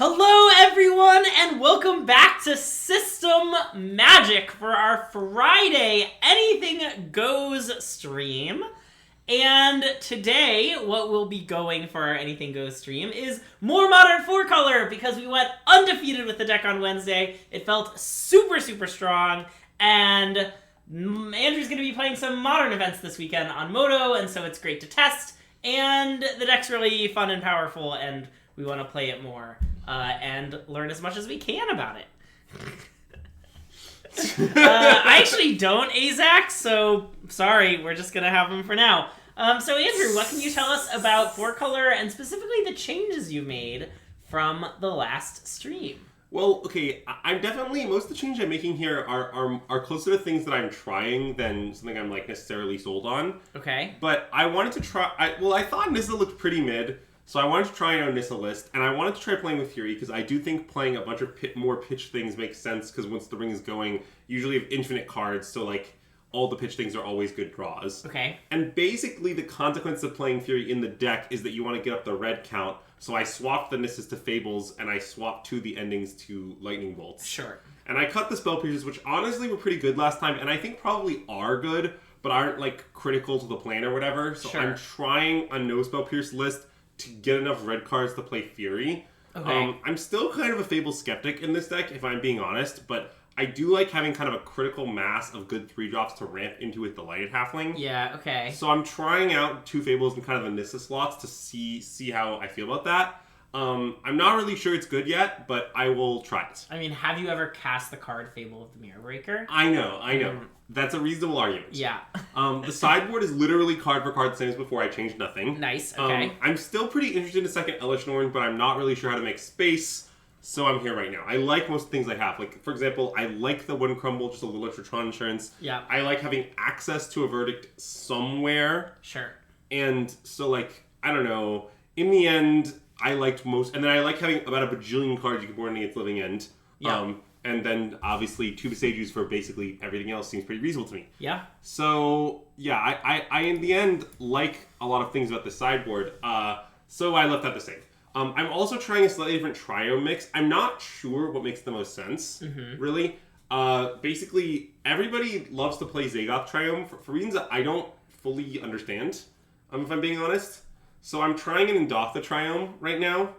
Hello everyone and welcome back to System Magic for our Friday Anything Goes stream. And today, what we'll be going for our Anything Goes stream is more Modern 4-Color because we went undefeated with the deck on Wednesday. It felt super strong, and Andrew's going to be playing some Modern events this weekend on Moto, and so it's great to test, and the deck's really fun and powerful, and we want to play it more. And learn as much as we can about it. I actually don't, Azak, so sorry, we're just going to have him for now. So Andrew, what can you tell us about 4-Color and specifically the changes you made from the last stream? Well, okay, I'm definitely, most of the changes I'm making here are closer to things that I'm trying than something I'm necessarily sold on. Okay. But I wanted to try, I thought Nissa looked pretty mid. So I wanted to try out a Nissa list, and I wanted to try playing with Fury, because I do think playing a bunch of more pitch things makes sense, because once the ring is going, you usually have infinite cards, so all the pitch things are always good draws. Okay. And basically the consequence of playing Fury in the deck is that you want to get up the red count, so I swapped the Nissas to Fables, and I swapped 2 of the endings to Lightning Bolts. Sure. And I cut the Spell Piercers, which honestly were pretty good last time, and I think probably are good, but aren't critical to the plan or whatever, so sure. I'm trying a no Spell Pierce list to get enough red cards to play Fury. Okay. I'm still kind of a Fable skeptic in this deck, if I'm being honest, but I do like having kind of a critical mass of good 3-drops to ramp into with the Lighted Halfling. Yeah, okay. So I'm trying out 2 Fables and kind of the Nissa slots to see how I feel about that. I'm not really sure it's good yet, but I will try it. I mean, have you ever cast the card Fable of the Mirror Breaker? I know. That's a reasonable argument. Yeah. The sideboard is literally card for card, the same as before. I changed nothing. Nice, okay. I'm still pretty interested in a second Elesh Norn, but I'm not really sure how to make space, so I'm here right now. I like most things I have. For example, I like the One Crumble, just a little extra Tron insurance. Yeah. I like having access to a Verdict somewhere. Sure. And so, I don't know. In the end, I liked most... And then I like having about a bajillion cards you can board against Living End. Yeah. And then, obviously, 2 Visages for basically everything else seems pretty reasonable to me. Yeah. So, yeah, I in the end, like a lot of things about the sideboard, so I left that the same. I'm also trying a slightly different trio mix. I'm not sure what makes the most sense, really. Basically, everybody loves to play Zagoth Triome for reasons that I don't fully understand, if I'm being honest. So I'm trying an Indotha Triome right now,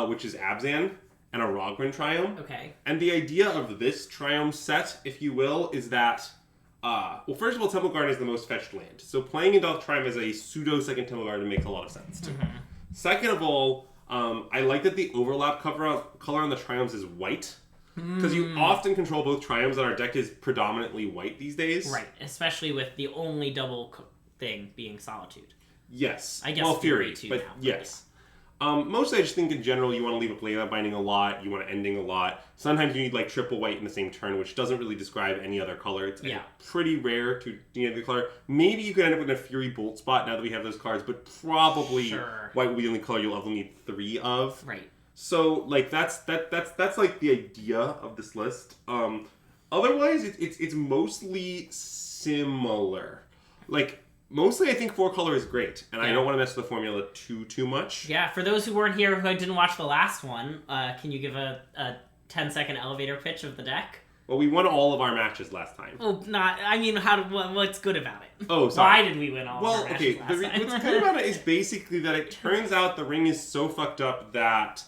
which is Abzan, and a Rogran Triome. Okay. And the idea of this Triome set, if you will, is that, well, first of all, Temple Garden is the most fetched land. So playing Indotha Triome as a pseudo-second Temple Garden makes a lot of sense to me. Second of all, I like that the overlap color on the Triomes is white. Because you often control both Triomes, and our deck is predominantly white these days. Right, especially with the only double thing being Solitude. Yes. I guess well, Fury too but now, yes. Mostly I just think in general you want to leave a Blade Binding a lot, you want to Ending a lot. Sometimes you need triple white in the same turn, which doesn't really describe any other color. It's pretty rare to need the color. Maybe you could end up with a Fury Bolt spot now that we have those cards, but probably white will be the only color you'll ever need 3 of. Right. So that's the idea of this list. Otherwise it's mostly similar. Mostly, I think 4-Color is great, and I don't want to mess with the formula too much. Yeah, for those who weren't here who didn't watch the last one, can you give a 10-second elevator pitch of the deck? Well, we won all of our matches last time. Oh, what's good about it? Oh, sorry. Why did we win all of our matches last time? What's good about it is basically that it turns out the ring is so fucked up that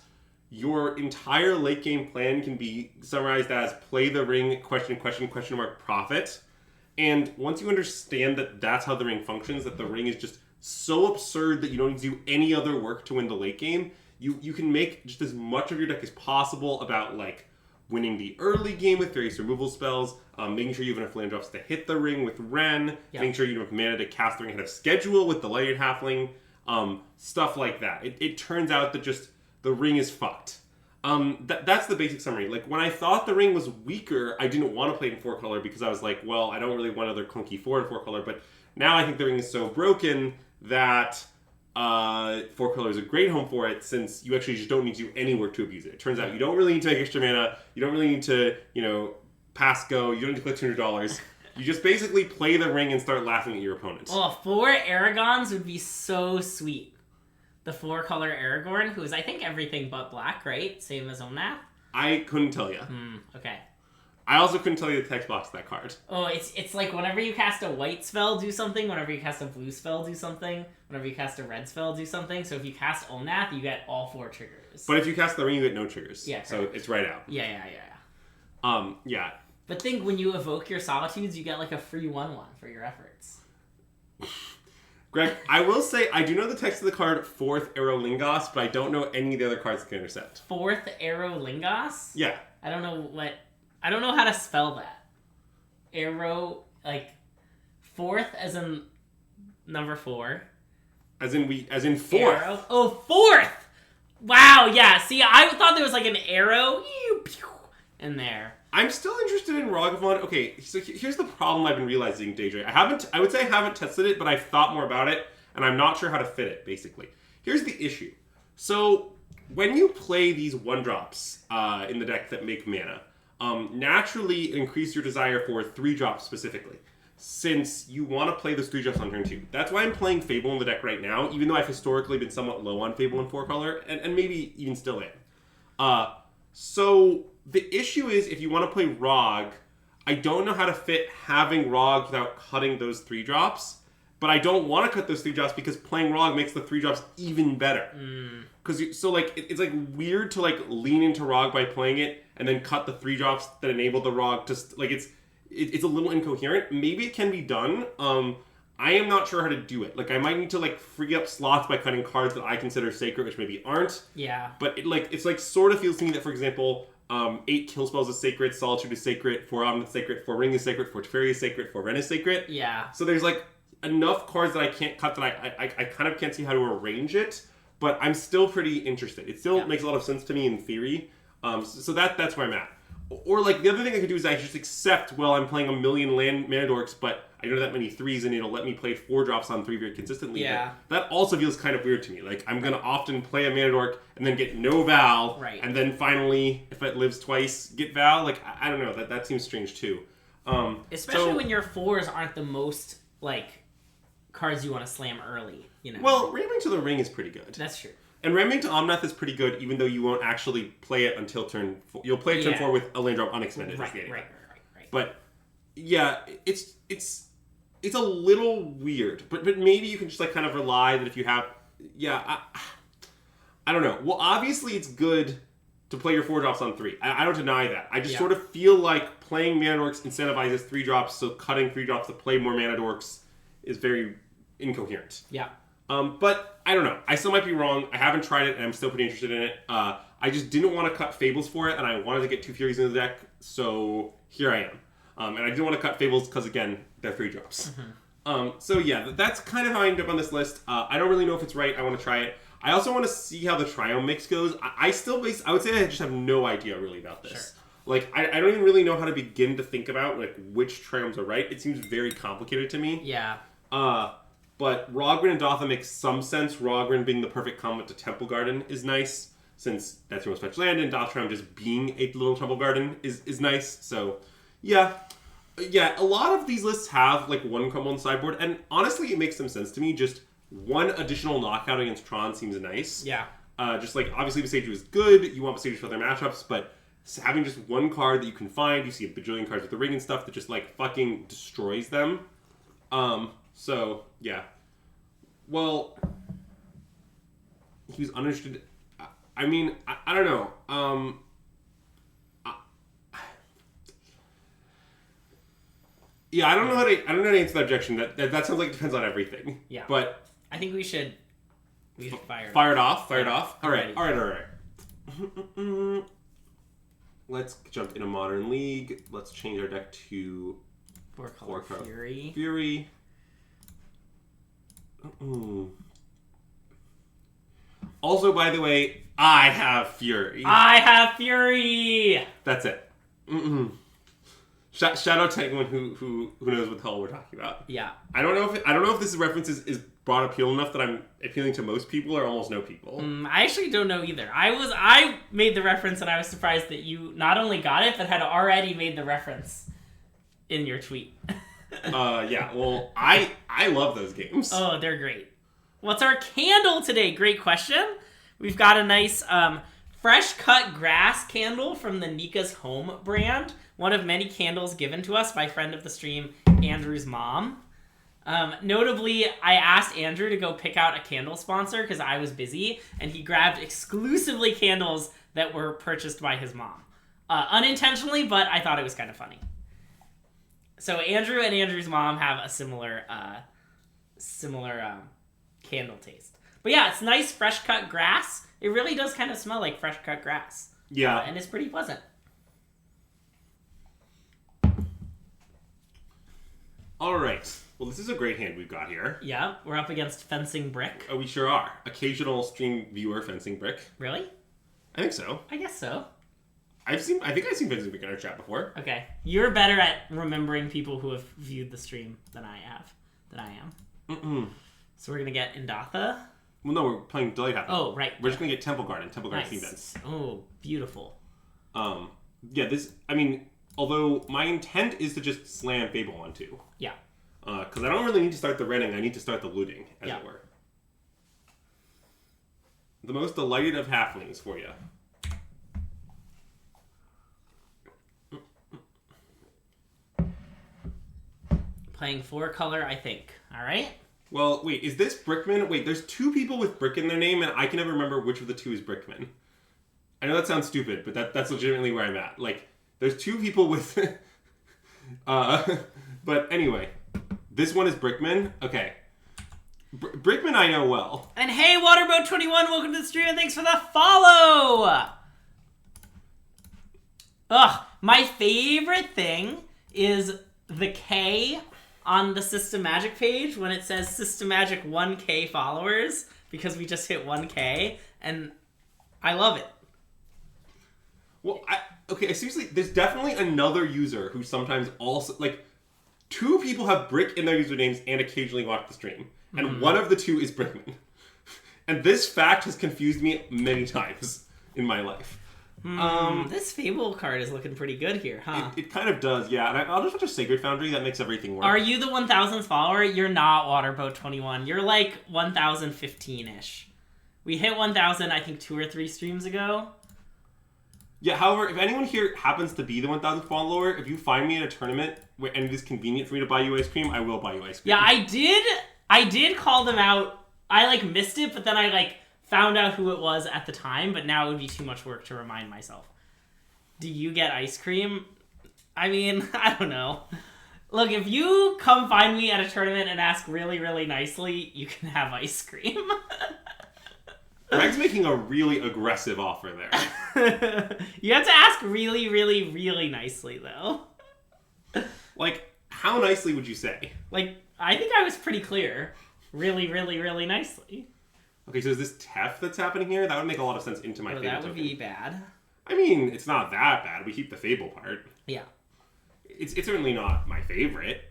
your entire late game plan can be summarized as play the ring, question mark, profit. And once you understand that that's how the ring functions, that the ring is just so absurd that you don't need to do any other work to win the late game, you can make just as much of your deck as possible about, winning the early game with various removal spells, making sure you have enough land drops to hit the ring with Ren, making sure you have mana to cast the ring ahead of schedule with the Lighted Halfling, stuff like that. It turns out that just the ring is fucked. That's the basic summary. When I thought the ring was weaker, I didn't want to play it in 4-Color because I was like, well, I don't really want another clunky 4-Color, but now I think the ring is so broken that 4-Color is a great home for it, since you actually just don't need to do any work to abuse it. It turns out you don't really need to make extra mana, you don't really need to, pass go, you don't need to click $200. You just basically play the ring and start laughing at your opponent. Oh, 4 Aragons would be so sweet. The 4-color Aragorn, who's, I think, everything but black, right? Same as Omnath? I couldn't tell you. Okay. I also couldn't tell you the text box of that card. Oh, it's like whenever you cast a white spell, do something. Whenever you cast a blue spell, do something. Whenever you cast a red spell, do something. So if you cast Omnath, you get all 4 triggers. But if you cast the ring, you get no triggers. Yeah, so correct. it's right out. Yeah. Yeah. But think when you evoke your Solitudes, you get like a free 1/1 for your efforts. Greg, I will say, I do know the text of the card 4th Aerolingos, but I don't know any of the other cards that can intercept. 4th Aerolingos? Yeah. I don't know how to spell that. Arrow, like, 4th as in number 4. As in 4th. Arrow. Oh, 4th! Wow, yeah. See, I thought there was like an arrow in there. I'm still interested in Ragavan. Okay, so here's the problem I've been realizing, Daedra. I would say I haven't tested it, but I've thought more about it, and I'm not sure how to fit it, basically. Here's the issue. So, when you play these 1-drops in the deck that make mana, naturally increase your desire for 3-drops specifically, since you want to play those 3-drops on turn 2. That's why I'm playing Fable in the deck right now, even though I've historically been somewhat low on Fable in 4-color, and maybe even still am. So the issue is, if you want to play Rog, I don't know how to fit having Rog without cutting those 3-drops, but I don't want to cut those 3-drops because playing Rog makes the 3-drops even better. Because so like it's like weird to like lean into Rog by playing it and then cut the 3-drops that enable the Rog to like it's a little incoherent. Maybe it can be done. I am not sure how to do it. Like, I might need to like free up slots by cutting cards that I consider sacred, which maybe aren't. Yeah. But it's like sort of feels to me that, for example, 8 kill spells is sacred, Solitude is sacred, 4 Omnath is sacred, 4 Ring is sacred, 4 Teferi is sacred, 4 Ren is sacred. Yeah. So there's like enough cards that I can't cut that I kind of can't see how to arrange it. But I'm still pretty interested. It still makes a lot of sense to me in theory. So that's where I'm at. Or like the other thing I could do is I just accept, well, I'm playing a million land mana dorks, but I don't have that many 3s, and it'll let me play 4-drops on 3 very consistently. Yeah. But that also feels kind of weird to me. Like, I'm going to often play a mana dork and then get no Val, right. And then finally, if it lives twice, get Val. Like, I don't know. That seems strange too. Especially when your 4s aren't the most like cards you want to slam early. You know. Well, Ramming to the Ring is pretty good. That's true. And Ramming to Omnath is pretty good, even though you won't actually play it until turn 4. You'll play it turn 4 with a land drop unexpended. Right. But yeah, it's a little weird. But maybe you can just like kind of rely that if you have, I don't know. Well, obviously it's good to play your 4-drops on 3. I don't deny that. I just sort of feel like playing mana dorks incentivizes 3-drops, so cutting 3-drops to play more mana dorks is very incoherent. Yeah. But I don't know. I still might be wrong. I haven't tried it, and I'm still pretty interested in it. I just didn't want to cut Fables for it, and I wanted to get 2 Furies in the deck, so here I am. And I didn't want to cut Fables because, again, they're 3-drops. So yeah, that's kind of how I ended up on this list. I don't really know if it's right. I want to try it. I also want to see how the Triome mix goes. I would say I just have no idea really about this. Sure. Like, I don't even really know how to begin to think about like which Triomes are right. It seems very complicated to me. Yeah. But Rogren and Dotha makes some sense. Rogren being the perfect complement to Temple Garden is nice, since that's your most fetched land, and Dothraki just being a little Temple Garden is nice. So, yeah, a lot of these lists have like 1 crumble on the sideboard, and honestly, it makes some sense to me. Just 1 additional knockout against Tron seems nice. Yeah. Just like, obviously, Viseiju is good. You want Viseiju for other matchups, but having just 1 card that you can find, you see a bajillion cards with the ring and stuff that just like fucking destroys them. So, yeah. Well, he was uninterested. I mean, I don't know. I don't know how to answer that objection. That sounds like it depends on everything. Yeah. But I think we should fire it off. All right. Let's jump into Modern League. Let's change our deck to 4-color Fury. Fury. Also, by the way, I have Fury. That's it. Shout out to anyone who knows what the hell we're talking about. Yeah. I don't know if this reference is broad appeal enough that I'm appealing to most people or almost no people. I actually don't know either. I made the reference, and I was surprised that you not only got it but had already made the reference in your tweet. Yeah. Well, I love those games. Oh, they're great. What's our candle today? Great question. We've got a nice fresh cut grass candle from the Nika's Home brand. One of many candles given to us by friend of the stream, Andrew's mom. Notably, I asked Andrew to go pick out a candle sponsor because I was busy, and he grabbed exclusively candles that were purchased by his mom. Unintentionally, but I thought it was kind of funny. So Andrew and Andrew's mom have a similar candle taste. But yeah, it's nice fresh cut grass. It really does kind of smell like fresh cut grass. Yeah. And it's pretty pleasant. All right. Well, this is a great hand we've got here. Yeah, we're up against Fencing Brick. Oh, we sure are. Occasional stream viewer Fencing Brick. Really? I think so. I guess so. I think I've seen Fencing Brick in our chat before. Okay. You're better at remembering people who have viewed the stream than I am. Mm-mm. So we're going to get Indatha. Well, no, we're playing Delight Happen. Oh, right. We're just going to get Temple Garden. Temple Garden Nice. events. Oh, beautiful. Yeah, although my intent is to just slam Fable on 2. Yeah. Because I don't really need to start the renting, I need to start the looting, as it were. The most delighted of halflings for you. Playing 4-color, I think. All right? Well, wait, is this Brickman? Wait, there's 2 people with Brick in their name, and I can never remember which of the 2 is Brickman. I know that sounds stupid, but that's legitimately where I'm at. Like, there's 2 people with... but anyway, this one is Brickman. Okay. Brickman I know well. And hey, Waterboat21, welcome to the stream, and thanks for the follow! Ugh, my favorite thing is the K on the System Magic page when it says System Magic 1K followers, because we just hit 1K, and I love it. Well, seriously, there's definitely another user who sometimes also, like, 2 people have Brick in their usernames and occasionally watch the stream. And one of the 2 is Brickman. And this fact has confused me many times in my life. This Fable card is looking pretty good here, huh? It kind of does, yeah. And I'll just watch a Sacred Foundry. That makes everything work. Are you the 1000th follower? You're not Waterboat21. You're like 1015-ish. We hit 1000, I think, 2 or 3 streams ago. Yeah, however, if anyone here happens to be the 1000th follower, if you find me in a tournament and it is convenient for me to buy you ice cream, I will buy you ice cream. Yeah, I did call them out. I, missed it, but then I, found out who it was at the time, but now it would be too much work to remind myself. Do you get ice cream? I mean, I don't know. Look, if you come find me at a tournament and ask really, really nicely, you can have ice cream. Greg's making a really aggressive offer there. You have to ask really, really, really nicely, though. Like, how nicely would you say? I think I was pretty clear. Really, really, really nicely. Okay, so is this Tef that's happening here? That would make a lot of sense into my Fable that would token. be bad. I mean, it's not that bad. We keep the Fable part. Yeah. It's certainly not my favorite.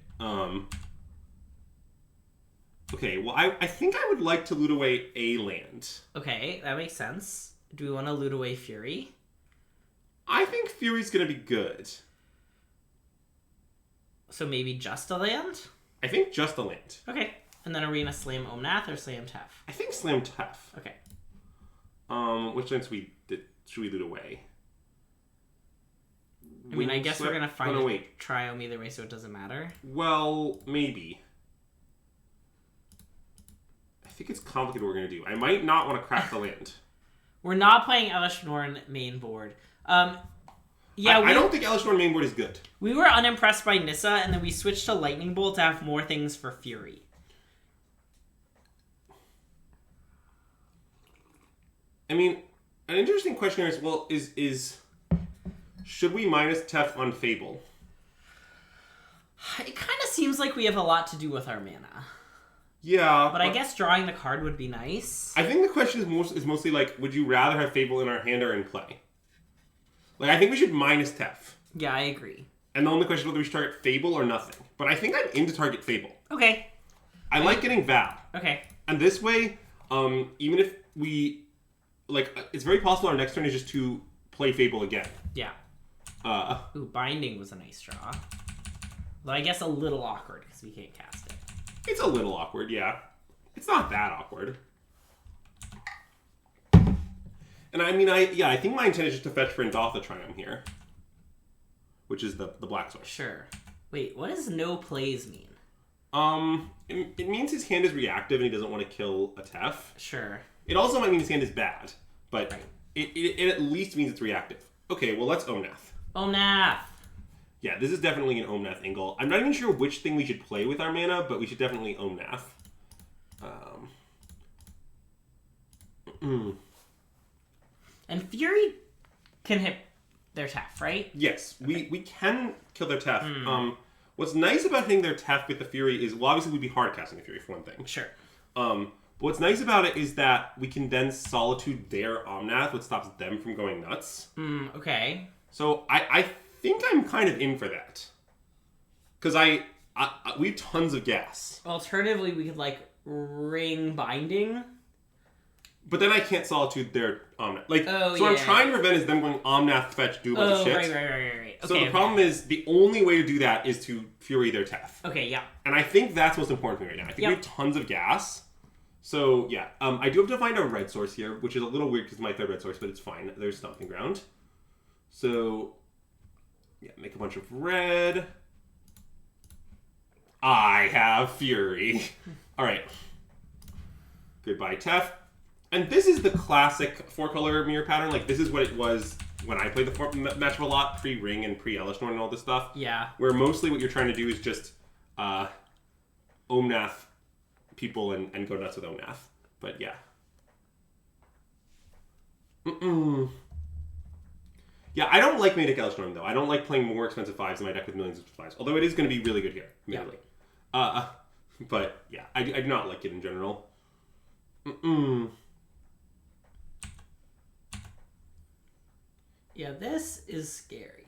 Okay, well, I think I would like to loot away a land. Okay, that makes sense. Do we want to loot away Fury? I think Fury's going to be good. So maybe just a land? I think just a land. Okay. And then are we going to slam Omnath or slam Tef? I think slam Tef. Okay. Which lands should we loot away? I mean, I guess we're going to find a triome either way, so it doesn't matter. Well, maybe. I think it's complicated what we're going to do. I might not want to crack the land. We're not playing Elesh Norn main board. Yeah, I don't think Elesh Norn main board is good. We were unimpressed by Nissa, and then we switched to Lightning Bolt to have more things for Fury. I mean, an interesting question here is, well, is should we minus Tef on Fable? It kind of seems like we have a lot to do with our mana. Yeah. But I guess drawing the card would be nice. I think the question is mostly like, would you rather have Fable in our hand or in play? Like, I think we should minus Tef. Yeah, I agree. And the only question is whether we should target Fable or nothing. But I think I'm into target Fable. Okay. I like getting Val. Okay. And this way, even if we... it's very possible our next turn is just to play Fable again. Yeah. Ooh, Binding was a nice draw. Though I guess a little awkward because we can't cast it. It's a little awkward, yeah. It's not that awkward. And I mean, I think my intent is just to fetch Friends off the Triumph here. Which is the black source. Sure. Wait, what does no plays mean? It means his hand is reactive and he doesn't want to kill a Tef. Sure. It also might mean his hand is bad, but Right. it at least means it's reactive. Okay, well, let's Omnath. Omnath. Yeah, this is definitely an Omnath angle. I'm not even sure which thing we should play with our mana, but we should definitely Omnath. And Fury can hit their Tef, right? Yes, we can kill their Tef. What's nice about hitting their Tef with the Fury is, well, obviously we'd be hard casting the Fury for one thing. Sure. But what's nice about it is that we can then Solitude their Omnath, which stops them from going nuts. Okay. So I think I'm kind of in for that. Because we have tons of gas. Alternatively, we could, like, ring Binding. But then I can't Solitude their Omnath. Like, Oh, so what I'm yeah. trying to prevent is them going Omnath, fetch, do a bunch of shit. Right. Okay, So the problem is, the only way to do that is to Fury their Tef. Okay, yeah. And I think that's what's important for me right now. I think we have tons of gas. So, yeah. I do have to find a red source here, which is a little weird because it's my third red source, but it's fine. There's Stomping Ground. So, yeah, make a bunch of red. I have Fury. All right. Goodbye, Tef. And this is the classic 4-color mirror pattern. Like, this is what it was when I played the matchup a lot, pre-Ring and pre-Elishnorn and all this stuff. Yeah. Where mostly what you're trying to do is just Omnath people and go nuts with Omnath. But, yeah. Yeah, I don't like Manic Elishnorn, though. I don't like playing more expensive 5s in my deck with millions of 5s. Although it is going to be really good here, admittedly. Yeah. But, yeah, I do not like it in general. Yeah, this is scary.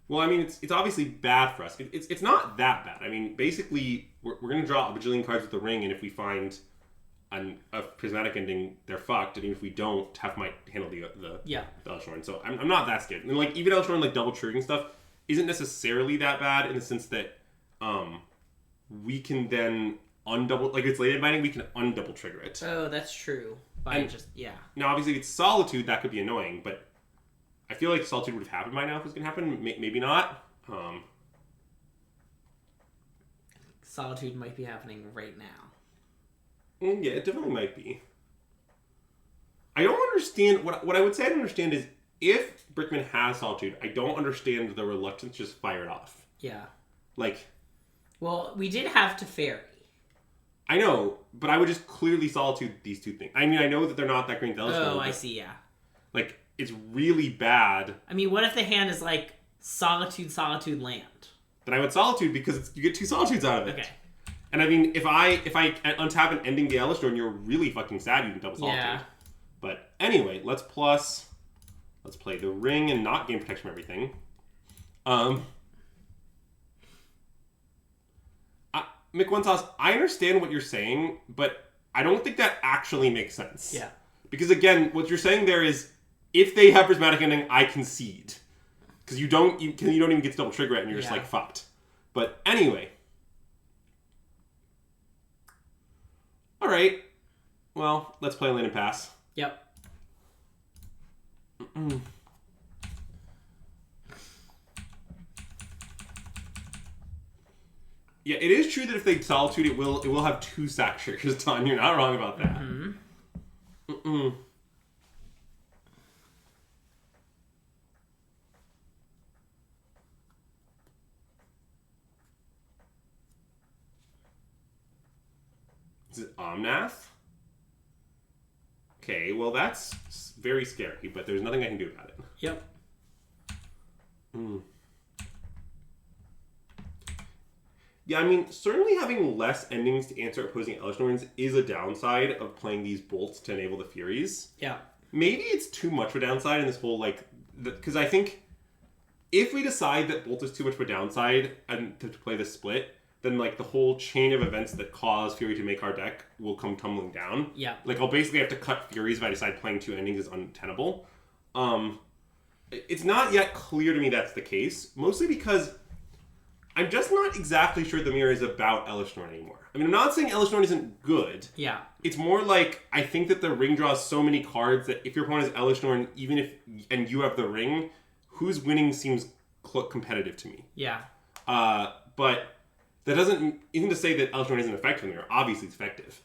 Well, I mean, it's obviously bad for us. It's not that bad. I mean, basically, we're going to draw a bajillion cards with the Ring, and if we find a Prismatic Ending, they're fucked. And even if we don't, Tef might handle the Elishnorn. So I'm not that scared. And, like, even Elishnorn, like, double triggering stuff isn't necessarily that bad in the sense that we can then undouble... Like, if it's late binding, we can undouble trigger it. Oh, that's true. Now, obviously, if it's Solitude, that could be annoying, but... I feel like Solitude would have happened by now if it was going to happen. Maybe not. Solitude might be happening right now. Yeah, it definitely might be. I don't understand... What I would say I don't understand is if Brickman has Solitude, I don't understand the reluctance to just fire it off. Yeah. Like... Well, we did have Teferi. I know, but I would just clearly Solitude these two things. I mean, I know that they're not that great. Oh, I see, yeah. Like... It's really bad. I mean, what if the hand is like Solitude, land? Then I would Solitude because you get 2 Solitudes out of it. Okay. And I mean, if I untap and ending the Elishnorn, you're really fucking sad you didn't double Solitude. Yeah. But anyway, let's play the Ring and not gain protection from everything. McOneSauce, I understand what you're saying, but I don't think that actually makes sense. Yeah. Because again, what you're saying there is, if they have Prismatic Ending, I concede. Because you don't even get to double trigger it, and you're just like fucked. But anyway. Alright. Well, let's play Land and Pass. Yep. Yeah, it is true that if they Solitude, it will have 2 sack triggers done. You're not wrong about that. Is it Omnath? Okay, well that's very scary, but there's nothing I can do about it. Yep. Yeah, I mean, certainly having less endings to answer opposing Elishnorns is a downside of playing these bolts to enable the Furies. Yeah. Maybe it's too much of a downside in this whole, like... Because I think if we decide that bolt is too much of a downside and to play the split, then, like, the whole chain of events that cause Fury to make our deck will come tumbling down. Yeah. Like, I'll basically have to cut Furies if I decide playing 2 endings is untenable. It's not yet clear to me that's the case, mostly because I'm just not exactly sure the mirror is about Elishnorn anymore. I mean, I'm not saying Elishnorn isn't good. Yeah. It's more like, I think that the ring draws so many cards that if your opponent is Elishnorn, even if, and you have the ring, who's winning seems competitive to me. Yeah. But that isn't to say that Elishnorn isn't effective in the mirror. Obviously it's effective.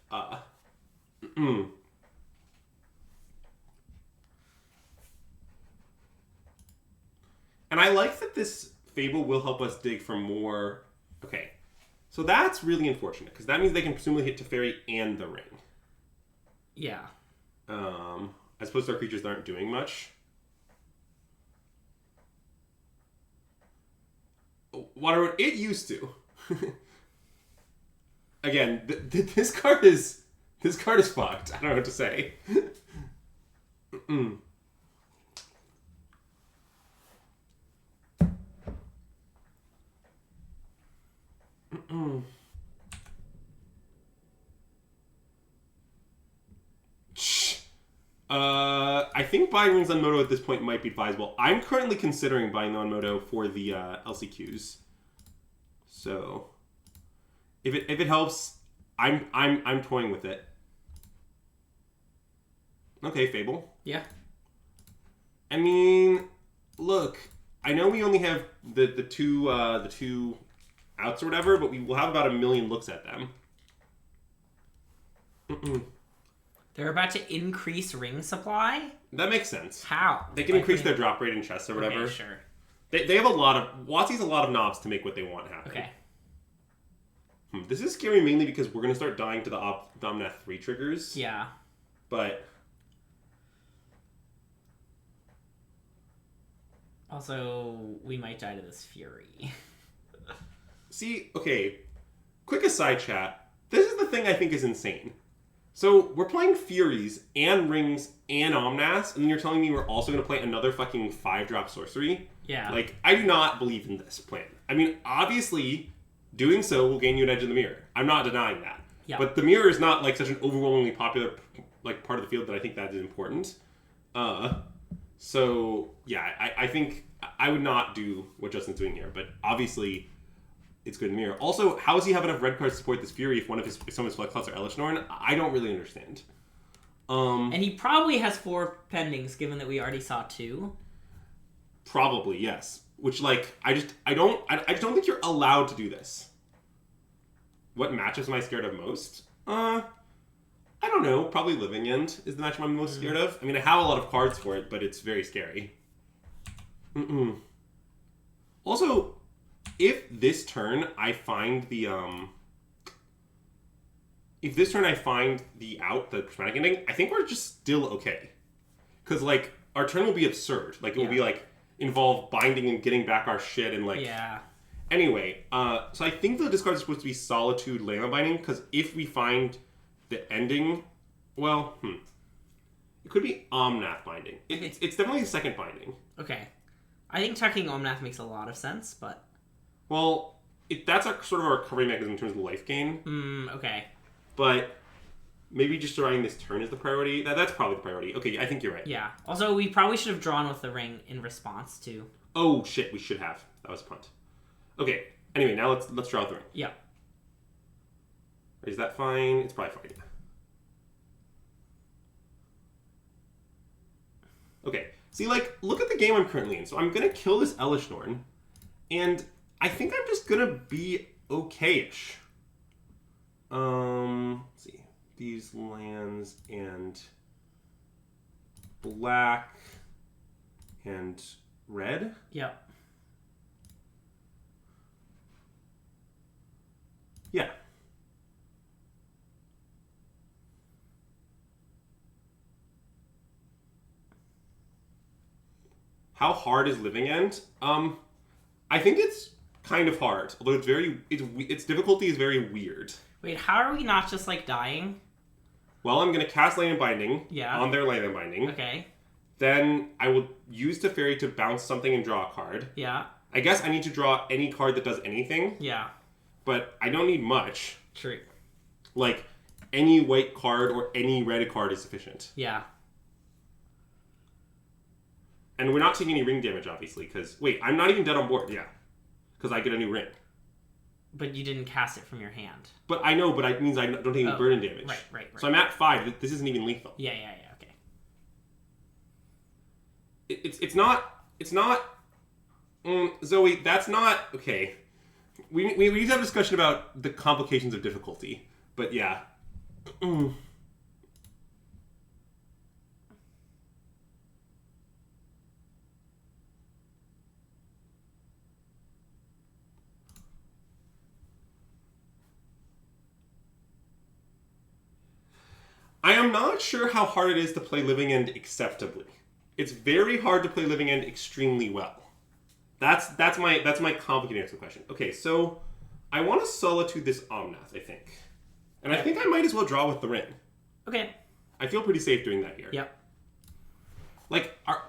And I like that this Fable will help us dig for more. Okay, so that's really unfortunate because that means they can presumably hit Teferi and the ring. Yeah. I suppose their creatures aren't doing much. Whatever it used to. Again, this card is fucked. I don't know what to say. I think buying rings on Moto at this point might be advisable. I'm currently considering buying on Moto for the LCQs. So, if it helps, I'm toying with it. Okay, Fable. Yeah. I mean, look, I know we only have the two outs or whatever, but we will have about 1 million looks at them. They're about to increase ring supply? That makes sense. How? They can increase their drop rate in chests or whatever. Okay, sure. They have a lot of... WotC's a lot of knobs to make what they want happen. Okay. This is scary mainly because we're going to start dying to the Omnath 3 triggers. Yeah. But... Also, we might die to this Fury. See, okay. Quick aside chat. This is the thing I think is insane. So, we're playing Furies and Rings and Omnaths, and then you're telling me we're also going to play another fucking 5-drop sorcery? Yeah. Like, I do not believe in this plan. I mean, obviously, doing so will gain you an edge in the mirror. I'm not denying that. Yeah. But the mirror is not, like, such an overwhelmingly popular, like, part of the field that I think that is important. So, yeah, I think I would not do what Justin's doing here, but obviously it's good in the mirror. Also, how does he have enough red cards to support this Fury if some of his Flex Clouds are Elishnorn? I don't really understand. And he probably has 4 pendings, given that we already saw 2. Probably, yes. Which, like, I just don't think you're allowed to do this. What matchups am I scared of most? I don't know. Probably Living End is the matchup I'm most scared of. I mean, I have a lot of cards for it, but it's very scary. Also, if this turn I find the out, the prismatic ending, I think we're just still okay. Because, like, our turn will be absurd. Like, it will be, like, involve binding and getting back our shit and, like... Yeah. Anyway, so I think the discard is supposed to be Solitude Leyline Binding, because if we find the ending... Well, it could be Omnath Binding. It's definitely the second binding. Okay. I think tucking Omnath makes a lot of sense, but... Well, that's sort of our recovery mechanism in terms of life gain. Okay. But maybe just surviving this turn is the priority. That's probably the priority. Okay, I think you're right. Yeah. Also, we probably should have drawn with the ring in response to... Oh, shit, we should have. That was a punt. Okay, anyway, now let's draw with the ring. Yeah. Is that fine? It's probably fine, yeah. Okay, see, like, look at the game I'm currently in. So I'm going to kill this Elishnorn, and I think I'm just going to be okay-ish. Let's see. These lands and black and red. Yep. Yeah. How hard is Living End? I think it's kind of hard, although its difficulty is very weird. Wait, how are we not just, like, dying? Well, I'm going to cast Leyline Binding on their Leyline Binding. Okay. Then I will use Teferi to bounce something and draw a card. Yeah. I guess I need to draw any card that does anything. Yeah. But I don't need much. True. Like, any white card or any red card is sufficient. Yeah. And we're not taking any ring damage, obviously, because... Wait, I'm not even dead on board. Yeah. Because I get a new ring. But you didn't cast it from your hand. But I know, but it means I don't take any burden damage. Right. So I'm at 5. This isn't even lethal. Yeah, okay. It's not... Zoe, that's not... Okay. We need to have a discussion about the complications of difficulty. But yeah. I am not sure how hard it is to play Living End acceptably. It's very hard to play Living End extremely well. That's my complicated answer to the question. Okay, so I want to Solitude this Omnath, I think. And I think I might as well draw with the Ring. Okay. I feel pretty safe doing that here. Yep.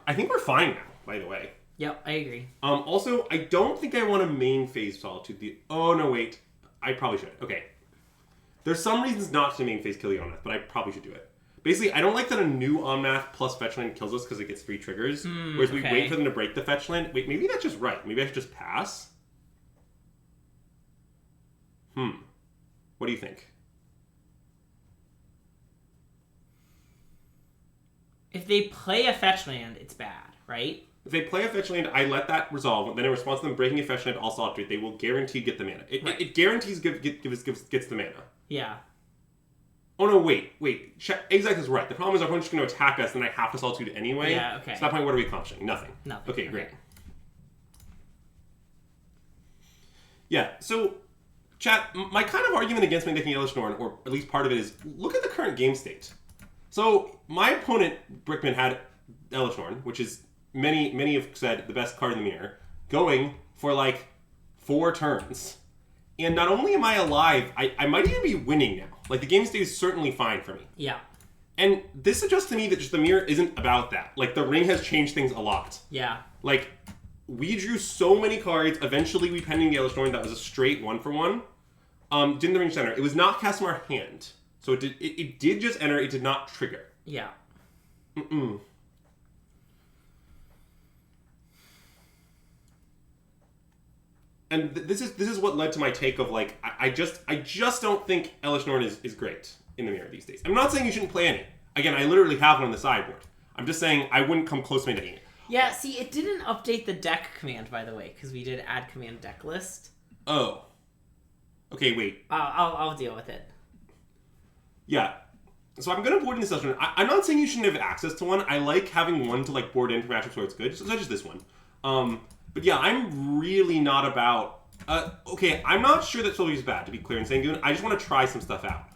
I think we're fine now, by the way. Yep, I agree. Also, I don't think I want to main phase Solitude. Oh, no, wait. I probably should. Okay. There's some reasons not to main phase kill the Omnath, but I probably should do it. Basically, I don't like that a new Omnath plus Fetchland kills us because it gets 3 triggers. Whereas we wait for them to break the Fetchland. Wait, maybe that's just right. Maybe I should just pass? What do you think? If they play a Fetchland, it's bad, right? If they play a Fetchland, I let that resolve. Then in response to them breaking a Fetchland, I'll Solitude. They will guarantee get the mana. It guarantees gets the mana. Yeah. Oh no, wait. Exact is right. The problem is our opponent's just going to attack us, and I have to Solitude anyway. Yeah, okay. So at that point, what are we accomplishing? Nothing. Okay, great. Yeah, so, chat, my kind of argument against making Elesh Norn, or at least part of it, is look at the current game state. So, my opponent, Brickman, had Elesh Norn, which is, many have said, the best card in the mirror, going for, 4 turns. And not only am I alive, I might even be winning now. The game state is certainly fine for me. Yeah. And this suggests to me that just the mirror isn't about that. The Ring has changed things a lot. Yeah. We drew so many cards. Eventually, we pending the Elesh Norn. That was a straight 1-for-1. Didn't the Ring just enter? It was not cast from our hand. So it did just enter. It did not trigger. Yeah. And this is what led to my take of I just don't think Elesh Norn is great in the mirror these days. I'm not saying you shouldn't play any. Again, I literally have it on the sideboard. I'm just saying I wouldn't come close to making it. Yeah, see, it didn't update the deck command, by the way, because we did add command deck list. Oh. Okay, wait. I'll deal with it. Yeah. So I'm going to board in this Elesh Norn. I'm not saying you shouldn't have access to one. I like having one to board in for matchups where it's good. Such as this one. But yeah, I'm really not about... okay, I'm not sure that Sylvie is bad, to be clear in Sangoon. I just want to try some stuff out.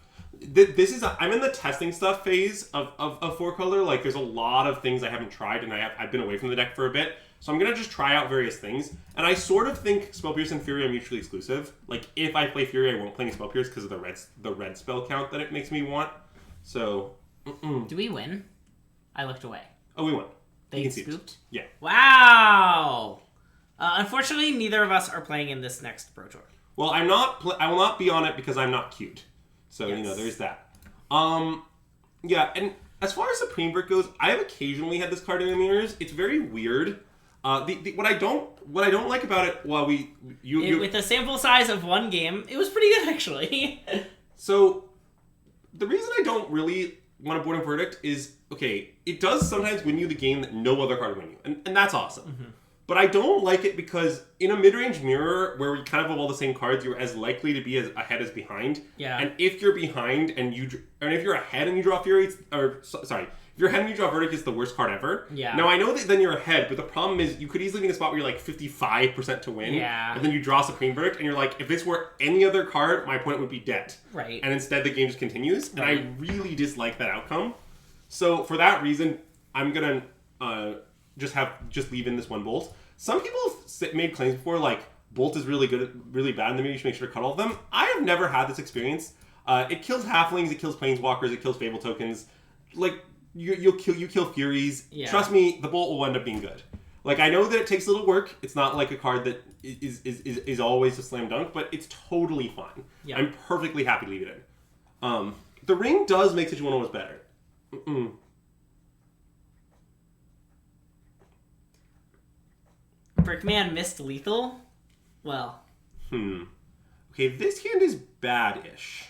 I'm in the testing stuff phase of 4-color. There's a lot of things I haven't tried, and I've been away from the deck for a bit. So I'm going to just try out various things. And I sort of think Spell Pierce and Fury are mutually exclusive. If I play Fury, I won't play any Spell Pierce because of the red spell count that it makes me want. So... Do we win? I looked away. Oh, we won. They scooped? Yeah. Wow! Unfortunately, neither of us are playing in this next Pro Tour. Well, I will not be on it because I'm not cute. So, yes. There's that. Yeah, and as far as Supreme Brick goes, I have occasionally had this card in the mirrors. It's very weird. What I don't like about it, with a sample size of 1 game, it was pretty good, actually. So, the reason I don't really want to board in Verdict is, okay, it does sometimes win you the game that no other card will win you, and that's awesome. Mm-hmm. But I don't like it because in a mid-range mirror where we kind of have all the same cards, you're as likely to be as ahead as behind. Yeah. And if you're behind and if you're ahead and you draw Fury, if you're ahead and you draw Verdict, it's the worst card ever. Yeah. Now I know that then you're ahead, but the problem is you could easily be in a spot where you're 55% to win. Yeah. And then you draw Supreme Verdict, and you're if this were any other card, my opponent would be dead. Right. And instead the game just continues, right. And I really dislike that outcome. So for that reason, I'm gonna just leave in this 1 Bolt. Some people have made claims before, Bolt is really good, really bad in the mirror, you should make sure to cut all of them. I have never had this experience. It kills Halflings, it kills Planeswalkers, it kills Fable tokens. You kill Furies. Yeah. Trust me, the Bolt will end up being good. I know that it takes a little work. It's not like a card that is always a slam dunk, but it's totally fine. Yeah. I'm perfectly happy to leave it in. The Ring does make Situation 1 better. Brickman missed lethal? Well. Okay, this hand is bad-ish.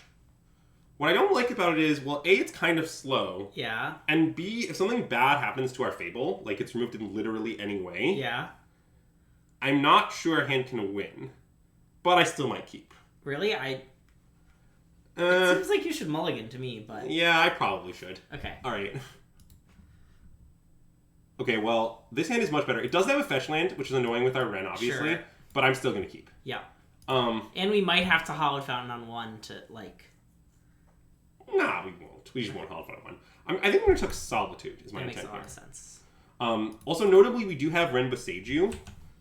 What I don't like about it is, well, A, it's kind of slow. Yeah. And B, if something bad happens to our Fable, like it's removed in literally any way, Yeah. I'm not sure our hand can win. But I still might keep. Really? It seems like you should mulligan to me, but... Yeah, I probably should. Okay. Alright. Okay, well, this hand is much better. It does have a fetch land, which is annoying with our Ren, obviously. Sure. But I'm still going to keep. Yeah. And we might have to Hallowed Fountain on one to, like... Nah, we won't. We just won't Hallowed Fountain on one. I think we're going to took Solitude, is my That intent makes a lot here. of sense. Also, notably, we do have Ren Boseiju.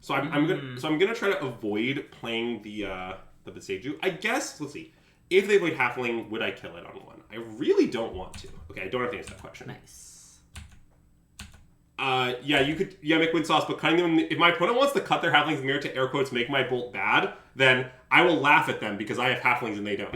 So I'm gonna try to avoid playing the Boseiju. I guess, let's see. If they played Halfling, would I kill it on one? I really don't want to. Okay, I don't have to answer that question. Nice. Yeah, you could, make wind sauce, but cutting them, if my opponent wants to cut their Halflings in the mirror to air quotes make my bolt bad, then I will laugh at them because I have Halflings and they don't.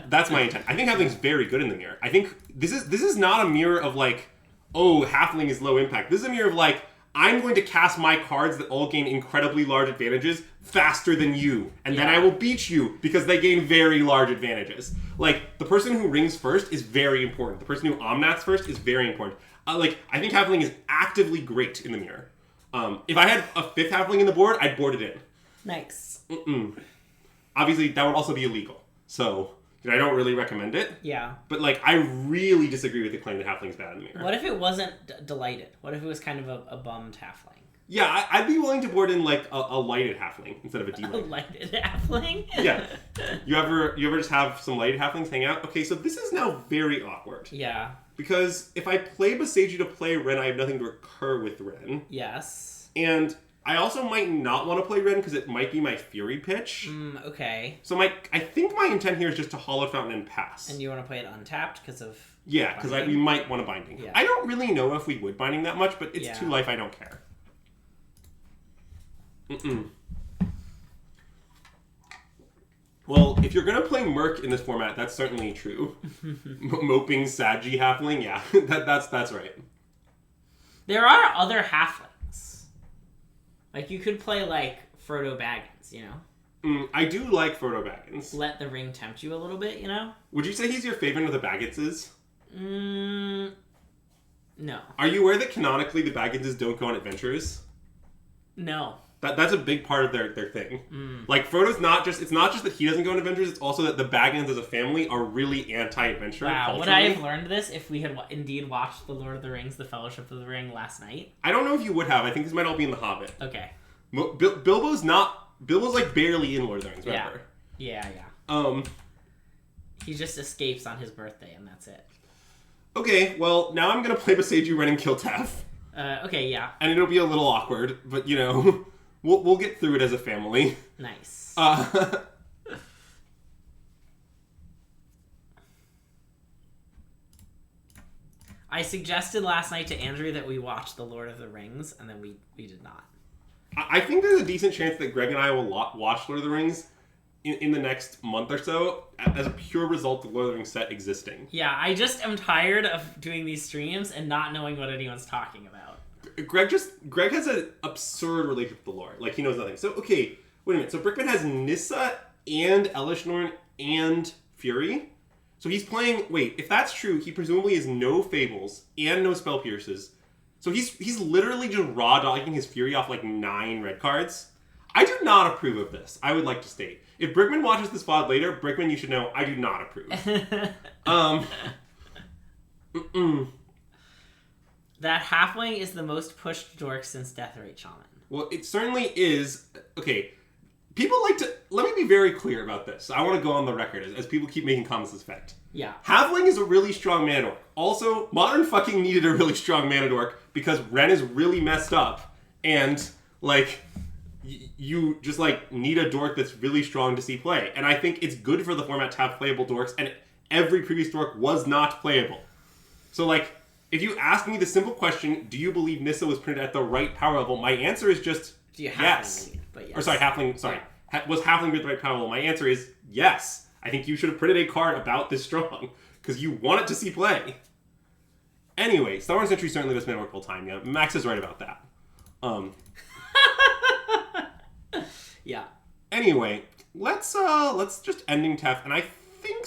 That's my intent. I think Halfling's very good in the mirror. I think this is not a mirror of like, oh, Halfling is low impact. This is a mirror of like, I'm going to cast my cards that all gain incredibly large advantages faster than you. And then I will beat you because they gain very large advantages. Like, the person who rings first is very important. The person who omnats first is very important. I think Halfling is actively great in the mirror. If I had a 5th Halfling in the board, I'd board it in. Nice. Obviously, that would also be illegal. So, I don't really recommend it. Yeah. But, like, I really disagree with the claim that Halfling's bad in the mirror. What if it wasn't delighted? What if it was kind of a bummed Halfling? Yeah, I'd be willing to board in, like, a lighted Halfling instead of a A delighted. lighted Halfling? Yeah. You ever just have some lighted Halflings hang out? Okay, so this is now very awkward. Yeah. Because if I play Boseiju to play Ren, I have nothing to recur with Ren. Yes. And I also might not want to play Ren because it might be my Fury pitch. Okay. So I think my intent here is just to Hallowed Fountain and pass. And you want to play it untapped because of... Yeah, because we might want to Binding. Yeah. I don't really know if we would Binding that much, but it's 2 life, I don't care. Well, if you're going to play Merc in this format, that's certainly true. Moping Sagi Halfling, yeah, that's right. There are other Halflings. Like, you could play, like, Frodo Baggins, you know? I do like Frodo Baggins. Let the ring tempt you a little bit, you know? Would you say he's your favorite of the Bagginses? No. Are you aware that canonically the Bagginses don't go on adventures? No. That's a big part of their thing. Like, Frodo's it's not just that he doesn't go on adventures, it's also that the Baggins as a family are really anti-adventure. Wow, would I have learned this if we had indeed watched The Lord of the Rings, The Fellowship of the Ring last night? I don't know if you would have. I think this might all be in The Hobbit. Okay. Bilbo's like barely in Lord of the Rings, remember? Yeah. He just escapes on his birthday and that's it. Okay, well, now I'm gonna play Boseiju, Ren, and kill Tef. Okay, yeah. And it'll be a little awkward, but you know, we'll get through it as a family. Nice. I suggested last night to Andrew that we watch The Lord of the Rings, and then we did not. I think there's a decent chance that Greg and I will watch Lord of the Rings in the next month or so as a pure result of Lord of the Rings set existing. Yeah, I just am tired of doing these streams and not knowing what anyone's talking about. Greg has an absurd relationship with the lore. Like, he knows nothing. So, okay, wait a minute. So Brickman has Nissa and Elishnorn and Fury. So he's playing... Wait, if that's true, he presumably has no Fables and no Spell Pierces. So he's literally just raw dogging his Fury off like 9 red cards. I do not approve of this. I would like to state. If Brickman watches this VOD later, Brickman, you should know I do not approve. That Halfling is the most pushed dork since Deathrite Shaman. Well, it certainly is. Okay, people like to... Let me be very clear about this. I want to go on the record as people keep making comments to this effect. Yeah. Halfling is a really strong mana dork. Also, Modern fucking needed a really strong mana dork because Ren is really messed up. And, like, you just, like, need a dork that's really strong to see play. And I think it's good for the format to have playable dorks, and every previous dork was not playable. So, like... If you ask me the simple question, do you believe Nissa was printed at the right power level? My answer is just yes. But yes. Or sorry, Halfling, sorry. Yeah. Was Halfling at the right power level? My answer is yes. I think you should have printed a card about this strong, because you want it to see play. Anyway, Star Wars Entry certainly does mana work full time, yeah. Max is right about that. Yeah. Anyway, let's just ending Tef, and I think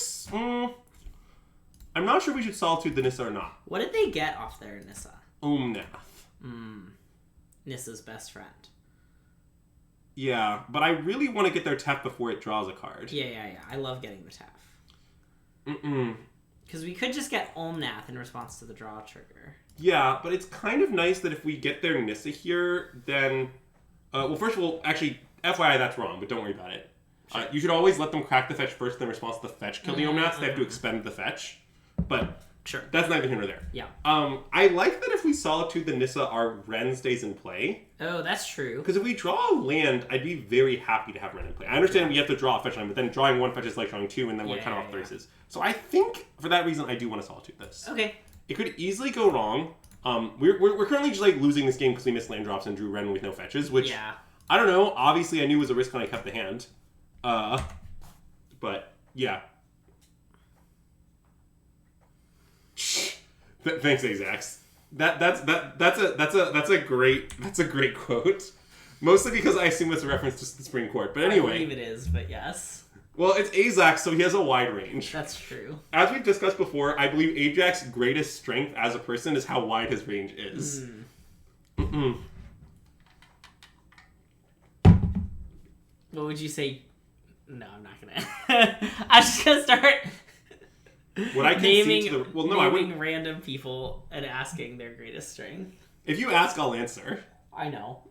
I'm not sure we should Solitude the Nissa or not. What did they get off their Nissa? Omnath. Nissa's best friend. Yeah, but I really want to get their Tef before it draws a card. Yeah. I love getting the Tef. Mm-mm. Because we could just get Omnath in response to the draw trigger. Yeah, but it's kind of nice that if we get their Nissa here, then... well, first of all, actually, FYI, that's wrong, but don't worry about it. Sure. You should always let them crack the fetch first, then in response to the fetch kill the Omnath. They have to expend the fetch. But sure, that's neither here nor there. Yeah. I like that if we Solitude the Nissa, our Ren stays in play. Oh, that's true. Because if we draw a land, I'd be very happy to have Ren in play. I understand we have to draw a fetch line, but then drawing one fetch is like drawing two, and then we're kind of off the races. So I think, for that reason, I do want to Solitude this. Okay. It could easily go wrong. We're currently just like losing this game because we missed land drops and drew Ren with no fetches, which... Yeah. I don't know. Obviously, I knew it was a risk when I kept the hand. But yeah. Thanks, Azax. That's a great quote. Mostly because I assume it's a reference to the Spring Court. But anyway, I believe it is. But yes. Well, it's Azax, so he has a wide range. That's true. As we've discussed before, I believe Ajax's greatest strength as a person is how wide his range is. What would you say? No, I'm not gonna. I'm just gonna start what I naming random people and asking their greatest strength. If you ask, I'll answer. I know.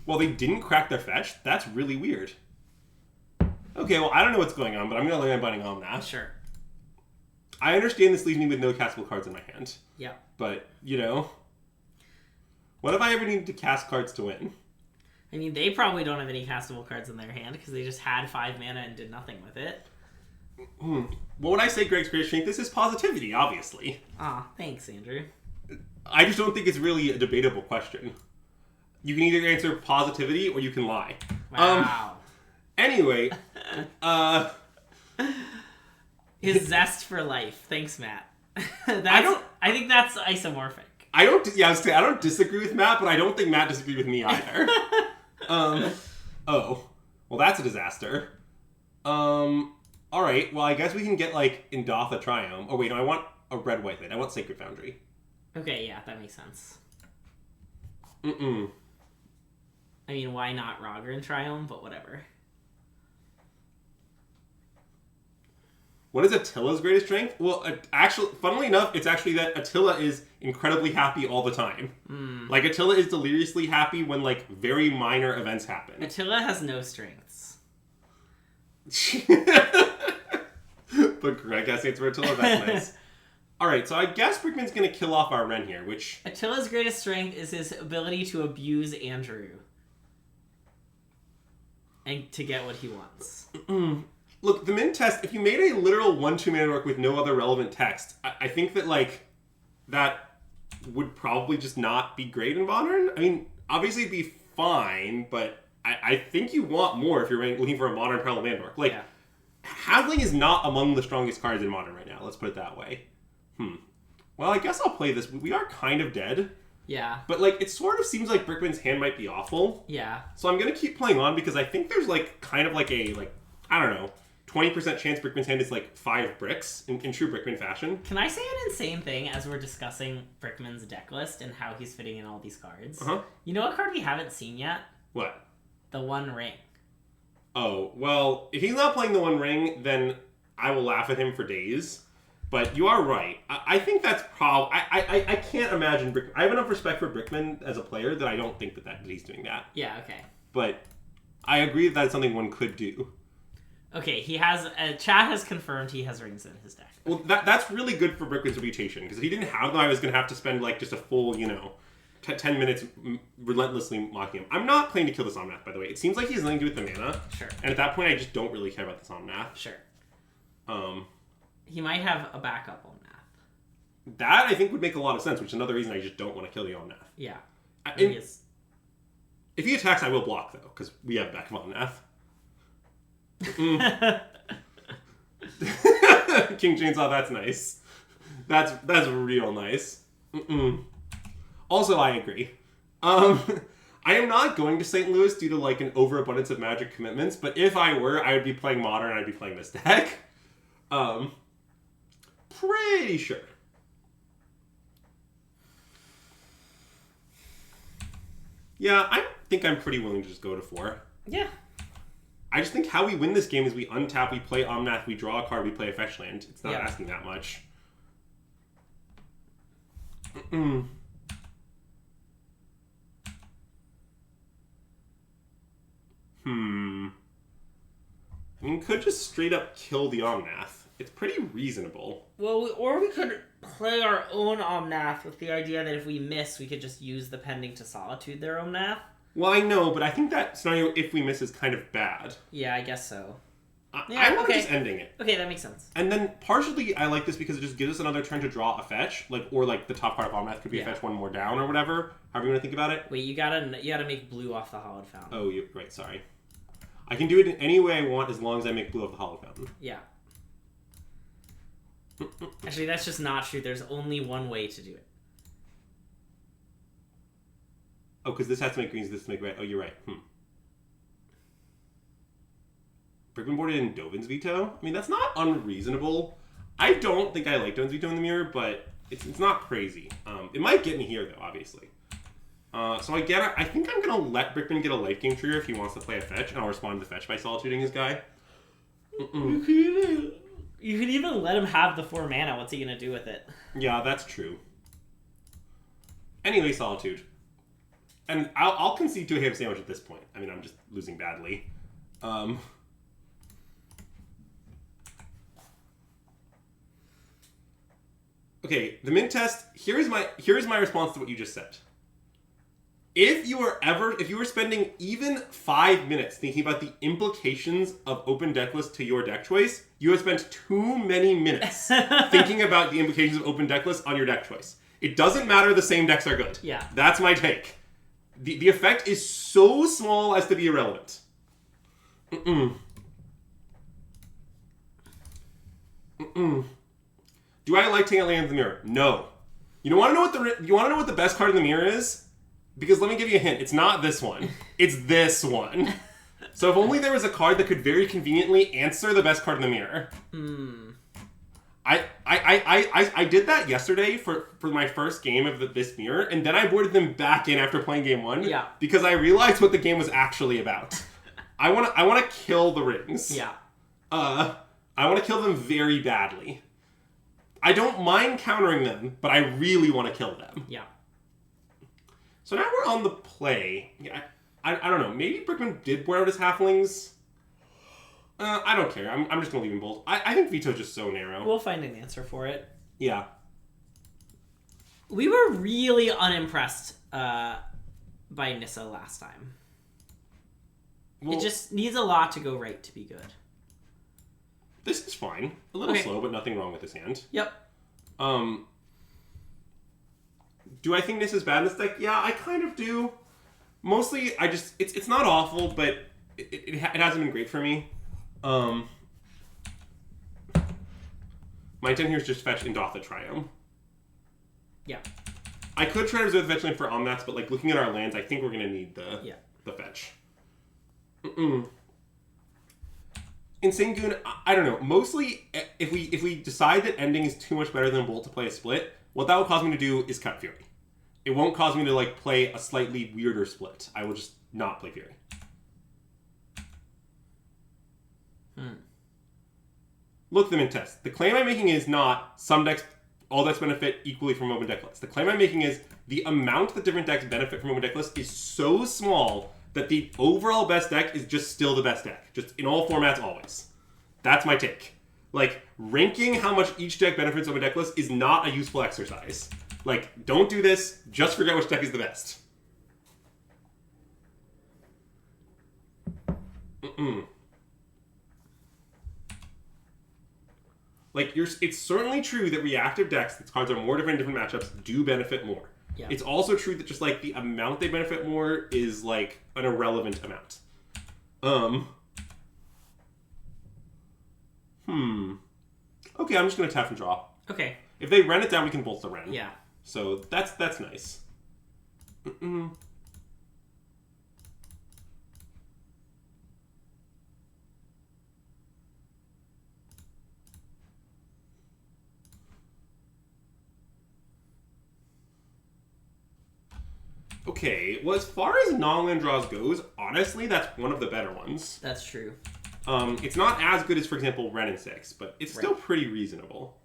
Well, they didn't crack their fetch? That's really weird. Okay, well, I don't know what's going on, but I'm gonna land Binding Omnath. Sure. I understand this leaves me with no castable cards in my hand. Yeah. But, you know... What if I ever needed to cast cards to win? I mean, they probably don't have any castable cards in their hand because they just had 5 mana and did nothing with it. Well, when I say Greg's greatest strength, this is positivity, obviously. Thanks, Andrew. I just don't think it's really a debatable question. You can either answer positivity or you can lie. Wow. Anyway, His zest for life. Thanks, Matt. I think that's isomorphic. I don't disagree with Matt, but I don't think Matt disagreed with me either. Oh. Well, that's a disaster. Alright, well, I guess we can get, like, Indatha Triome. Oh, wait, no, I want a red-white land. I want Sacred Foundry. Okay, yeah, that makes sense. I mean, why not Rogren Triome, but whatever. What is Attila's greatest strength? Well, actually, funnily enough, it's actually that Attila is incredibly happy all the time. Like, Attila is deliriously happy when, like, very minor events happen. Attila has no strengths. But Greg has to answer Attila, that's nice. Alright, so I guess Brickman's gonna kill off our Ren here, which... Attila's greatest strength is his ability to abuse Andrew. And to get what he wants. Look, the Min test, if you made a literal 1-2 mana work with no other relevant text, I think that, like, that would probably just not be great in Modern. I mean, obviously it'd be fine, but I think you want more if you're looking for a Modern parallel land work. Like, Halfling is not among the strongest cards in Modern right now, let's put it that way. Well, I guess I'll play this. We are kind of dead. Yeah. But, like, it sort of seems like Brickman's hand might be awful. Yeah. So I'm going to keep playing on because I think there's, like, kind of like a, like, I don't know, 20% chance Brickman's hand is, like, 5 bricks in true Brickman fashion. Can I say an insane thing as we're discussing Brickman's deck list and how he's fitting in all these cards? You know what card we haven't seen yet? What? The One Ring. Oh, well, if he's not playing the One Ring, then I will laugh at him for days. But you are right. I think that's probably... I can't imagine... I have enough respect for Brickman as a player that I don't think that he's doing that. Yeah, okay. But I agree that that's something one could do. Okay, he has... Chat has confirmed he has rings in his deck. Well, that's really good for Brickman's reputation, because if he didn't have them, I was going to have to spend, like, just a full, 10 minutes relentlessly mocking him. I'm not playing to kill the Somnath, by the way. It seems like he has nothing to do with the mana. Sure. And at that point, I just don't really care about the Somnath. Sure. He might have a backup on Omnath. That, I think, would make a lot of sense, which is another reason I just don't want to kill the Omnath. Yeah. If he attacks, I will block, though, because we have backup Omnath. King Chainsaw, that's nice. That's real nice. Also, I agree. I am not going to St. Louis due to like an overabundance of Magic commitments, but if I were, I would be playing Modern and I'd be playing this deck. Pretty sure. Yeah, I think I'm pretty willing to just go to 4. Yeah. I just think how we win this game is we untap, we play Omnath, we draw a card, we play a fetch land. It's not asking that much. I mean, could just straight up kill the Omnath. It's pretty reasonable. Well, or we could play our own Omnath with the idea that if we miss, we could just use the Pending to Solitude their Omnath. Well, I know, but I think that scenario, if we miss, is kind of bad. Yeah, I guess so. I want just ending it. Okay, that makes sense. And then, partially, I like this because it just gives us another turn to draw a fetch. Or the top card of Omnath could be a fetch one more down or whatever. However you want to think about it. Wait, you gotta make blue off the Hollowed Fountain. Oh, you're right, sorry. I can do it in any way I want as long as I make blue off the Hollowed Fountain. Yeah. Actually, that's just not true. There's only one way to do it. Oh, because this has to make greens, this to make red. Oh, you're right. Brickman boarded in Dovin's Veto? I mean, that's not unreasonable. I don't think I like Dovin's Veto in the mirror, but it's not crazy. It might get me here, though, obviously. So I think I'm going to let Brickman get a life game trigger if he wants to play a fetch, and I'll respond to the fetch by solituding his guy. You can even let him have the 4 mana. What's he going to do with it? Yeah, that's true. Anyway, Solitude. And I'll concede to a ham sandwich at this point. I mean, I'm just losing badly. Okay, the mint test. Here is my response to what you just said. If you were spending even 5 minutes thinking about the implications of open deck list to your deck choice, you have spent too many minutes thinking about the implications of open deck list on your deck choice. It doesn't matter, the same decks are good. Yeah. That's my take. The effect is so small as to be irrelevant. Do I like taking land in the mirror? No. You want to know what the best card in the mirror is? Because let me give you a hint. It's not this one. It's this one. So if only there was a card that could very conveniently answer the best card in the mirror. I did that yesterday for my first game of this mirror, and then I boarded them back in after playing game 1. Yeah. Because I realized what the game was actually about. I want to kill the rings. Yeah. I want to kill them very badly. I don't mind countering them, but I really want to kill them. Yeah. So now we're on the play. Yeah, I don't know. Maybe Brickman did board out his halflings. I don't care. I'm just going to leave him bold. I think Veto's just so narrow. We'll find an answer for it. Yeah. We were really unimpressed by Nissa last time. Well, it just needs a lot to go right to be good. This is fine. A little slow, but nothing wrong with this hand. Yep. Do I think this is bad in this deck? Yeah, I kind of do. Mostly, it's not awful, but it hasn't been great for me. My intent here is just fetch Indotha Triome. Yeah. I could try to reserve the fetch land for Omnaths, but like looking at our lands, I think we're gonna need the fetch. Insane Goon, I don't know. Mostly, if we decide that ending is too much better than Bolt to play a split, what that will cause me to do is cut Fury. It won't cause me to like play a slightly weirder split. I will just not play Fury. Look, the mint test. The claim I'm making is not all decks benefit equally from open deck lists. The claim I'm making is the amount that different decks benefit from open deck lists is so small that the overall best deck is just still the best deck. Just in all formats, always. That's my take. Like, ranking how much each deck benefits from a deck list is not a useful exercise. Like, don't do this. Just figure out which deck is the best. Like, it's certainly true that reactive decks, that cards are more different in different matchups, do benefit more. Yeah. It's also true that just, like, the amount they benefit more is, like, an irrelevant amount. Okay, I'm just going to tap and draw. Okay. If they run it down, we can bolt the Ren. Yeah. So that's nice. Okay, well, as far as non-land draws goes, honestly, that's one of the better ones. That's true. It's not as good as, for example, Wrenn and 6, but it's still pretty reasonable.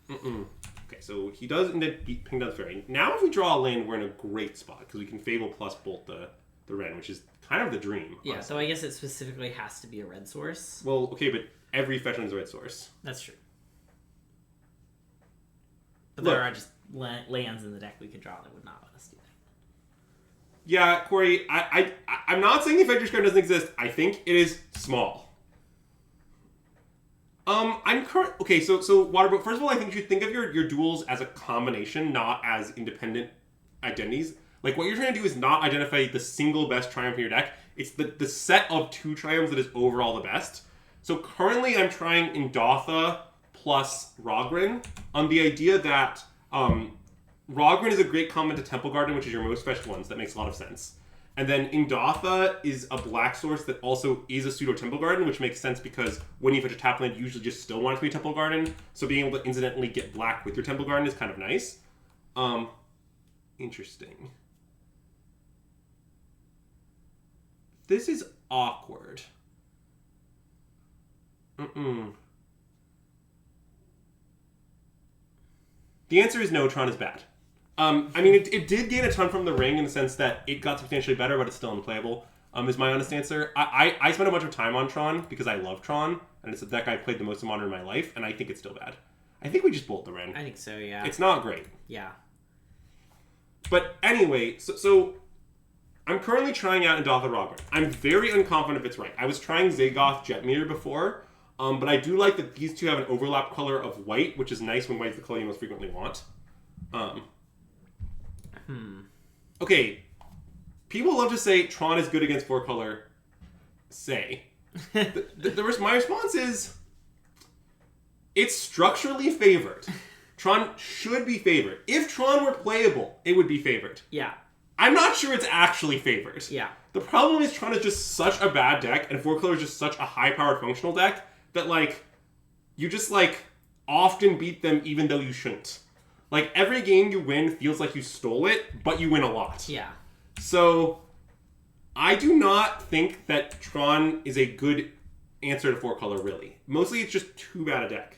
Okay, so he does indeed beat Ping Does Fairy. Now if we draw a land, we're in a great spot, because we can Fable plus bolt the Wrenn, which is kind of the dream. Yeah, honestly. so I guess it specifically has to be a red source. Well, okay, but every fetch land is a red source. That's true. But there are just lands in the deck we could draw that would not let us do that. Yeah, Corey, I'm not saying the Effector's card doesn't exist. I think it is small. Okay, so Waterboat, first of all, I think you should think of your duels as a combination, not as independent identities. Like, what you're trying to do is not identify the single best triumph in your deck. It's the set of 2 triumphs that is overall the best. So currently I'm trying Indotha plus Rogren on the idea that Rogren is a great complement to Temple Garden, which is your most fetched ones. That makes a lot of sense. And then Indotha is a black source that also is a pseudo Temple Garden, which makes sense because when you fetch a tap land, you usually just still want it to be a Temple Garden. So being able to incidentally get black with your Temple Garden is kind of nice. Interesting. This is awkward. The answer is no, Tron is bad. I mean, it did gain a ton from the ring in the sense that it got substantially better, but it's still unplayable, is my honest answer. I spent a bunch of time on Tron because I love Tron, and it's a deck I've played the most of Modern in my life, and I think it's still bad. I think we just bolt the Wrenn. I think so, yeah. It's not great. Yeah. But anyway, so I'm currently trying out Indotha Rogren. I'm very unconfident if it's right. I was trying Zagoth Jetmeter before, but I do like that these two have an overlap color of white, which is nice when white's the color you most frequently want. Okay, people love to say Tron is good against 4-color. Say. My response is, it's structurally favored. Tron should be favored. If Tron were playable, it would be favored. Yeah. I'm not sure it's actually favored. Yeah. The problem is Tron is just such a bad deck, and 4-color is just such a high-powered functional deck, that, like, you just, like, often beat them even though you shouldn't. Like, every game you win feels like you stole it, but you win a lot. Yeah. So, I do not think that Tron is a good answer to 4-color, really. Mostly it's just too bad a deck.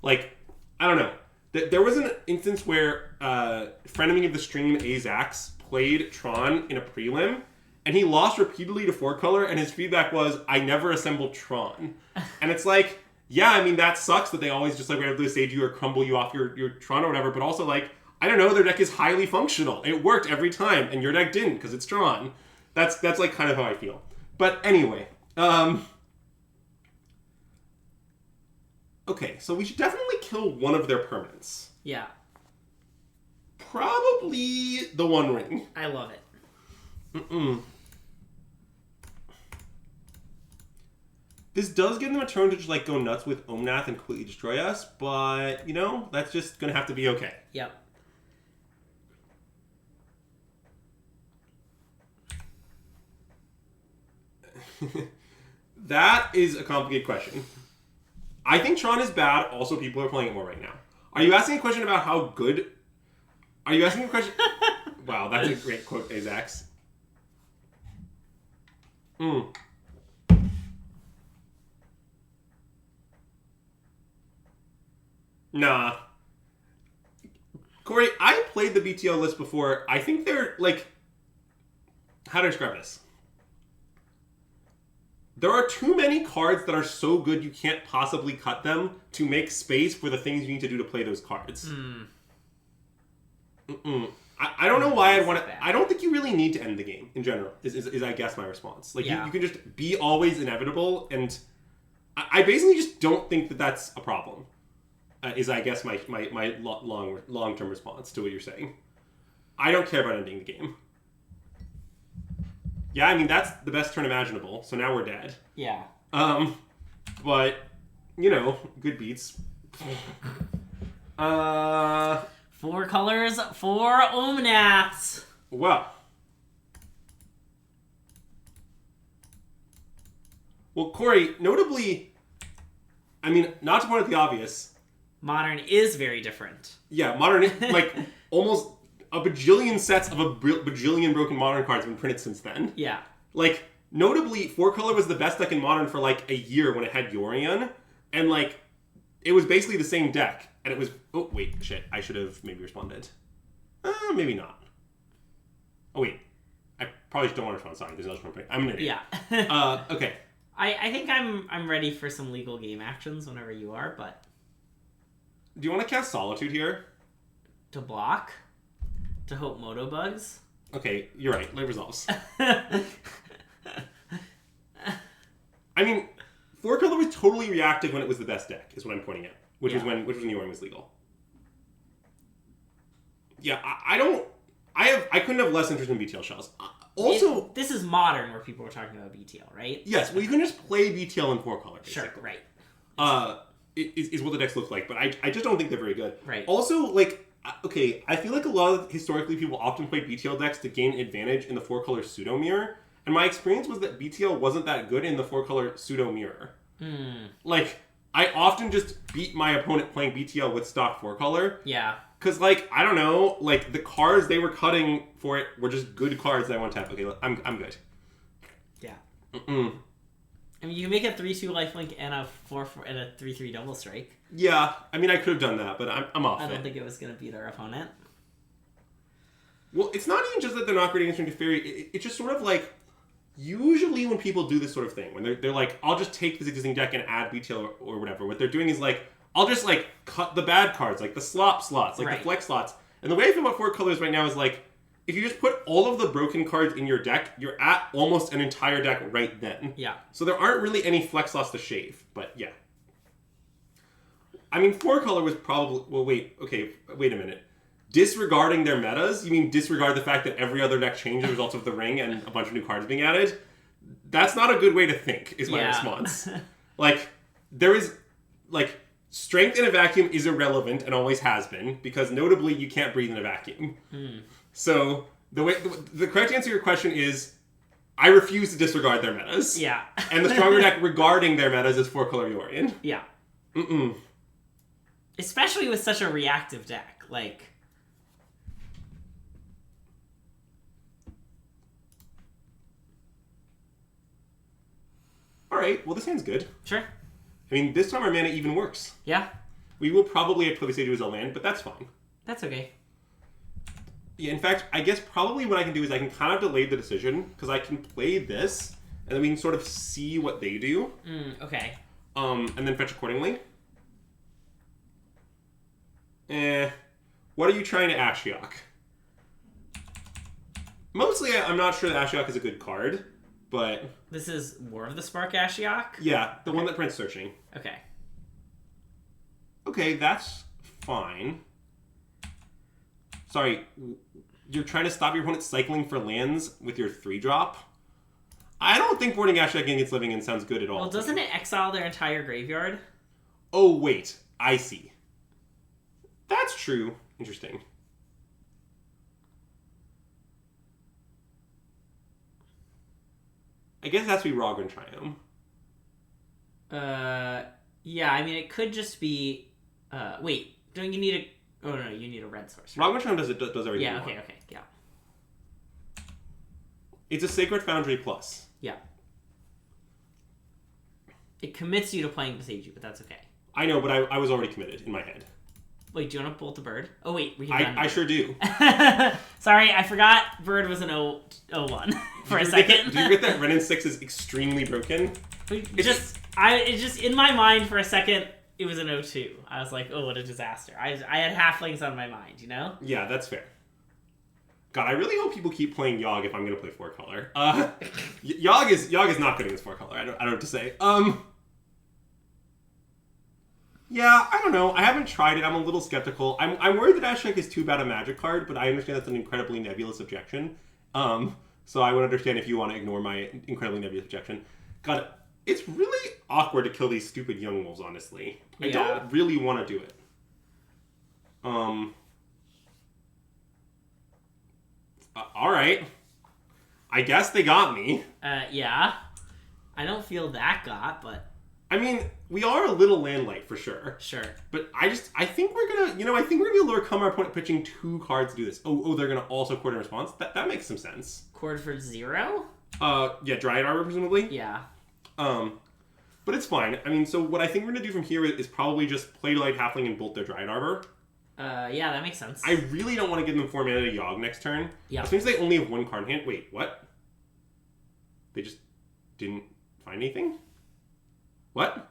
Like, I don't know. There was an instance where frenemy of the stream, Azax, played Tron in a prelim, and he lost repeatedly to 4-color, and his feedback was, I never assembled Tron. And it's like, yeah, I mean, that sucks that they always just, like, randomly stage you or crumble you off your Tron or whatever, but also, like, I don't know, their deck is highly functional. It worked every time, and your deck didn't, because it's Tron. That's like, kind of how I feel. But anyway, okay, so we should definitely kill one of their permanents. Yeah. Probably the One Ring. I love it. This does give them a turn to just, like, go nuts with Omnath and completely destroy us, but, you know, that's just gonna have to be okay. Yep. That is a complicated question. I think Tron is bad, also people are playing it more right now. Are you asking a question about how good... Are you asking a question... Wow, that's a great quote, Azax. Nah. Corey, I played the BTL list before. I think they're, like... How to describe this? There are too many cards that are so good you can't possibly cut them to make space for the things you need to do to play those cards. I don't know why I'd want to... I don't think you really need to end the game, in general, is I guess my response. Like, you can just be always inevitable, and I basically just don't think that that's a problem. Is, I guess, my long-term response to what you're saying. I don't care about ending the game. Yeah, I mean, that's the best turn imaginable, so now we're dead. Yeah. But, you know, good beats. 4 colors, 4 Omnaths. Well, Corey, notably, I mean, not to point out the obvious. Modern is very different. Yeah, Modern, like, almost a bajillion sets of a bajillion broken Modern cards have been printed since then. Yeah. Like, notably, 4-color was the best deck in Modern for, like, a year when it had Yorion. And, like, it was basically the same deck. And it was... Oh, wait, shit. I should have maybe responded. Maybe not. Oh, wait. I probably don't want to respond. Sorry, there's another one. I'm an idiot. Yeah. Okay. I think I'm ready for some legal game actions whenever you are, but... Do you want to cast Solitude here? To block? To hope Moto bugs? Okay, you're right. Live resolves. I mean, 4-color was totally reactive when it was the best deck, is what I'm pointing at. Which was when Yorion was legal. Yeah, I couldn't have less interest in BTL shells. Also, this is Modern where people were talking about BTL, right? Yes, well, you can just play BTL in 4-color, basically. Sure, right. Is what the decks look like, but I just don't think they're very good. Right. Also, like, okay, I feel like a lot of, historically, people often play BTL decks to gain advantage in the 4-color pseudo mirror, and my experience was that BTL wasn't that good in the 4-color pseudo mirror. Like, I often just beat my opponent playing BTL with stock 4-color. Yeah. Because, like, I don't know, like, the cards they were cutting for it were just good cards that I want to tap. Okay, I'm good. Yeah. Mm-mm. I mean, you can make a 3/2 lifelink and a 4/4 and a 3/3 double strike. Yeah, I mean, I could have done that, but I'm off I don't it. think it was going to beat our opponent. Well, it's not even just that they're not great against Teferi. It's just sort of like, usually when people do this sort of thing, when they're like, I'll just take this existing deck and add BTL or whatever, what they're doing is like, I'll just like cut the bad cards, like the slop slots, like the flex slots. And the way I feel about 4-colors right now is like, if you just put all of the broken cards in your deck, you're at almost an entire deck right then. Yeah. So there aren't really any flex slots to shave, but yeah. I mean, 4-color was probably... Well, wait a minute. Disregarding their metas? You mean disregard the fact that every other deck changed as a result of the ring and a bunch of new cards being added? That's not a good way to think, is my response. Like, there is... Like, strength in a vacuum is irrelevant and always has been, because notably you can't breathe in a vacuum. So, the correct answer to your question is, I refuse to disregard their metas. Yeah. And the stronger deck regarding their metas is 4-color Yorion. Yeah. Mm-mm. Especially with such a reactive deck. Like... Alright, well this hand's good. Sure. I mean, this time our mana even works. Yeah. We will probably play the stage as a land, but that's fine. That's okay. Yeah, in fact, I guess probably what I can do is I can kind of delay the decision, because I can play this, and then we can sort of see what they do. Okay. And then fetch accordingly. What are you trying to Ashiok? Mostly, I'm not sure that Ashiok is a good card, but... This is War of the Spark Ashiok? Yeah, the one that prints Searching. Okay. Okay, that's fine. Sorry, you're trying to stop your opponent cycling for lands with your 3-drop? I don't think boarding Ashiok against Living In sounds good at all. Well, doesn't it exile their entire graveyard? Oh, wait. I see. That's true. Interesting. I guess it has to be Rogran Triumph. Yeah, I mean, it could just be... wait, don't you need a... Oh, no, you need a red source. Rogran Triumph does everything Yeah, you want. okay, yeah. It's a Sacred Foundry plus. Yeah. It commits you to playing Boseiju, but that's okay. I know, but I was already committed in my head. Wait, do you want to bolt the bird? Oh, wait, we can I sure do. Sorry, I forgot bird was an 01 for a second. Do you get that Renin 6 is extremely broken? It's just in my mind for a second, it was an 02. I was like, oh, what a disaster. I had halflings on my mind, you know? Yeah, that's fair. God, I really hope people keep playing Yogg if I'm going to play 4-color. Yogg is not good against 4-color. I don't know what to say. Yeah, I don't know. I haven't tried it. I'm a little skeptical. I'm worried that Ashiok is too bad a Magic card, but I understand that's an incredibly nebulous objection. So I would understand if you want to ignore my incredibly nebulous objection. God, it's really awkward to kill these stupid young wolves, honestly. I don't really want to do it. Alright. I guess they got me. Yeah. I don't feel that got, but... I mean, we are a little land light for sure. Sure. But I think we're gonna, I think we're gonna be able to overcome our opponent pitching 2 cards to do this. Oh, they're gonna also court in response. That makes some sense. Cord for 0? Yeah, Dryad Arbor presumably. Yeah. But it's fine. I mean, so what I think we're gonna do from here is probably just play Light Halfling and bolt their Dryad Arbor. Yeah, that makes sense. I really don't want to give them 4 mana to Yogg next turn. Yeah. As soon as they only have 1 card in hand. Wait, what? They just didn't find anything? What?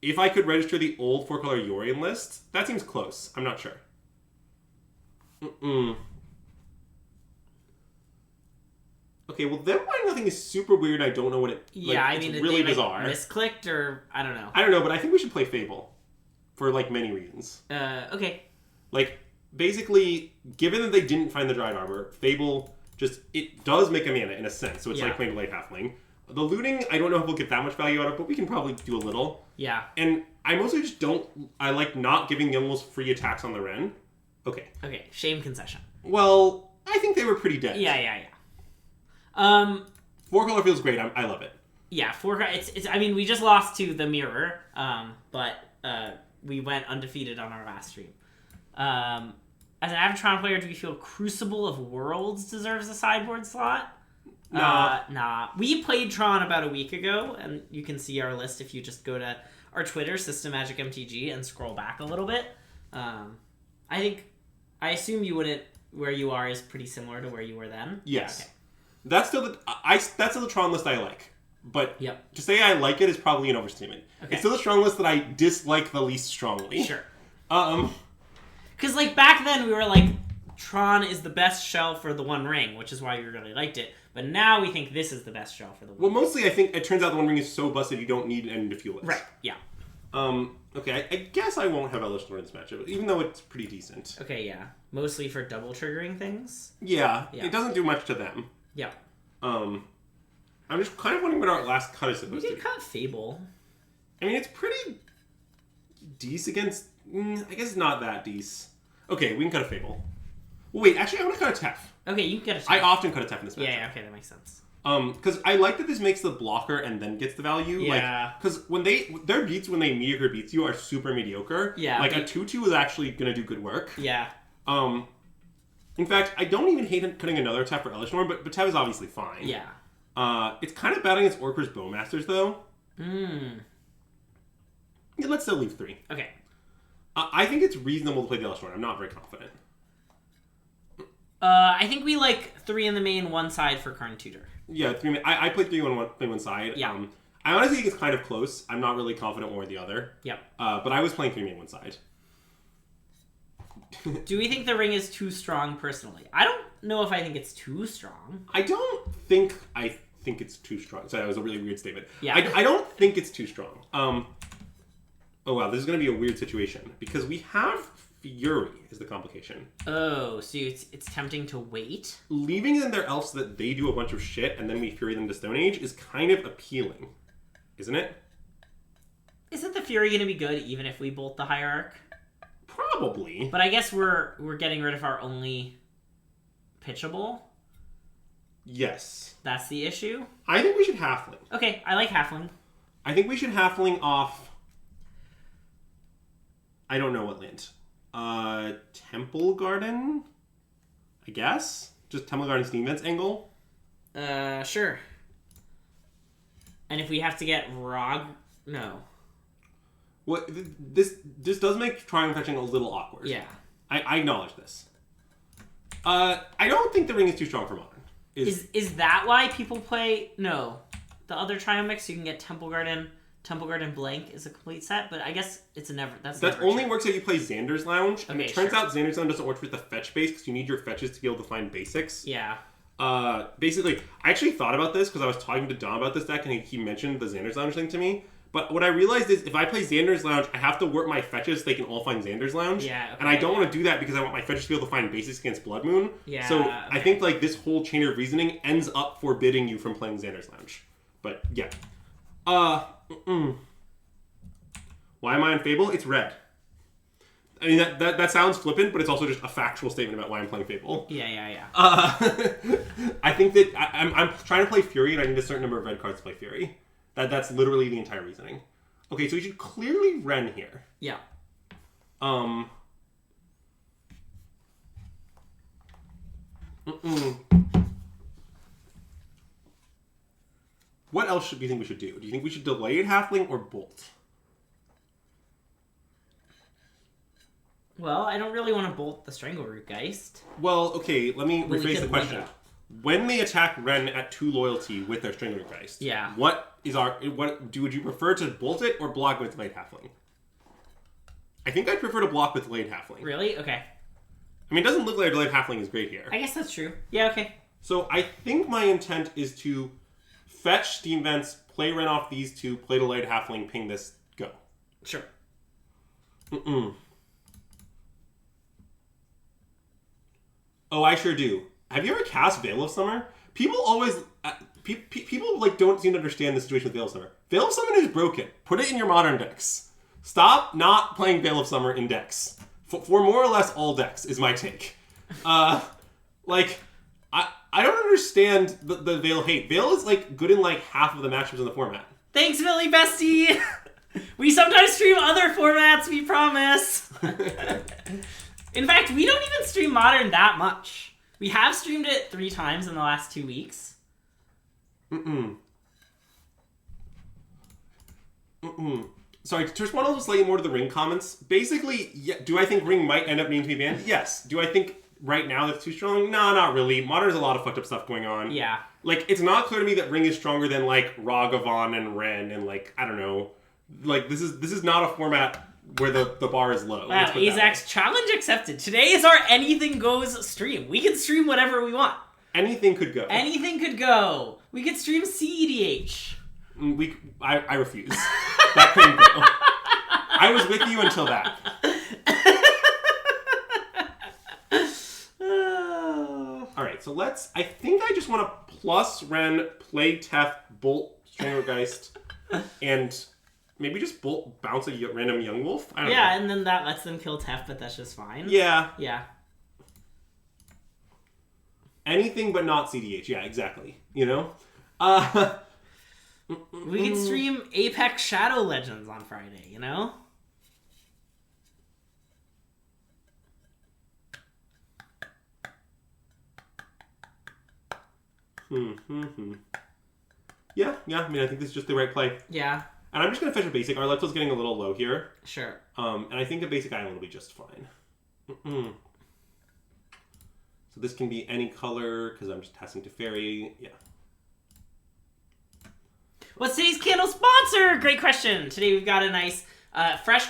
If I could register the old 4-color Yorion list, that seems close. I'm not sure. Okay, well then why nothing is super weird. I don't know what it. Yeah, I mean, it's really they, bizarre. Misclicked or I don't know. I don't know, but I think we should play Fable, for many reasons. Okay. Basically, given that they didn't find the Dryad Arbor, Fable it does make a mana in a sense. So it's like playing Light Halfling. The looting, I don't know if we'll get that much value out of, but we can probably do a little. Yeah. And I mostly just I like not giving Youngles free attacks on the Ren. Okay. Okay, shame concession. Well, I think they were pretty dead. Yeah. 4-color feels great. I love it. Yeah, 4 it's I mean, we just lost to the Mirror, but we went undefeated on our last stream. As an average Tron player, do we feel Crucible of Worlds deserves a sideboard slot? Nah. We played Tron about a week ago, and you can see our list if you just go to our Twitter, System Magic MTG, and scroll back a little bit. I assume you wouldn't. Where you are is pretty similar to where you were then. Yes, okay. That's still the Tron list I like. But to say I like it is probably an overstatement. Okay. It's still the strong list that I dislike the least strongly. Sure. Because back then we were like, Tron is the best shell for the One Ring, which is why we really liked it. But now we think this is the best shell for the One Ring. Well, mostly I think it turns out the One Ring is so busted you don't need an end to fuel it. Right, yeah. Okay, I guess I won't have Elder Lord in this matchup, even though it's pretty decent. Okay, yeah. Mostly for double triggering things? Yeah, it doesn't do much to them. Yeah. I'm just kind of wondering what our last cut is supposed to be. We did cut Fable. I mean, it's pretty decent against... I guess it's not that decent. Okay, we can cut a Fable. Well, wait, actually, I want to cut a Tef. Okay, you can cut a Tef. I often cut a Tef in this matchup. Yeah, okay, that makes sense. Because I like that this makes the blocker and then gets the value. Yeah. Because their beats when they mediocre beats you are super mediocre. Yeah. A 2/2 is actually going to do good work. Yeah. In fact, I don't even hate cutting another Tef for Elesh Norn, but Tef is obviously fine. Yeah. It's kind of bad against Orcra's Bowmasters, though. Yeah, let's still leave 3. Okay. I think it's reasonable to play the Elesh Norn. I'm not very confident. I think we like 3 in the main, 1 side for Karn Tutor. Yeah, 3. I played 3 on one side. Yeah. I honestly think it's kind of close. I'm not really confident one or the other. Yep. But I was playing 3 main, 1 side. Do we think the ring is too strong personally? I don't know if I think it's too strong. I think it's too strong. Sorry, that was a really weird statement. Yeah. I don't think it's too strong. Oh wow, this is going to be a weird situation. Because we have Fury is the complication. Oh, so it's tempting to wait? Leaving in their elves so that they do a bunch of shit and then we Fury them to Stone Age is kind of appealing. Isn't it? Isn't the Fury going to be good even if we bolt the Hierarch? Probably. But I guess we're getting rid of our only pitchable. Yes. That's the issue? I think we should Halfling. Okay, I like Halfling. I think we should Halfling off... I don't know what land. Temple Garden? I guess? Just Temple Garden's defense angle? Sure. And if we have to get Rog... No. Well, this does make Triumph fetching a little awkward. Yeah. I acknowledge this. I don't think the ring is too strong for Modern. Is that why people play... No. The other Triumph mix, you can get Temple Garden blank is a complete set, but I guess it's never... That only works if you play Xander's Lounge, and it turns out Xander's Lounge doesn't work with the fetch base because you need your fetches to be able to find basics. Yeah. Basically, I actually thought about this because I was talking to Don about this deck, and he mentioned the Xander's Lounge thing to me. But what I realized is if I play Xander's Lounge, I have to work my fetches so they can all find Xander's Lounge. Yeah, okay. And I don't want to do that because I want my fetches to be able to find basics against Blood Moon. Yeah, so okay. I think this whole chain of reasoning ends up forbidding you from playing Xander's Lounge. But yeah. Why am I on Fable? It's red. I mean, that sounds flippant, but it's also just a factual statement about why I'm playing Fable. Yeah. I think that I'm trying to play Fury, and I need a certain number of red cards to play Fury. That's literally the entire reasoning. Okay, so we should clearly Ren here. Yeah. What else do you think we should do? Do you think we should Delayed Halfling or Bolt? Well, I don't really want to bolt the Strangleroot Geist. Well, okay, let me Well, we rephrase could the question. look up. When they attack Ren at 2 loyalty with their Strangler Geist, Yeah. would you prefer to bolt it or block with Delayed Halfling? I think I'd prefer to block with Delayed Halfling. Really? Okay. I mean, it doesn't look like Delayed Halfling is great here. I guess that's true. Yeah, okay. So I think my intent is to fetch Steam Vents, play Ren off these two, play Delayed Halfling, ping this, go. Sure. Oh, I sure do. Have you ever cast Veil of Summer? People always... people like don't seem to understand the situation with Veil of Summer. Veil of Summer is broken. Put it in your modern decks. Stop not playing Veil of Summer in decks. For more or less all decks, is my take. Like, I don't understand the Veil hate. Veil is, like, good in, like, half of the matchups in the format. Thanks, Billy Bestie! We sometimes stream other formats, we promise! In fact, we don't even stream Modern that much. We have streamed it 3 times in the last 2 weeks. Sorry, to respond a little slightly more to the Ring comments. Basically, yeah, do I think Ring might end up needing to be banned? Yes. Do I think right now that's too strong? No, not really. Modern has a lot of fucked up stuff going on. Yeah. Like, it's not clear to me that Ring is stronger than, like, Ragavan and Ren and, like, I don't know. Like, this is not a format where the bar is low. Wow, Azak's challenge accepted. Today is our Anything Goes stream. We can stream whatever we want. Anything could go. Anything could go. We could stream CEDH. I refuse. That couldn't go. I was with you until that. Alright, so I think I just want to plus Ren, play Tef, bolt Strangergeist, and maybe just bounce a random Young Wolf? I don't know. And then that lets them kill Tef, but that's just fine. Yeah. Yeah. Anything but not CDH. Yeah, exactly. You know? We could stream Apex Shadow Legends on Friday, you know? Yeah, I mean, I think this is just the right play. Yeah. And I'm just going to fetch a basic. Our level's getting a little low here. Sure. And I think a basic island will be just fine. So this can be any color, because I'm just testing to fairy. Yeah. What's today's candle sponsor? Great question. Today we've got a nice fresh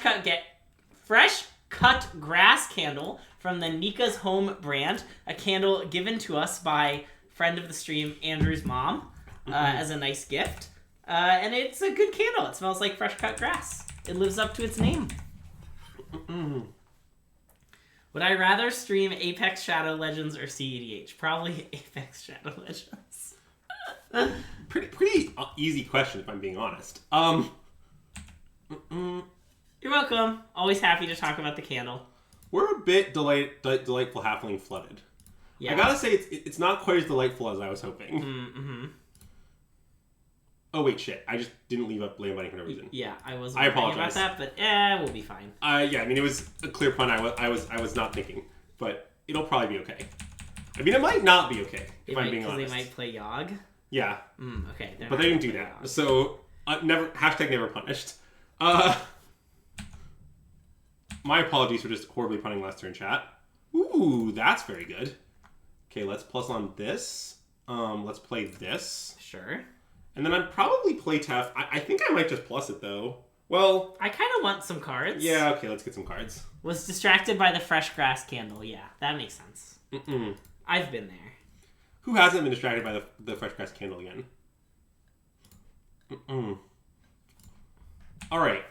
cut grass candle from the Nika's Home brand. A candle given to us by friend of the stream, Andrew's mom, as a nice gift. And it's a good candle. It smells like fresh cut grass. It lives up to its name. Would I rather stream Apex Shadow Legends or CEDH? Probably Apex Shadow Legends. Pretty easy question, if I'm being honest. You're welcome. Always happy to talk about the candle. We're a bit delightful halfling flooded. Yeah. I gotta say, it's not quite as delightful as I was hoping. Oh wait, shit! I just didn't leave up land binding for no reason. Yeah, I was I wondering apologize about that, but we'll be fine. Yeah, I mean it was a clear pun. I was not thinking, but it'll probably be okay. I mean, it might not be okay if I'm being honest. Because they might play Yogg. Yeah. Okay. But they didn't do that. Yogg. So never punished. My apologies for just horribly punning last turn, chat. Ooh, that's very good. Okay, let's plus on this. Let's play this. Sure. And then I'd probably play Tef. I think I might just plus it, though. Well... I kind of want some cards. Yeah, okay, let's get some cards. Was distracted by the fresh grass candle. Yeah, that makes sense. I've been there. Who hasn't been distracted by the fresh grass candle again? Alright.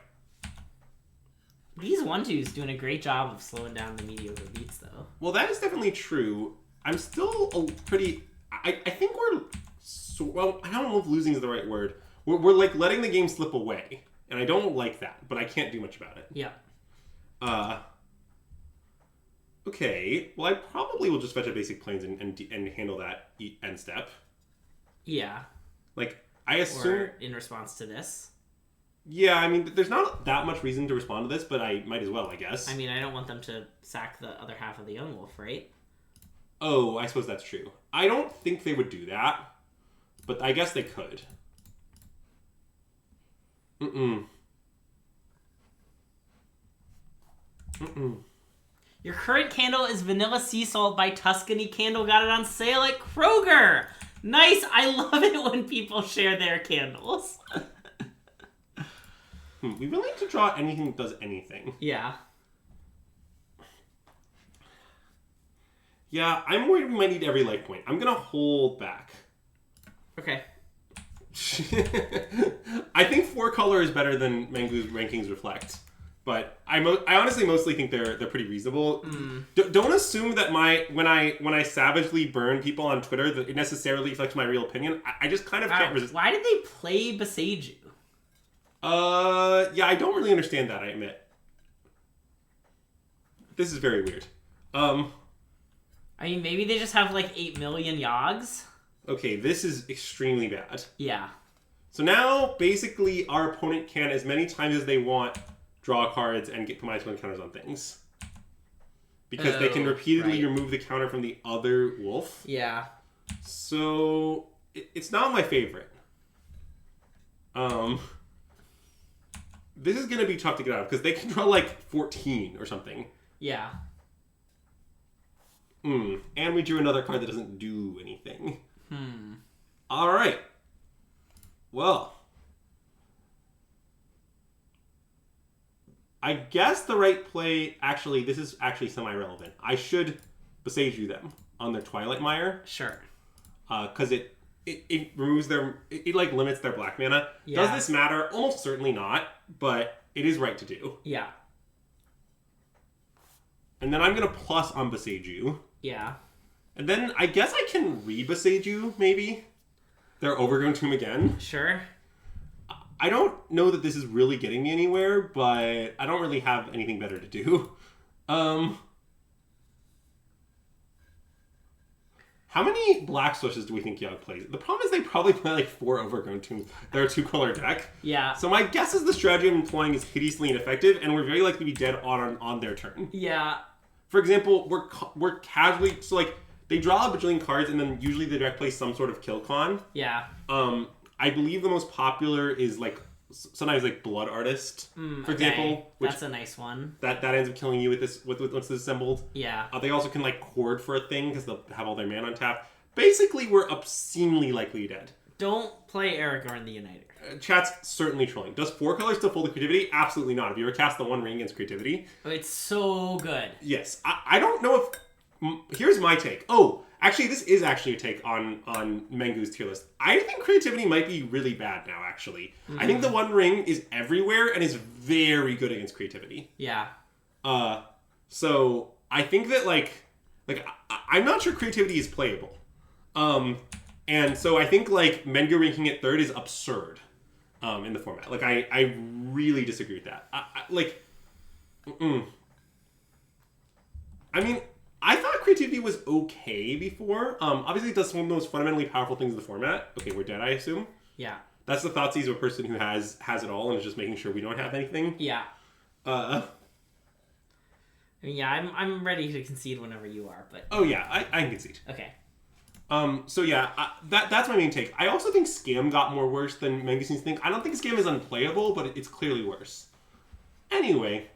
These 1-2s doing a great job of slowing down the mediocre beats, though. Well, that is definitely true. I'm still a pretty... I think we're... well, I don't know if losing is the right word. We're like letting the game slip away. And I don't like that, but I can't do much about it. Yeah. Okay, well, I probably will just fetch a basic planes and handle that end step. Yeah. Like, I assume... Or in response to this. Yeah, I mean, there's not that much reason to respond to this, but I might as well, I guess. I mean, I don't want them to sack the other half of the young wolf, right? Oh, I suppose that's true. I don't think they would do that, but I guess they could. Mm-mm. Your current candle is Vanilla Sea Salt by Tuscany Candle. Got it on sale at Kroger. Nice. I love it when people share their candles. We really need to draw anything that does anything. Yeah. Yeah, I'm worried we might need every life point. I'm going to hold back. Okay. I think 4-color is better than Mengu's rankings reflect. But I honestly mostly think they're pretty reasonable. Don't assume that when I savagely burn people on Twitter that it necessarily reflects my real opinion. I just kind of can't resist. Why did they play Beseiju? Yeah, I don't really understand that, I admit. This is very weird. I mean, maybe they just have like 8 million Yogs. Okay, this is extremely bad. Yeah. So now, basically, our opponent can, as many times as they want, draw cards and get -1 counters on things. Because they can repeatedly remove the counter from the other wolf. Yeah. So, it's not my favorite. This is going to be tough to get out of, because they can draw like 14 or something. Yeah. And we drew another card that doesn't do anything. Alright. Well. I guess the right play... Actually, this is actually semi-relevant. I should Beseiju them on their Twilight Mire. Sure. Because it removes their... It like limits their black mana. Yeah. Does this matter? Almost certainly not. But it is right to do. Yeah. And then I'm going to plus on Beseiju. Yeah. And then I guess I can re-Beseiju, maybe? Their Overgrown Tomb again. Sure. I don't know that this is really getting me anywhere, but I don't really have anything better to do. How many Black Switches do we think Yogg plays? The problem is they probably play like 4 Overgrown Tombs. They're a 2-color deck. Yeah. So my guess is the strategy I'm employing is hideously ineffective, and we're very likely to be dead on their turn. Yeah. For example, we're casually... So like, they draw a bajillion cards, and then usually the deck plays some sort of kill con. Yeah. I believe the most popular is like sometimes like Blood Artist, for example. Which that's a nice one. That ends up killing you with once it's assembled. Yeah. They also can like Chord for a thing because they'll have all their mana on tap. Basically, we're obscenely likely dead. Don't play Aragorn the Uniter. Chat's certainly trolling. Does 4 colors still full the creativity? Absolutely not. Have you ever cast the One Ring against creativity? Oh, it's so good. Yes. I don't know if... Here's my take. Oh, actually, this is actually a take on Mengu's tier list. I think creativity might be really bad now, actually. I think the One Ring is everywhere and is very good against creativity. Yeah. So I think that, I'm not sure creativity is playable. And so I think, Mengu ranking it 3rd is absurd in the format. I really disagree with that. I mean... I thought creativity was okay before. Obviously, it does some of the most fundamentally powerful things in the format. Okay, we're dead, I assume. Yeah. That's the Thoughtseize of a person who has it all and is just making sure we don't have anything. Yeah. I mean, yeah, I'm ready to concede whenever you are, but... Oh, yeah, I can concede. Okay. So, yeah, that's my main take. I also think Scam got more worse than Mengu seems to think. I don't think Scam is unplayable, but it's clearly worse. Anyway,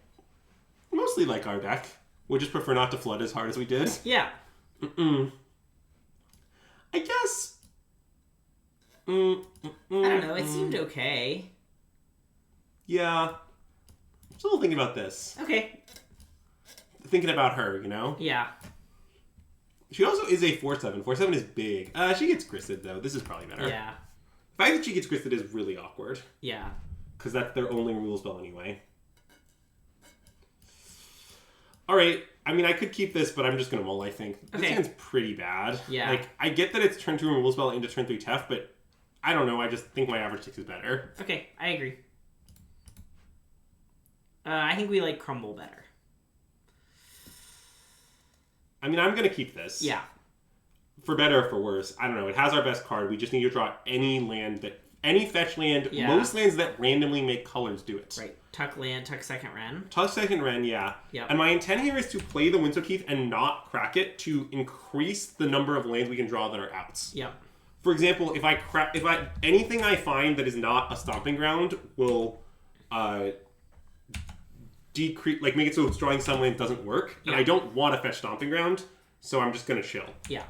mostly like our deck. We just prefer not to flood as hard as we did. Yeah. I guess... I don't know, it seemed okay. Yeah. I'm still thinking about this. Okay. Thinking about her, you know? Yeah. She also is a 4/7. 4/7 is big. She gets Gristed, though. This is probably better. Yeah. The fact that she gets Gristed is really awkward. Yeah. Because that's their only removal spell anyway. Alright, I mean, I could keep this, but I'm just going to mull, I think. This hand's pretty bad. Yeah. I get that it's turn 2 removal spell into turn 3 Tef, but I don't know, I just think my average 6 is better. Okay, I agree. I think we like Crumble better. I mean, I'm going to keep this. Yeah. For better or for worse. I don't know. It has our best card. We just need to draw any fetch land. Yeah. Most lands that randomly make colors do it. Right. Tuck land, tuck second Wren. Tuck second Wren, yeah. Yep. And my intent here is to play the Windswept Heath and not crack it to increase the number of lands we can draw that are outs. Yep. For example, if anything I find that is not a stomping ground will decrease, like make it so drawing some land doesn't work. Yeah. And I don't want to fetch stomping ground, so I'm just gonna chill. Yeah.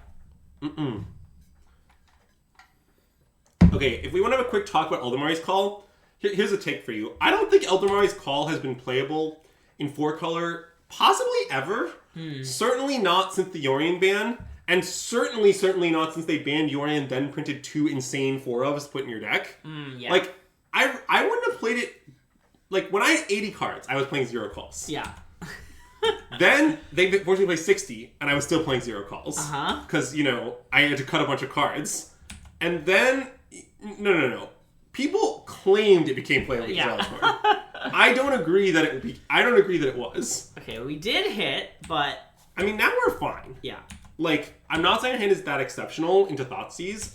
Okay, if we want to have a quick talk about Eldamari's Call, here's a take for you. I don't think Eldamari's Call has been playable in 4-color possibly ever. Certainly not since the Yorion ban, and certainly not since they banned Yorion, then printed 2 insane 4-ofs to put in your deck. Yeah. Like, I wouldn't have played it... Like, when I had 80 cards, I was playing 0 calls. Yeah. Then they forced me to play 60, and I was still playing 0 calls. Because, I had to cut a bunch of cards. And then... No. People claimed it became playable with Zealot's I don't agree that it was. Okay, we did hit, but... I mean, now we're fine. Yeah. Like, I'm not saying our hand is that exceptional into Thoughtseize.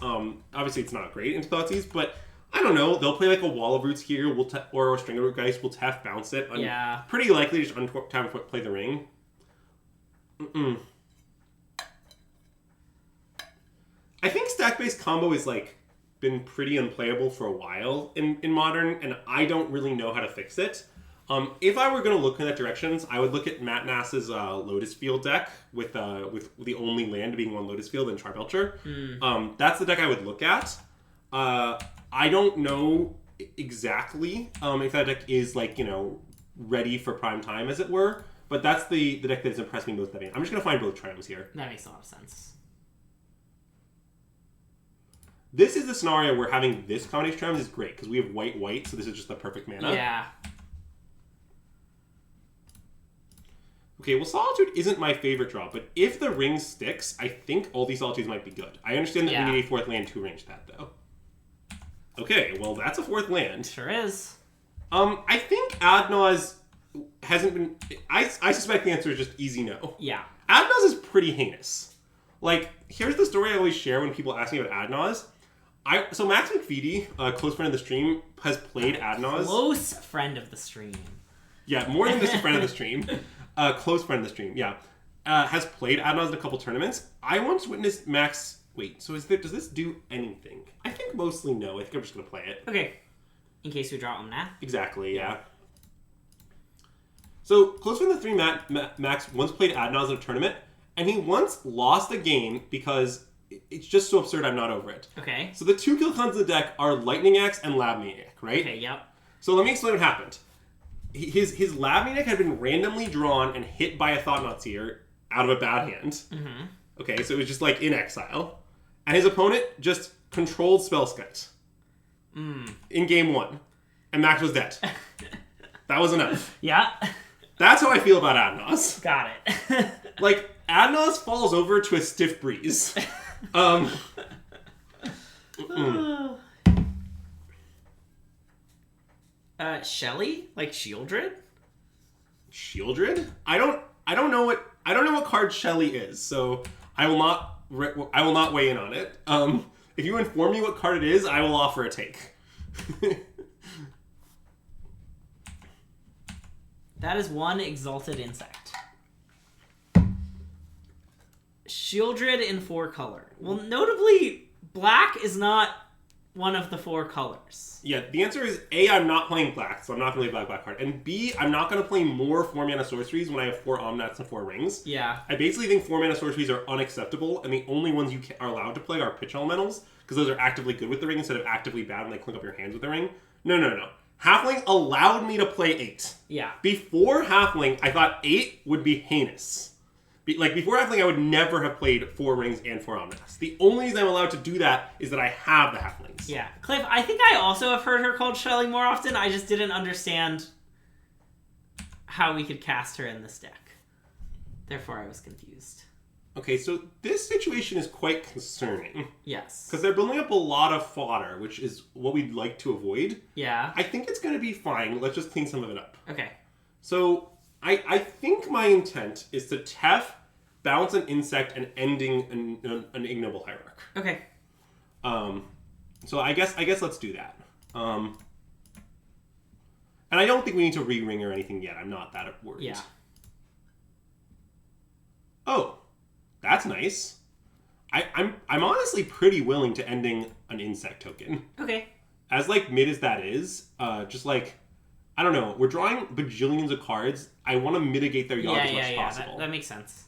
Obviously, it's not great into Thoughtseize, but I don't know. They'll play like a Wall of Roots here, or a String of Root Geist. We'll Tef bounce it. I'm pretty likely to just untap play the ring. I think stack-based combo is like been pretty unplayable for a while in Modern, and I don't really know how to fix it. If I were going to look in that direction, I would look at Matt Nass's Lotus Field deck with the only land being 1 Lotus Field and Charbelcher. That's the deck I would look at. I don't know exactly if that deck is like, ready for prime time, as it were, but that's the deck that has impressed me most. I'm just going to find both triumphs here. That makes a lot of sense. This is the scenario where having this combination of triumphs is great, because we have white, so this is just the perfect mana. Yeah. Okay, well, Solitude isn't my favorite draw, but if the ring sticks, I think all these Solitudes might be good. I understand that we need a 4th land to arrange that, though. Okay, well, that's a 4th land. Sure is. I think Adnaz hasn't been... I suspect the answer is just easy no. Yeah. Adnaz is pretty heinous. Like, here's the story I always share when people ask me about Adnaz. So Max McVitie, a close friend of the stream, has played Adnaz. Close friend of the stream. Yeah, more than just a friend of the stream. Close friend of the stream, yeah. Has played Adnaz in a couple tournaments. I once witnessed Max... Wait, so does this do anything? I think mostly no. I think I'm just going to play it. Okay. In case we draw Omnath. Exactly, yeah. So, close friend of the stream, Max once played Adnaz in a tournament, and he once lost a game because it's just so absurd I'm not over it. Okay. So the 2 kill cons in the deck are Lightning Axe and Lab Maniac, right? Okay, yep. So let me explain what happened. His Lab Maniac had been randomly drawn and hit by a Thought-Knot Seer out of a bad hand. Mm-hmm. Okay, so it was just like in exile. And his opponent just controlled Spellskite. In game 1. And Max was dead. That was enough. Yeah. That's how I feel about Adnaz. Got it. Like, Adnaz falls over to a stiff breeze. Shelly? Like Shieldred? Shieldred? I don't know what card Shelly is, so I will not weigh in on it. If you inform me what card it is, I will offer a take. That is 1 Exalted Insect. Shieldred in 4 color. Well, notably, black is not one of the 4 colors. Yeah, the answer is A, I'm not playing black, so I'm not going to play black card. And B, I'm not going to play more 4-mana sorceries when I have 4 Omnats and 4 rings. Yeah. I basically think 4-mana sorceries are unacceptable, and the only ones you are allowed to play are pitch elementals, because those are actively good with the ring instead of actively bad when they clink up your hands with the ring. No. Halfling allowed me to play 8. Yeah. Before Halfling, I thought 8 would be heinous. Before Halfling, I would never have played 4 rings and 4 Omnats. The only reason I'm allowed to do that is that I have the Halflings. Yeah. Cliff, I think I also have heard her called Shelly more often. I just didn't understand how we could cast her in this deck. Therefore, I was confused. Okay, so this situation is quite concerning. Yes. Because they're building up a lot of fodder, which is what we'd like to avoid. Yeah. I think it's going to be fine. Let's just clean some of it up. Okay. So, I think my intent is to Tef, bounce an insect and ending an ignoble hierarch. Okay. So I guess let's do that. And I don't think we need to re-ring or anything yet. I'm not that worried. Yeah. Oh, that's nice. I'm honestly pretty willing to ending an insect token. Okay. As like mid as that is, just like I don't know, we're drawing bajillions of cards. I want to mitigate their yard as much as possible. That makes sense.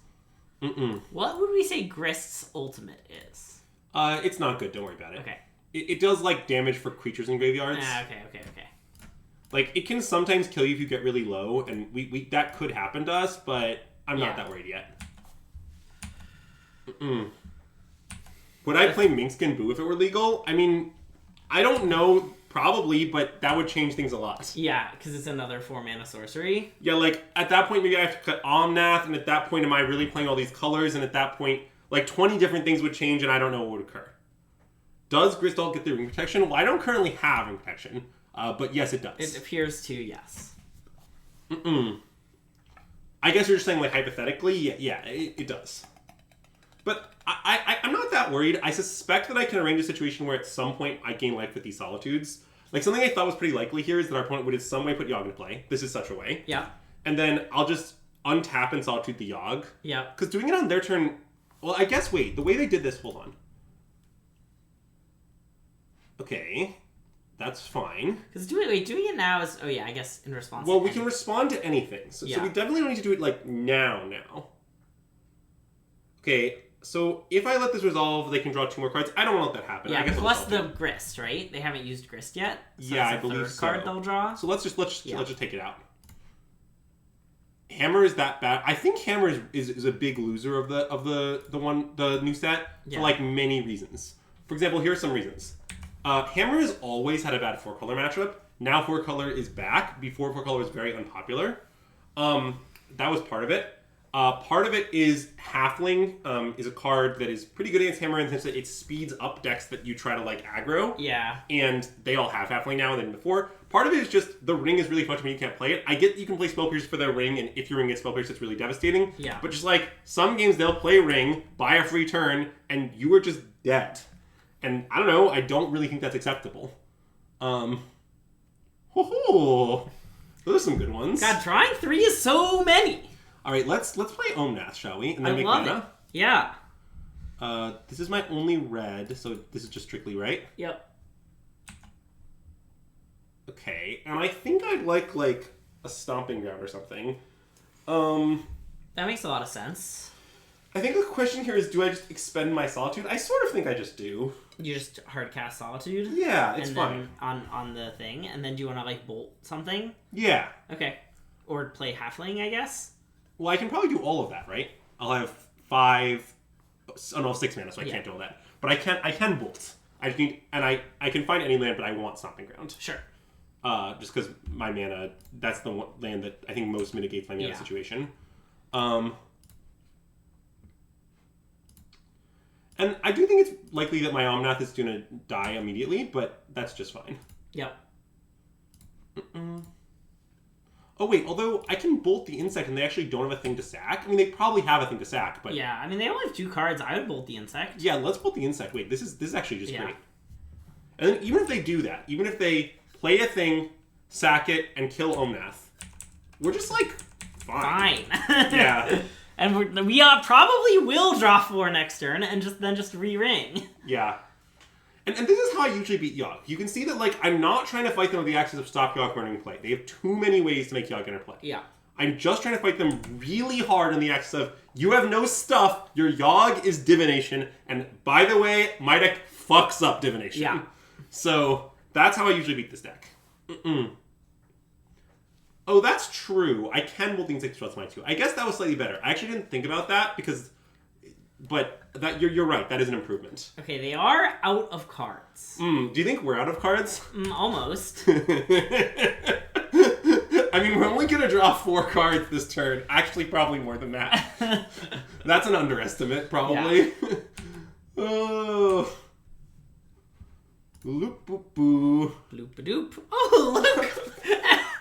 Mm-mm. What would we say Grist's ultimate is? It's not good. Don't worry about it. Okay. It does like damage for creatures in graveyards. Okay. Like it can sometimes kill you if you get really low, and we that could happen to us, but I'm not that worried yet. Mm-mm. Would I play Minkskin Boo if it were legal? I mean, I don't know, probably, but that would change things a lot. Yeah, because it's another 4-mana sorcery. Yeah, like, at that point, maybe I have to cut Omnath, and at that point, am I really playing all these colors? And at that point, like, 20 different things would change, and I don't know what would occur. Does Gristall get the ring protection? Well, I don't currently have ring protection, but yes, it does. It appears to, yes. I guess you're just saying, like, hypothetically, yeah, it does. But I'm not that worried. I suspect that I can arrange a situation where at some point I gain life with these Solitudes. Like, something I thought was pretty likely here is that our opponent would in some way put Yogg into play. This is such a way. Yeah. And then I'll just untap and Solitude the Yogg. Yeah. Because doing it on their turn... Well, I guess, wait. The way they did this... Hold on. Okay. That's fine. Because doing it now is... Oh, yeah, I guess in response Well, we can respond to anything. So we definitely don't need to do it, like, now. Okay... So, if I let this resolve, they can draw 2 more cards. I don't want to let that happen. Yeah, I guess plus the Grist, right? They haven't used Grist yet. So yeah, that's I believe third so. card they'll draw. So let's just take it out. Hammer is that bad? I think Hammer is a big loser of the new set for like many reasons. For example, here are some reasons. Hammer has always had a bad 4-color matchup. Now 4-color is back. Before 4-color was very unpopular. That was part of it. Part of it is Halfling is a card that is pretty good against Hammer in the sense that it speeds up decks that you try to like aggro. Yeah. And they all have Halfling now than before. Part of it is just the ring is really fun to me. You can't play it. I get that you can play Spell Pierce for the ring, and if your ring gets Spell Pierce, it's really devastating. Yeah. But just like some games, they'll play ring, buy a free turn, and you are just dead. And I don't know. I don't really think that's acceptable. Those are some good ones. God, drawing 3 is so many. All right, let's play Omnath, shall we? And then I love it. Yeah. This is my only red, so this is just strictly right. Yep. Okay, and I think I'd like a stomping ground or something. That makes a lot of sense. I think the question here is, do I just expend my Solitude? I sort of think I just do. You just hard cast Solitude? Yeah, it's and fine. Then on the thing, and then do you want to like bolt something? Yeah. Okay. Or play Halfling, I guess? Well, I can probably do all of that, right? I'll have 6 mana, so I can't do all that. But I can bolt. I just need, and I can find any land, but I want Stomping Ground. Sure. Just because my mana, that's the one land that I think most mitigates my mana situation. And I do think it's likely that my Omnath is going to die immediately, but that's just fine. Yep. Oh, wait, although I can bolt the insect and they actually don't have a thing to sack. I mean, they probably have a thing to sack, but... Yeah, I mean, they only have 2 cards. I would bolt the insect. Yeah, let's bolt the insect. Wait, this is actually just great. And then even if they do that, even if they play a thing, sack it, and kill Omnath, we're just, like, fine. Yeah. And we probably will draw 4 next turn and just re-ring. Yeah. And this is how I usually beat Yogg. You can see that, like, I'm not trying to fight them with the axis of stop Yogg running in play. They have too many ways to make Yogg enter play. Yeah. I'm just trying to fight them really hard on the axis of, you have no stuff, your Yogg is divination, and by the way, my deck fucks up divination. Yeah. So, that's how I usually beat this deck. Oh, that's true. I can bolt things 6 plus my 2. I guess that was slightly better. I actually didn't think about that because... But that you're right. That is an improvement. Okay, they are out of cards. Do you think we're out of cards? Almost. I mean, we're only going to draw 4 cards this turn. Actually, probably more than that. That's an underestimate, probably. Yeah. Oh. Loop-boop-boo. Bloop-a-doop. Oh, look!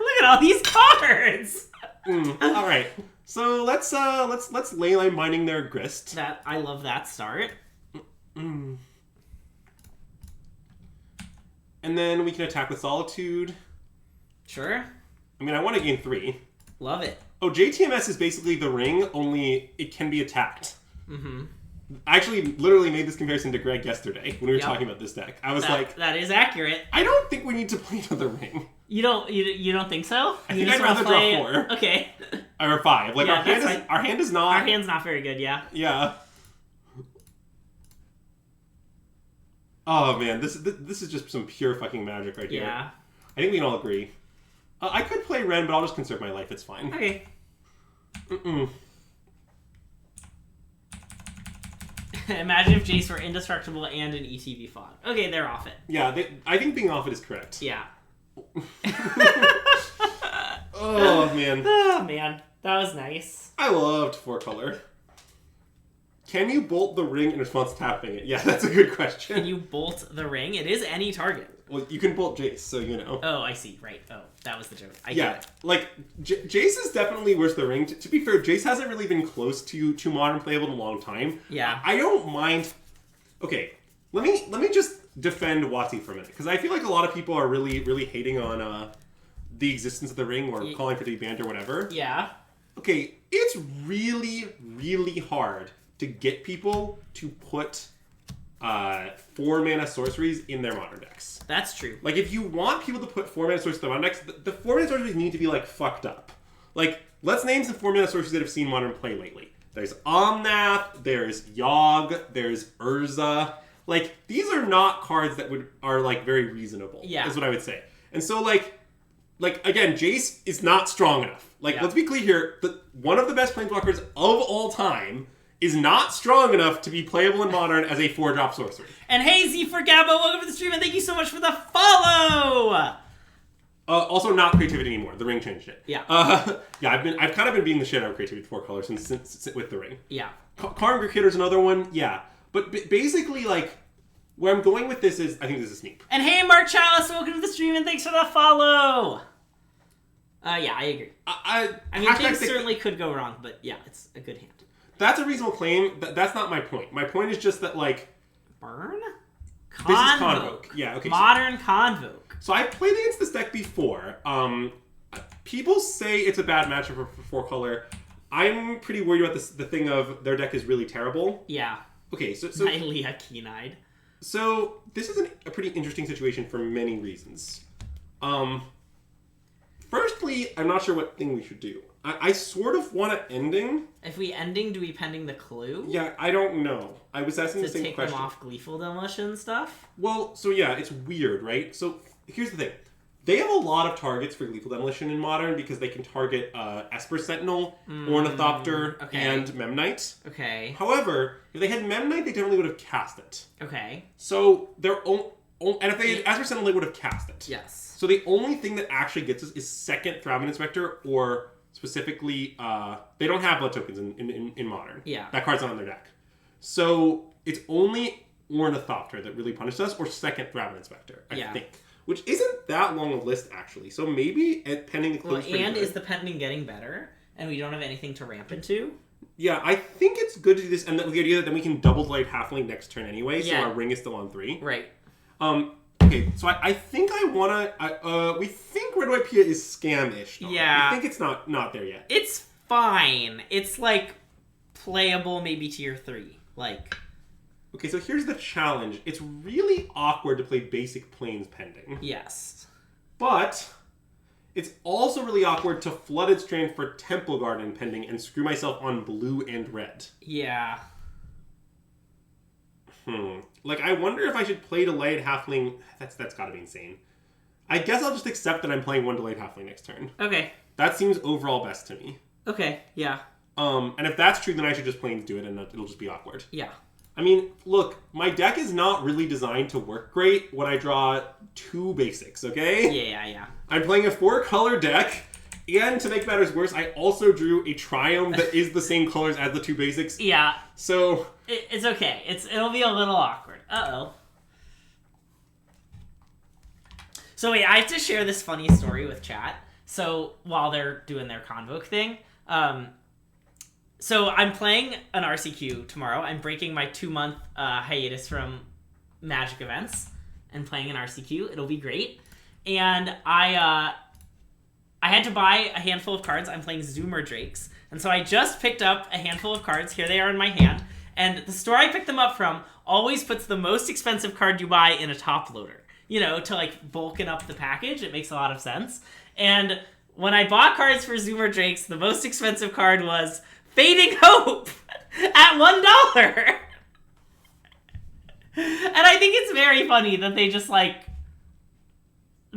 Look at all these cards! All right. So let's leyline binding their grist. I love that start. Mm. And then we can attack with Solitude. Sure. I mean, I want to gain 3. Love it. Oh, JTMS is basically the ring, only it can be attacked. Mm-hmm. I actually literally made this comparison to Greg yesterday when we were Yep. talking about this deck. I was like, that is accurate. I don't think we need to play another ring. You don't think so? I You think just I'd rather wanna draw 4. Okay. Or 5. Like, Yeah, our hand that's is fine. our hand is not. Our hand's not very good, yeah. Yeah. Oh man, this is just some pure fucking magic right here. Yeah. I think we can all agree. I could play Ren, but I'll just conserve my life. It's fine. Okay. Mm-mm. Imagine if Jace were indestructible and an ETB fog. Okay, they're off it. Yeah, I think being off it is correct. Yeah. Oh man, Oh man, that was nice. I loved 4-color. Can you bolt the ring in response to tapping it? Yeah, that's a good question. Can you bolt the ring? It is any target. Well, you can bolt Jace, so you know. Oh, I see. Right. Oh, that was the joke. I Yeah, get it. like Jace is definitely worth the ring. To be fair, Jace hasn't really been close to modern playable in a long time. Yeah. I don't mind. Okay, let me just defend WotC for a minute because I feel like a lot of people are really hating on the existence of the ring or calling for it to be banned or whatever. Yeah. Okay, it's really hard to get people to put 4-mana sorceries in their modern decks. That's true. Like, if you want people to put 4-mana sorceries in their modern decks, the 4-mana sorceries need to be, like, fucked up. Like, let's name some 4-mana sorceries that have seen modern play lately. There's Omnath, there's Yogg, there's Urza. Like, these are not cards that are like, very reasonable, Yeah. is what I would say. And so, like again, Jace is not strong enough. Like, Yeah. let's be clear here, one of the best planeswalkers of all time is not strong enough to be playable in Modern as a 4-drop sorcery. And hey, Z4Gabo, welcome to the stream, and thank you so much for the follow! Also, not creativity anymore. The ring changed it. Yeah. Yeah, I've kind of been beating the shit out of creativity with 4-color since with the ring. Yeah. Karn Hitter's another one. Yeah, but basically, like, where I'm going with this is, I think this is Sneak. And hey, Mark Chalice, welcome to the stream, and thanks for the follow! Yeah, I agree. I mean, things certainly could go wrong, but yeah, it's a good hand. That's a reasonable claim. That's not my point. My point is just that, like... Burn? This is Convoke. Convoke. Yeah, okay. Modern Convoke. So I played against this deck before. People say it's a bad matchup for 4-color. I'm pretty worried about the thing of their deck is really terrible. Yeah. Okay, so Nylea Keen-Eyed. So this is a pretty interesting situation for many reasons. Firstly, I'm not sure what thing we should do. I sort of want an ending. If we ending, do we pending the clue? Yeah, I don't know. I was asking the To same take question. them off Gleeful Demolition stuff? Well, so yeah, it's weird, right? So here's the thing. They have a lot of targets for Gleeful Demolition in Modern because they can target Esper Sentinel, Ornithopter, okay. and Memnite. Okay. However, if they had Memnite, they definitely would have cast it. Okay. So and if they had Esper Sentinel, they would have cast it. Yes. So the only thing that actually gets us is second Thraben Inspector, or specifically, they don't have blood tokens in Modern. Yeah. That card's not on their deck. So it's only Ornithopter that really punishes us, or second Thraben Inspector, I think. Which isn't that long a list, actually. So maybe, pending the clues... Well, and is the pending getting better? And we don't have anything to ramp into? Yeah, I think it's good to do this, and the idea that then we can double Delayed Halfling next turn anyway, so Yeah. our ring is still on 3. Right. Okay, so I think I wanna... we think Red White Pia is scam-ish. Yeah. We think it's not there yet. It's fine. It's, like, playable maybe tier 3. Like... Okay, so here's the challenge. It's really awkward to play basic Plains pending. Yes. But it's also really awkward to Flooded Strand for Temple Garden pending and screw myself on blue and red. Yeah. Like, I wonder if I should play Delayed Halfling. That's gotta be insane. I guess I'll just accept that I'm playing 1 Delayed Halfling next turn. Okay. That seems overall best to me. Okay, yeah. And if that's true, then I should just Plains do it and it'll just be awkward. Yeah. I mean, look, my deck is not really designed to work great when I draw 2 basics, okay? Yeah. I'm playing a 4-color deck, and to make matters worse, I also drew a Triumph that is the same colors as the 2 basics. Yeah. So... It's okay. It'll be a little awkward. Uh-oh. So wait, I have to share this funny story with chat. So while they're doing their Convoke thing, So I'm playing an RCQ tomorrow. I'm breaking my 2-month hiatus from Magic events and playing an RCQ. It'll be great. And I had to buy a handful of cards. I'm playing Zoomer Drakes. And so I just picked up a handful of cards. Here they are in my hand. And the store I picked them up from always puts the most expensive card you buy in a top loader. You know, to like bulken up the package. It makes a lot of sense. And when I bought cards for Zoomer Drakes, the most expensive card was Fading Hope at $1. And I think it's very funny that they just like,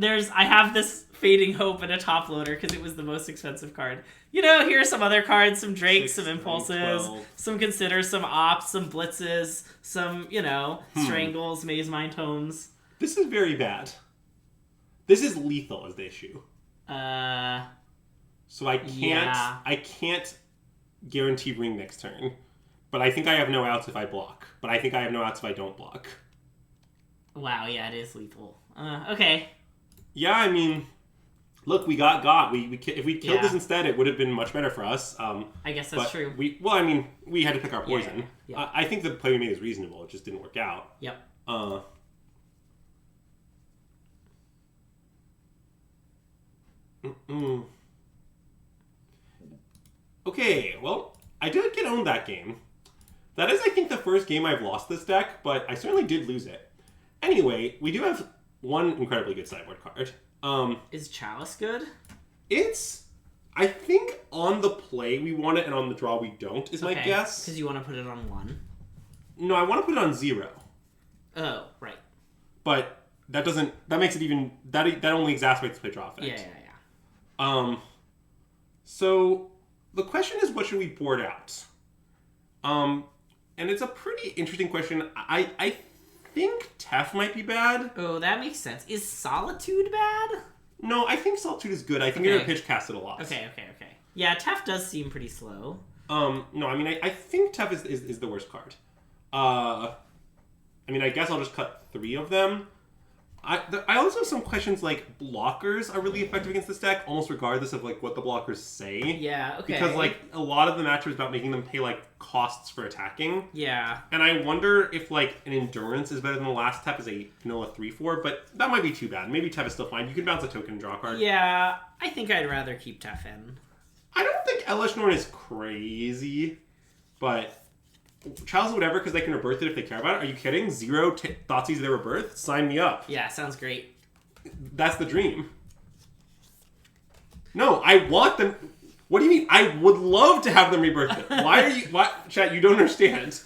I have this Fading Hope in a top loader because it was the most expensive card. You know, here's some other cards, some Drakes, some Impulses, 12. some Considers, some Ops, some Blitzes, some, you know, Strangles, Maze Mind Tomes. This is very bad. This is lethal as the issue. So I can't guarantee ring next turn. But I think I have no outs if I block. But I think I have no outs if I don't block. Wow, yeah, it is lethal. Okay. Yeah, I mean, look, we got. If we killed this instead, it would have been much better for us. I guess that's true. We had to pick our poison. Yeah. I think the play we made is reasonable. It just didn't work out. Yep. Okay, well, I did get owned that game. That is, I think, the first game I've lost this deck, but I certainly did lose it. Anyway, we do have one incredibly good sideboard card. Is Chalice good? It's, I think, on the play we want it, and on the draw we don't, is my guess. Because you want to put it on 1? No, I want to put it on 0. Oh, right. But that makes it even, that only exacerbates the play draw effect. Yeah. So, the question is, what should we board out? And it's a pretty interesting question. I think Tef might be bad. Oh, that makes sense. Is Solitude bad? No, I think Solitude is good. I think you're going to pitch cast it a lot. Okay. Yeah, Tef does seem pretty slow. No, I mean, I think Tef is the worst card. I mean, I guess I'll just cut 3 of them. I also have some questions like blockers are really effective against this deck, almost regardless of like what the blockers say. Yeah, okay. Because like a lot of the matchup is about making them pay like costs for attacking. Yeah. And I wonder if like an endurance is better than the last Tef as a vanilla 3/4, but that might be too bad. Maybe Tef is still fine. You can bounce a token and draw a card. Yeah, I think I'd rather keep Tef in. I don't think Elesh Norn is crazy, but Chalice whatever because they can rebirth it if they care about it. Are you kidding? 0 Thoughtseize their rebirth? Sign me up. Yeah, sounds great. That's the dream. No, I want them. What do you mean? I would love to have them rebirth it. Why, chat? You don't understand.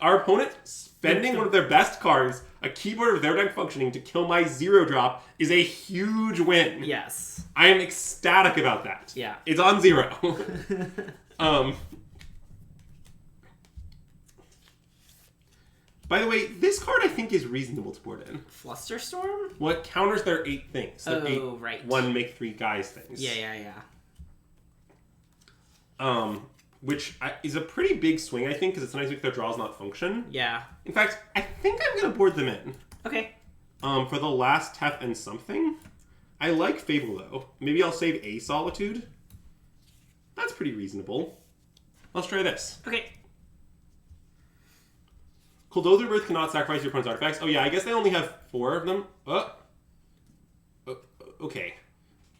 Our opponent spending one of their best cards, a keyboard of their deck functioning, to kill my 0 drop is a huge win. Yes. I am ecstatic about that. Yeah. It's on 0. By the way, this card I think is reasonable to board in. Flusterstorm? Well, it counters their 8 things. Their 8 right. 1 make 3 guys things. Yeah. Which is a pretty big swing, I think, because it's nice if their draws not function. Yeah. In fact, I think I'm going to board them in. Okay. For the last Tef and something. I like Fable, though. Maybe I'll save a Solitude. That's pretty reasonable. Let's try this. Okay. Kuldother Birth cannot sacrifice your opponent's artifacts. Oh yeah, I guess they only have 4 of them. Okay.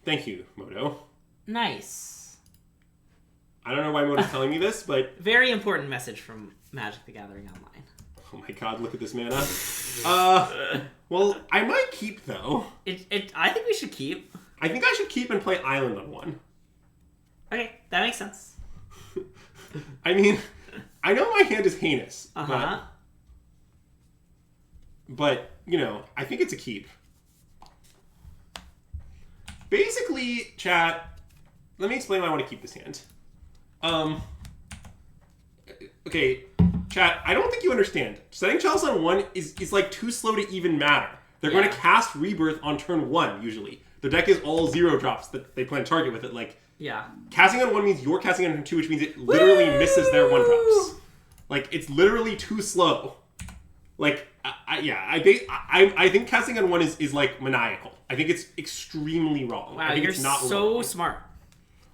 Thank you, Moto. Nice. I don't know why Moto's telling me this, but... Very important message from Magic the Gathering Online. Oh my god, look at this mana. Well, I might keep, though. I think we should keep. I think I should keep and play Island on 1. Okay, that makes sense. I mean, I know my hand is heinous. Uh-huh. But, you know, I think it's a keep. Basically, chat, let me explain why I want to keep this hand. Okay, chat, I don't think you understand. Setting Chalice on 1 is like too slow to even matter. They're going to cast Rebirth on turn 1, usually. Their deck is all 0 drops that they plan to target with it. Like, casting on 1 means you're casting on turn 2, which means it literally misses their 1 drops. Like, it's literally too slow. Like, I think casting on 1 is like maniacal. I think it's extremely wrong. Wow, I think you're it's not so wrong. smart.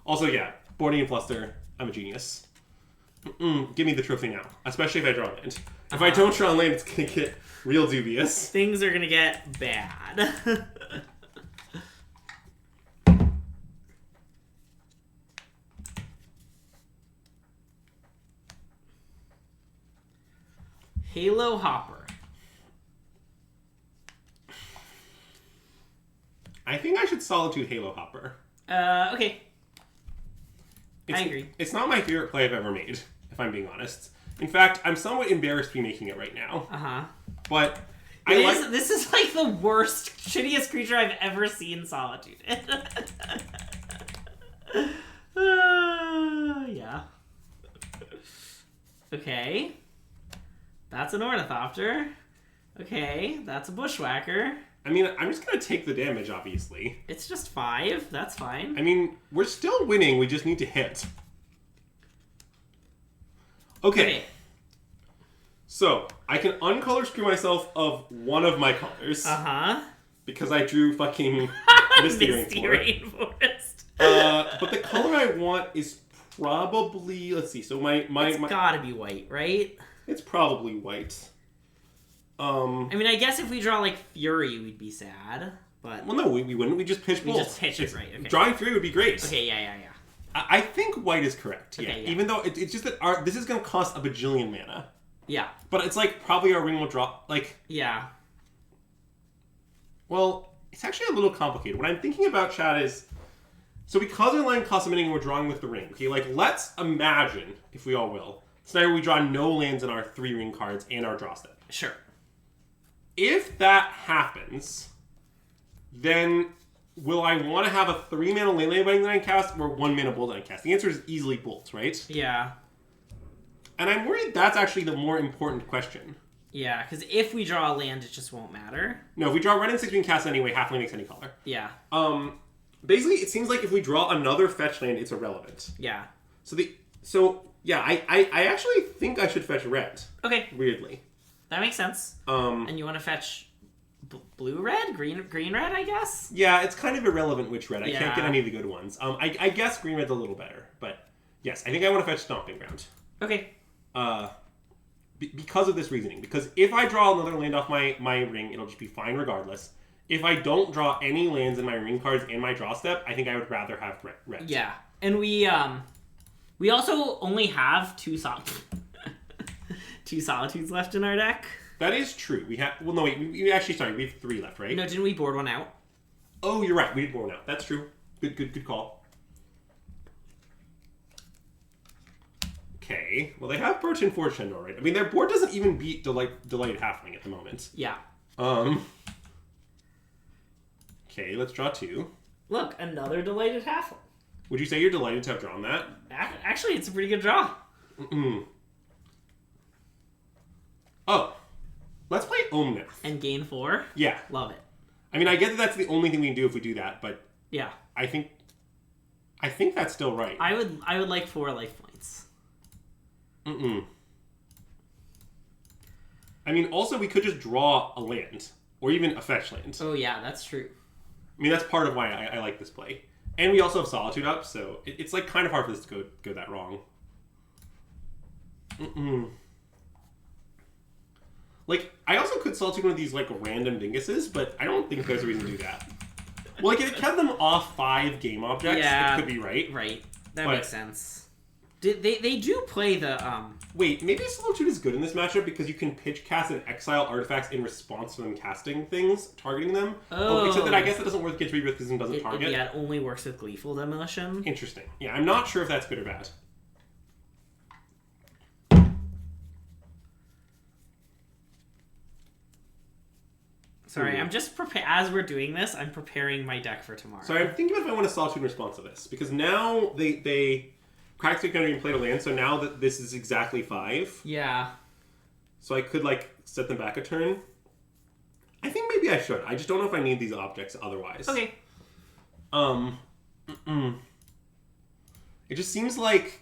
Also, yeah, boarding and fluster, I'm a genius. Give me the trophy now, especially if I draw land. If I don't draw land, it's gonna get real dubious. Things are gonna get bad. Halo Hopper. I think I should Solitude Halo Hopper. Okay. I agree. It's not my favorite play I've ever made, if I'm being honest. In fact, I'm somewhat embarrassed to be making it right now. But this is like the worst, shittiest creature I've ever seen Solitude. Yeah. Okay. That's an Ornithopter. Okay, that's a Bushwhacker. I mean, I'm just going to take the damage, obviously. It's just 5. That's fine. I mean, we're still winning. We just need to hit. Okay. So, I can uncolor screw myself of one of my colors. Because I drew fucking Misty Rainforest. But the color I want is probably... Let's see. So It's gotta be white, right? It's probably white. I mean, I guess if we draw, like, Fury, we'd be sad, but... Well, no, we wouldn't. We just pitch both. We just pitch it, right, okay. Drawing Fury would be great. Okay, yeah. I think white is correct, Okay, yeah. Even though it's just that this is going to cost a bajillion mana. Yeah. But it's, like, probably our ring will draw, like... Yeah. Well, it's actually a little complicated. What I'm thinking about, Chad, is... So because our land costs a mini and we're drawing with the ring, okay, like, let's imagine, if we all will, scenario where we draw no lands in our 3 ring cards and our draw step. Sure. If that happens, then will I want to have a 3-mana land binding that I cast or 1-mana bolt that I cast? The answer is easily bolt, right? Yeah. And I'm worried that's actually the more important question. Yeah, because if we draw a land, it just won't matter. No, if we draw red and 6, we can cast anyway. Halfling makes any color. Yeah. Basically, it seems like if we draw another fetch land, it's irrelevant. Yeah. I actually think I should fetch red. Okay. Weirdly. That makes sense. And you want to fetch blue-red? Green-red, I guess? Yeah, it's kind of irrelevant which red. I can't get any of the good ones. I guess green-red's a little better. But, yes, I think I want to fetch Stomping Ground. Okay. Because of this reasoning. Because if I draw another land off my ring, it'll just be fine regardless. If I don't draw any lands in my ring cards and my draw step, I think I would rather have red. Yeah. And we also only have two Solitudes left in our deck. That is true. We have... Well, no, wait. We actually... Sorry, we have 3 left, right? No, didn't we board one out? Oh, you're right. We did board one out. That's true. Good call. Okay. Well, they have Birch and Forge Tender, right? I mean, their board doesn't even beat Delighted Halfling at the moment. Yeah. Okay, let's draw 2. Look, another Delighted Halfling. Would you say you're delighted to have drawn that? Actually, it's a pretty good draw. Oh. Let's play Omnath. And gain 4? Yeah. Love it. I mean, I get that that's the only thing we can do if we do that, but... Yeah. I think that's still right. I would like 4 life points. I mean, also, we could just draw a land. Or even a fetch land. Oh, yeah, that's true. I mean, that's part of why I like this play. And we also have Solitude up, so it's like kind of hard for this to go that wrong. Like, I also could Solitude one of these, like, random dinguses, but I don't think there's a reason to do that. Well, like, if it kept them off 5 game objects, it could be right. Right. That makes sense. They do play the, Wait, maybe Solitude is good in this matchup because you can pitch cast and exile artifacts in response to them casting things, targeting them. Oh. Except that I guess that doesn't work against Rebirth because it doesn't target. Yeah, it only works with Gleeful Demolition. Interesting. Yeah, I'm not sure if that's good or bad. Sorry, I'm just as we're doing this, I'm preparing my deck for tomorrow. So I'm thinking about if I want to Solitude in response to this. Because now they practically kind of even played a land, so now that this is exactly 5. Yeah. So I could, like, set them back a turn. I think maybe I should. I just don't know if I need these objects otherwise. Okay. It just seems like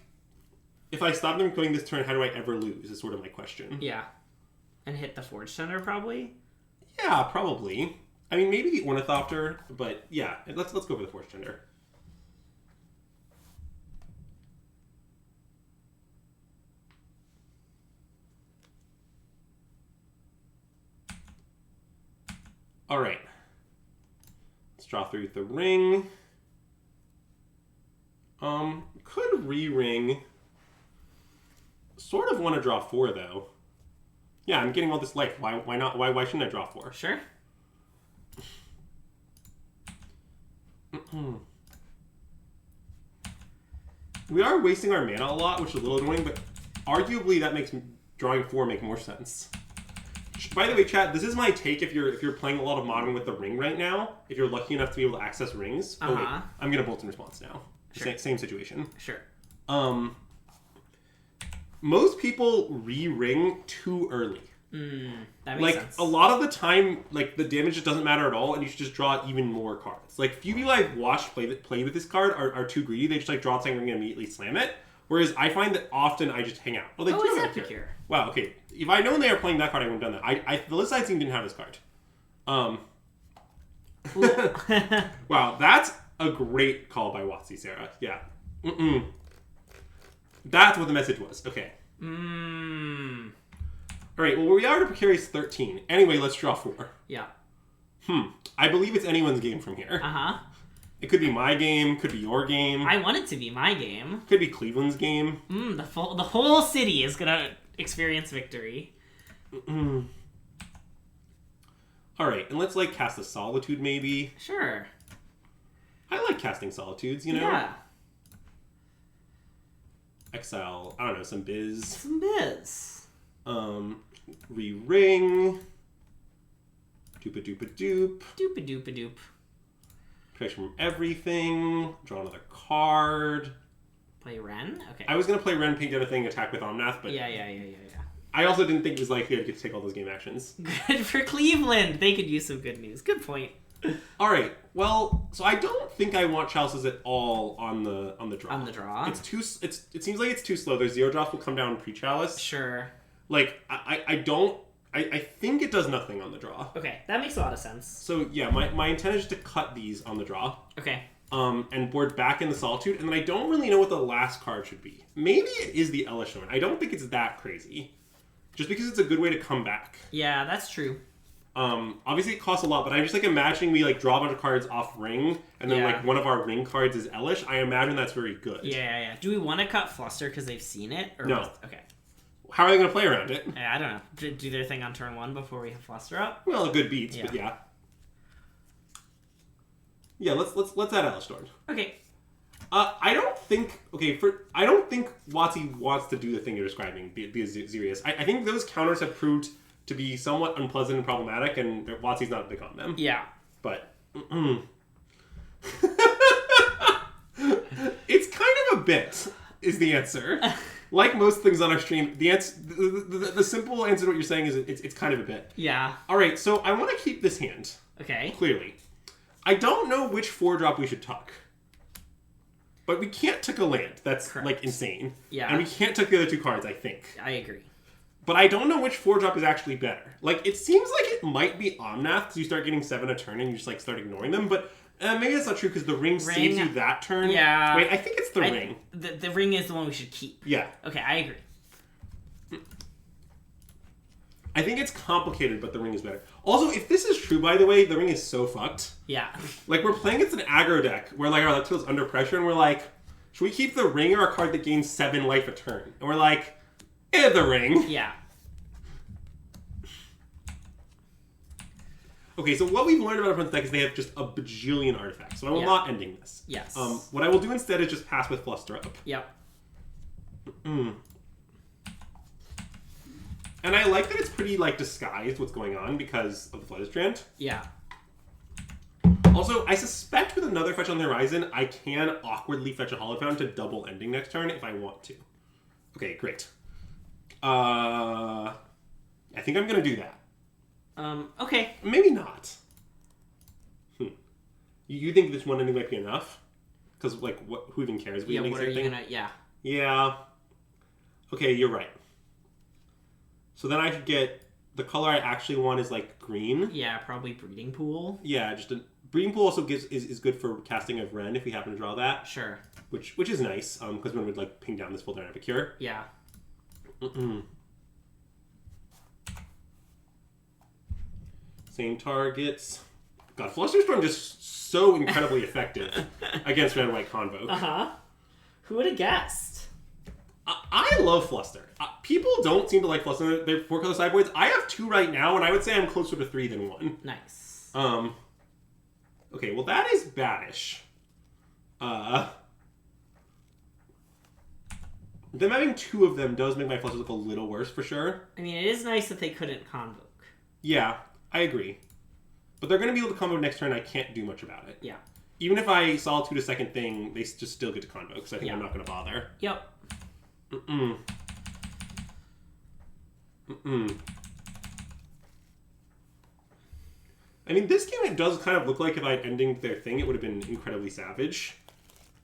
if I stop them going this turn, how do I ever lose is sort of my question. Yeah. And hit the Forge Tender, probably? Yeah, probably. I mean, maybe the Ornithopter, but yeah, let's go for the Forge Tender. All right. Let's draw through the ring. Could re-ring. Sort of want to draw 4 though. Yeah, I'm getting all this life. Why not? Why shouldn't I draw 4? Sure. We are wasting our mana a lot, which is a little annoying, but arguably that makes drawing 4 make more sense. By the way, chat, this is my take if you're playing a lot of Modern with the ring right now, if you're lucky enough to be able to access rings. Oh wait, I'm gonna Bolt in response now. Sure. Same situation. Sure. Most people re-ring too early. That makes sense. A lot of the time, like, the damage just doesn't matter at all, and you should just draw even more cards. Like, few people I've watched play with this card are too greedy. They just, like, draw something and immediately slam it. Whereas I find that often I just hang out. Well, they do it's have Epicure. Wow, okay. If I'd known they were playing that card, I wouldn't have done that. The list side team didn't have this card. Wow, that's a great call by Watsy, Sarah. Yeah. That's what the message was. Okay. Alright, well, we are to Precarious 13. Anyway, let's draw 4. Yeah. I believe it's anyone's game from here. It could be my game, could be your game. I want it to be my game. Could be Cleveland's game. The whole city is gonna experience victory. Alright, and let's, like, cast a Solitude, maybe. Sure. I like casting Solitudes, you know? Yeah. Exile, I don't know, some biz. Some biz. Re-ring. Doop-a-doop-a-doop. Doop-a-doop-a-doop. Protection from everything. Draw another card. Play Ren? Okay. I was going to play Ren, paint everything, attack with Omnath, but... Yeah. I also didn't think it was likely I'd get to take all those game actions. Good for Cleveland. They could use some good news. Good point. Alright, well, so I don't think I want Chalices at all on the draw. On the draw? It seems like it's too slow. Their 0 drops will come down pre-Chalice. Sure. Like, I think it does nothing on the draw. Okay, that makes a lot of sense. So, yeah, my intent is to cut these on the draw. Okay. And board back in the Solitude, and then I don't really know what the last card should be. Maybe it is the Elesh one. I don't think it's that crazy. Just because it's a good way to come back. Yeah, that's true. Obviously it costs a lot, but I'm just, like, imagining we, like, draw a bunch of cards off ring, and then, like, one of our ring cards is Elesh. I imagine that's very good. Yeah. Do we want to cut Fluster because they've seen it? Or No. Okay. How are they going to play around it? I don't know. Do their thing on turn 1 before we have Fluster up? Well, a good beats, but yeah. Yeah, let's add Elesh Dorn. Okay. I don't think Watsy wants to do the thing you're describing, be Xerius. I think those counters have proved to be somewhat unpleasant and problematic, and Watsy's not big on them. Yeah. But it's kind of a bit, is the answer. Like most things on our stream, the simple answer to what you're saying is it's kind of a bit. Yeah. All right, so I want to keep this hand. Okay. Clearly. I don't know which 4-drop we should tuck. But we can't tuck a land. That's, Correct. like, insane. Yeah. And we can't tuck the other 2 cards, I think. I agree. But I don't know which 4-drop is actually better. Like, it seems like it might be Omnath, because you start getting 7 a turn and you just, like, start ignoring them. But maybe that's not true, because the ring saves you that turn. Yeah. Wait, I think it's the ring. The ring is the one we should keep. Yeah. Okay, I agree. I think it's complicated, but the ring is better. Also, if this is true, by the way, the ring is so fucked. Yeah. Like, we're playing against an aggro deck, where, like, our Lexil's under pressure, and we're like, should we keep the ring or a card that gains 7 life a turn? And we're like, the ring. Yeah. Okay, so what we've learned about our opponent's deck is they have just a bajillion artifacts, so I will not ending this. Yes. What I will do instead is just pass with Fluster up. Yep. And I like that it's pretty, like, disguised what's going on because of the Flood Strand. Yeah. Also, I suspect with another fetch on the horizon, I can awkwardly fetch a Hollow Fountain to double ending next turn if I want to. Okay, great. I think I'm going to do that. Okay. Maybe not. You think this one ending might be enough? Because, like, who even cares? Yeah, what are you gonna... Yeah. Yeah. Okay, you're right. So then I should get... The color I actually want is, like, green. Yeah, probably Breeding Pool. Yeah, just a... Breeding Pool also is good for casting of Ren if we happen to draw that. Sure. Which is nice, because Ren would, like, ping down this full down Epicure. Yeah. Same targets. God, Flusterstorm just so incredibly effective against Red White Convoke. Who would have guessed? I love Fluster. People don't seem to like Fluster. They're 4-color sideboards. I have 2 right now, and I would say I'm closer to 3 than 1. Nice. Okay, well that is baddish. Them having 2 of them does make my Flusters look a little worse for sure. I mean, it is nice that they couldn't Convoke. Yeah, I agree. But they're going to be able to Convoke next turn. I can't do much about it. Yeah. Even if I Solitude a second thing, they just still get to Convoke, so I think Yeah. I'm not going to bother. Yep. I mean, this game, it does kind of look like if I'd ending their thing, it would have been incredibly savage.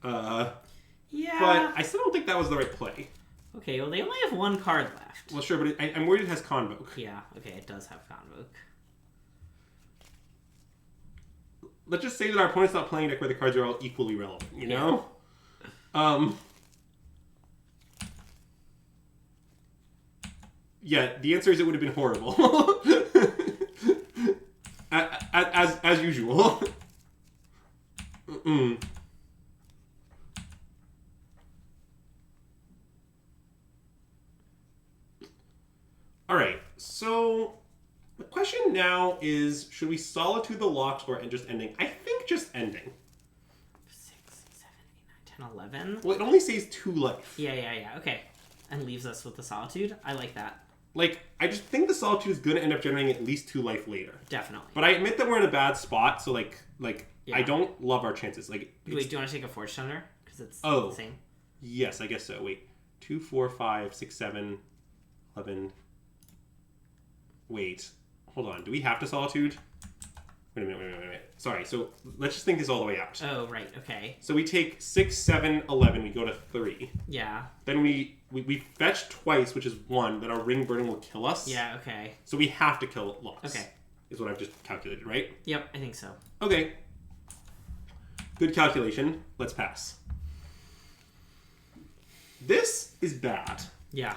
Yeah. But I still don't think that was the right play. Okay, well, they only have 1 card left. Well, sure, but I'm worried it has Convoke. Yeah, okay, it does have Convoke. Let's just say that our opponent's not playing a deck where the cards are all equally relevant, you know? Yeah, the answer is it would have been horrible. as usual. Alright, so the question now is, should we Solitude the Locks or just ending? I think just ending. 6, 7, 8, 9, 10, 11. Well, it only saves 2 life. Yeah, okay. And leaves us with the Solitude. I like that. Like, I just think the Solitude is going to end up generating at least 2 life later. Definitely. But I admit that we're in a bad spot, so Yeah. I don't love our chances. Like, Wait, do you want to take a Forge Thunder? Because it's Oh. the same. Yes, I guess so. Wait. 2, 4, 5, 6, 7, 11. Wait. Hold on. Do we have to Solitude? Wait a minute. Sorry, so let's just think this all the way out. Oh, right, okay. So we take 6, 7, 11, we go to 3. Yeah. Then we fetch twice, which is 1, then our Ring Burden will kill us. Yeah, okay. So we have to kill Locks. Okay. Is what I've just calculated, right? Yep, I think so. Okay. Good calculation. Let's pass. This is bad. Yeah.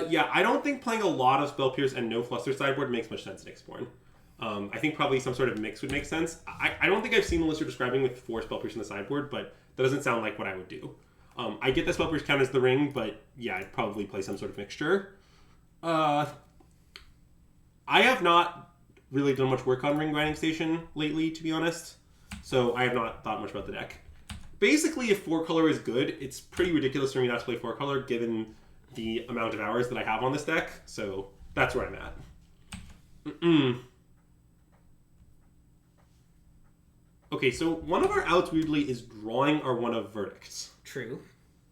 Yeah, I don't think playing a lot of Spell Pierce and no Fluster sideboard makes much sense next turn. I think probably some sort of mix would make sense. I don't think I've seen the list you're describing with 4 Spell Pierce in the sideboard, but that doesn't sound like what I would do. I get that Spell Pierce count as the ring, but yeah, I'd probably play some sort of mixture. I have not really done much work on Ring Grinding Station lately, to be honest, so I have not thought much about the deck. Basically, if 4-color is good, it's pretty ridiculous for me not to play 4-color, given the amount of hours that I have on this deck, so that's where I'm at. Okay, so one of our outs, weirdly, is drawing our one of verdicts. True.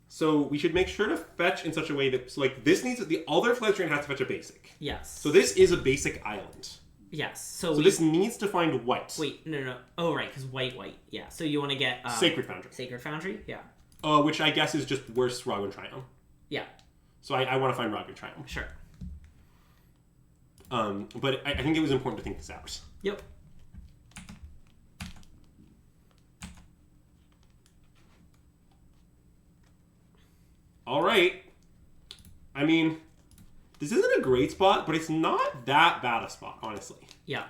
So we should make sure to fetch in such a way that, so like, this needs, the other Fledgling has to fetch a basic. Yes. So this is a basic island. Yes. So this needs to find white. Wait, no. Oh, right, because white. Yeah. So you want to get Sacred Foundry. Sacred Foundry. Yeah. Which I guess is just worse Rogan Triumph. Yeah. So I want to find Rogan Triumph. Sure. But I think it was important to think this out. Yep. All right. I mean, this isn't a great spot, but it's not that bad a spot, honestly. Yeah.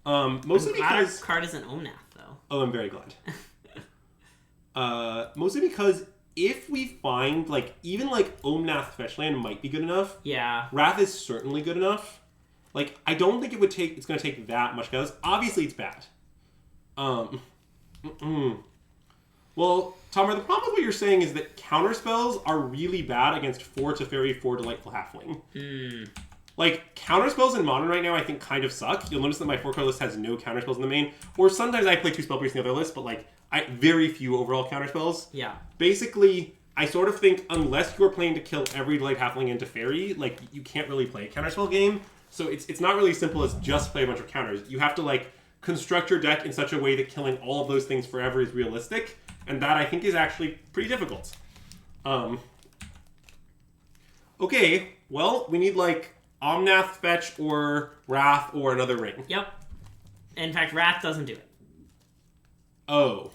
Mostly because our card isn't Omnath though. Oh, I'm very glad. Mostly because if we find even Omnath Fetchland might be good enough. Yeah. Wrath is certainly good enough. I don't think it's going to take that much chaos. Obviously, it's bad. Well, Tomer, the problem with what you're saying is that counterspells are really bad against 4 Teferi, 4 Delightful Halfling. Counterspells in Modern right now, I think, kind of suck. You'll notice that my 4-card list has no counterspells in the main. Or sometimes I play 2 Spell Pierce in the other list, but, very few overall counterspells. Yeah. Basically, I sort of think, unless you're playing to kill every Delight Halfling into Fairy, you can't really play a counterspell game. So it's not really as simple as just play a bunch of counters. You have to, construct your deck in such a way that killing all of those things forever is realistic. And that, I think, is actually pretty difficult. Okay, well, we need, Omnath Fetch or Wrath or another ring. Yep. In fact, Wrath doesn't do it. Oh.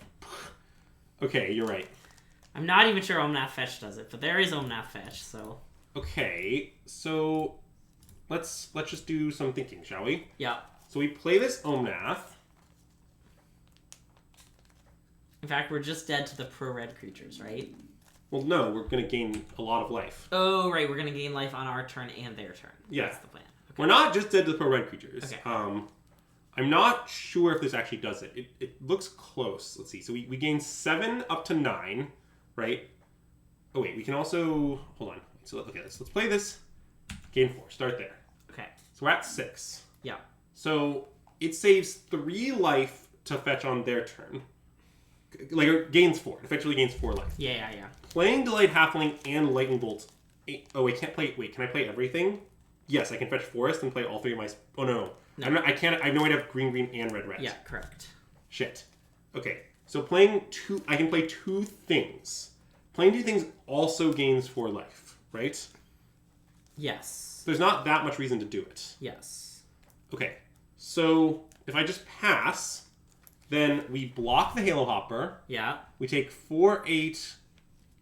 Okay, you're right. I'm not even sure Omnath Fetch does it, but there is Omnath Fetch, so... Okay, so let's just do some thinking, shall we? Yeah. So we play this Omnath. In fact, we're just dead to the pro-red creatures, right? Well, no, we're going to gain a lot of life. Oh, right, we're going to gain life on our turn and their turn. Yeah. That's the plan. Okay. We're not just dead to the pro-red creatures. Okay. I'm not sure if this actually does it. It looks close. Let's see. So we gain 7 up to 9, right? Oh, wait, we can also... Hold on. So, okay, let's play this. Gain 4. Start there. Okay. So we're at 6. Yeah. So it saves 3 life to fetch on their turn. Like, it gains 4. It effectively gains 4 life. Yeah. Playing Delayed Halfling and Lightning Bolt. Oh, wait, can't play... Wait, can I play everything? Yes, I can fetch Forest and play all 3 of my... Oh, no. I can't... I have no way to have green, and red. Yeah, correct. Shit. Okay, so playing 2... I can play 2 things. Playing 2 things also gains 4 life, right? Yes. There's not that much reason to do it. Yes. Okay, so if I just pass, then we block the Halo Hopper. Yeah. We take 4, 8,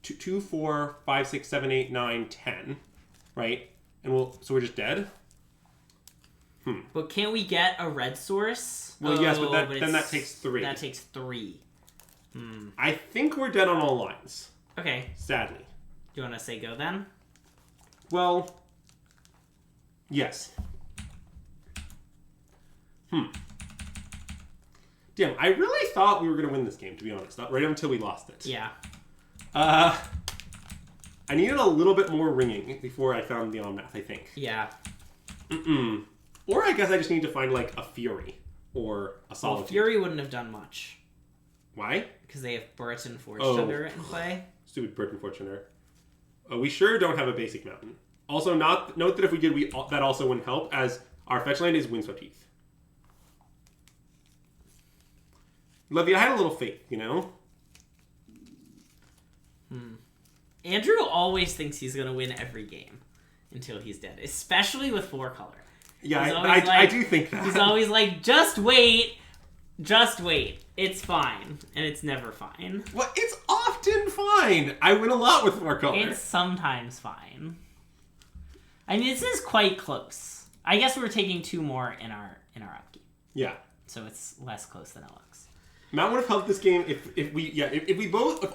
2, 4, 5, 6, 7, 8, 9, 10, right? And so we're just dead? But can't we get a red source? Well, yes, but then that takes 3. That takes 3. I think we're dead on all lines. Okay. Sadly. Do you want to say go then? Well, yes. Damn, I really thought we were going to win this game, to be honest. Not right until we lost it. Yeah. I needed a little bit more ringing before I found the Omnath, I think. Yeah. Or I guess I just need to find, like, a Fury or a Solitude. Well, Fury wouldn't have done much. Why? Because they have Burton Forge-Thunder in play. Stupid Burton Fortuner. We sure don't have a basic mountain. Also, note that if we did, that also wouldn't help, as our fetch land is Windswept Heath. Levy, I had a little faith, you know? Andrew always thinks he's going to win every game until he's dead, especially with 4-color. Yeah, I do think that. He's always like, just wait. It's fine. And it's never fine. Well, it's often fine. I win a lot with 4-color. It's sometimes fine. I mean, this is quite close. I guess we're taking 2 more in our upkeep. Yeah. So it's less close than Alex. Matt would have helped this game if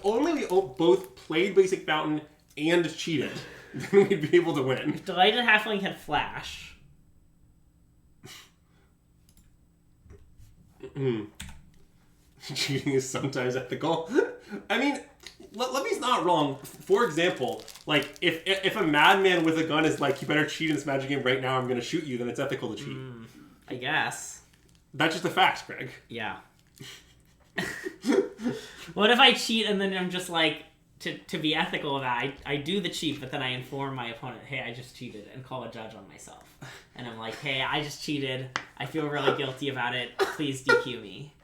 only we both played Basic Mountain and cheated, then we'd be able to win. Delighted Halfling had Flash. Cheating is sometimes ethical. I mean, Levy's not wrong. For example, like, if a madman with a gun is like, you better cheat in this Magic game right now, I'm going to shoot you, then it's ethical to cheat. I guess. That's just a fact, Greg. Yeah. What if I cheat and then I'm just like, to be ethical about it, I do the cheat, but then I inform my opponent, hey, I just cheated, and call a judge on myself. And I'm like, hey, I just cheated. I feel really guilty about it. Please DQ me.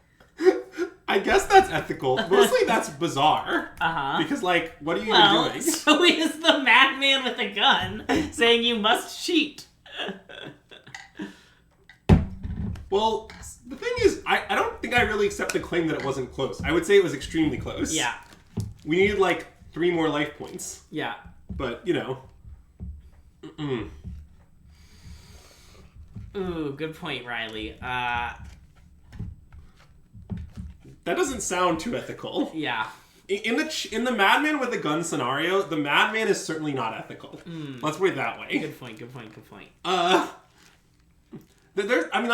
I guess that's ethical. Mostly that's bizarre. Because, like, what are you doing? So is the madman with a gun saying you must cheat. Well, the thing is, I don't think I really accept the claim that it wasn't close. I would say it was extremely close. Yeah. We needed, like, 3 more life points. Yeah. But, you know. Ooh, good point, Riley. That doesn't sound too ethical. Yeah. In the madman with a gun scenario, the madman is certainly not ethical. Let's put it that way. Good point. I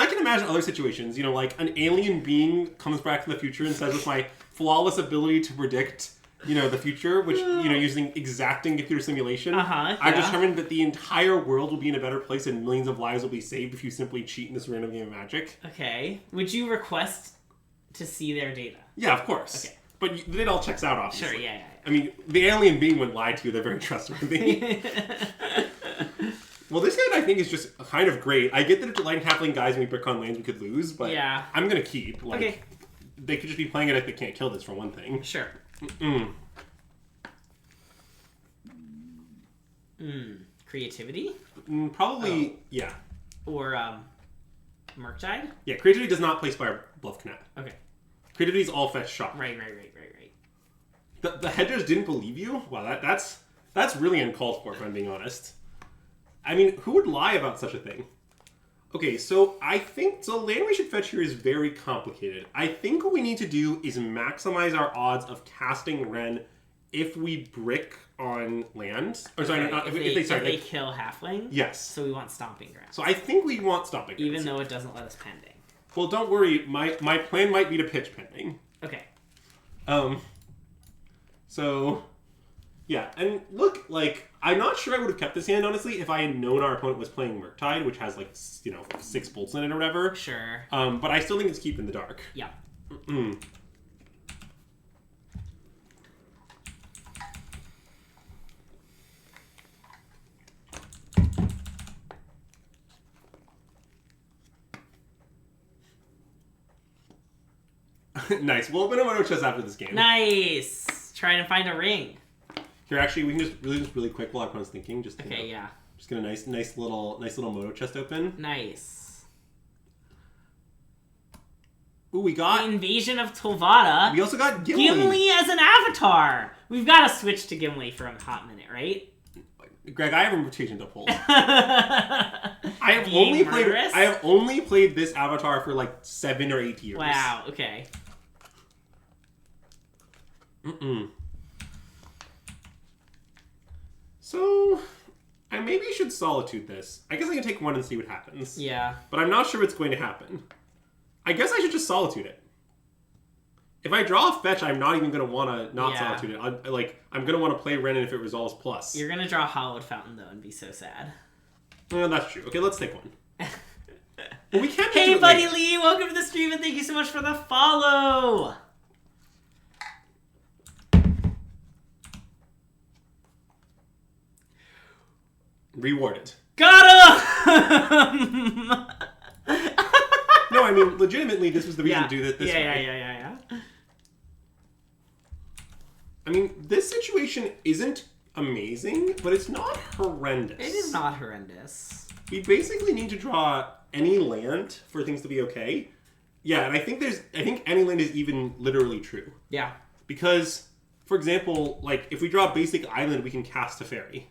can imagine other situations. You know, like an alien being comes back to the future and says, with my flawless ability to predict, you know, the future, which, you know, using exacting computer simulation, I've determined that the entire world will be in a better place and millions of lives will be saved if you simply cheat in this random game of Magic. Okay. Would you request to see their data? Yeah, of course. Okay. But it all checks out, obviously. Sure, yeah. I mean, the alien being wouldn't lie to you. They're very trustworthy. Well, this hand, I think, is just kind of great. I get that if Delighted Halfling guys and we brick on lands, we could lose, but I'm going to keep. Like, okay. They could just be playing it if they can't kill this, for one thing. Sure. Creativity? Probably, yeah. Or, Murktide? Yeah, Creativity does not play Spire Bluff Canal. Okay. Creativity is all fetch shot. Right. The hedgers didn't believe you? Wow, that's really uncalled for, if I'm being honest. I mean, who would lie about such a thing? Okay, so I think the land we should fetch here is very complicated. I think what we need to do is maximize our odds of casting Ren if we brick on land. Or sorry, not, if they kill halfling. Yes. So we want Stomping Grounds. So I think we want Stomping Grounds. Even though it doesn't let us pending. Well, don't worry. My plan might be to pitch pending. Okay. So, yeah, and look, like, I'm not sure I would have kept this hand, honestly, if I had known our opponent was playing Murktide, which has, like, 6 bolts in it or whatever. Sure. But I still think it's keep in the dark. Yeah. Nice. We'll open a moto chest after this game. Nice. Trying to find a ring. Here, actually, we can just really quick while everyone's thinking. Just okay, yeah. Just get a nice little moto chest open. Nice. Ooh, we got Invasion of Tulvata. We also got Gimli. Gimli as an avatar. We've got to switch to Gimli for a hot minute, right? Greg, I have a rotation to pull. I have only played this avatar for like 7 or 8 years. Wow. Okay. So, I maybe should Solitude this. I guess I can take one and see what happens. Yeah. But I'm not sure what's going to happen. I guess I should just Solitude it. If I draw a fetch, I'm not even going to want to not Solitude it. I'm going to want to play Renin if it resolves plus. You're going to draw Hallowed Fountain, though, and be so sad. That's true. Okay, let's take one. Well, we can't. Hey, Buddy Lee! Welcome to the stream, and thank you so much for the follow! Rewarded. Got him! No, I mean, legitimately, this was the reason to do this way. Yeah. I mean, this situation isn't amazing, but it's not horrendous. It is not horrendous. We basically need to draw any land for things to be okay. Yeah, and I think any land is even literally true. Yeah. Because, for example, like, if we draw a basic island, we can cast a fairy.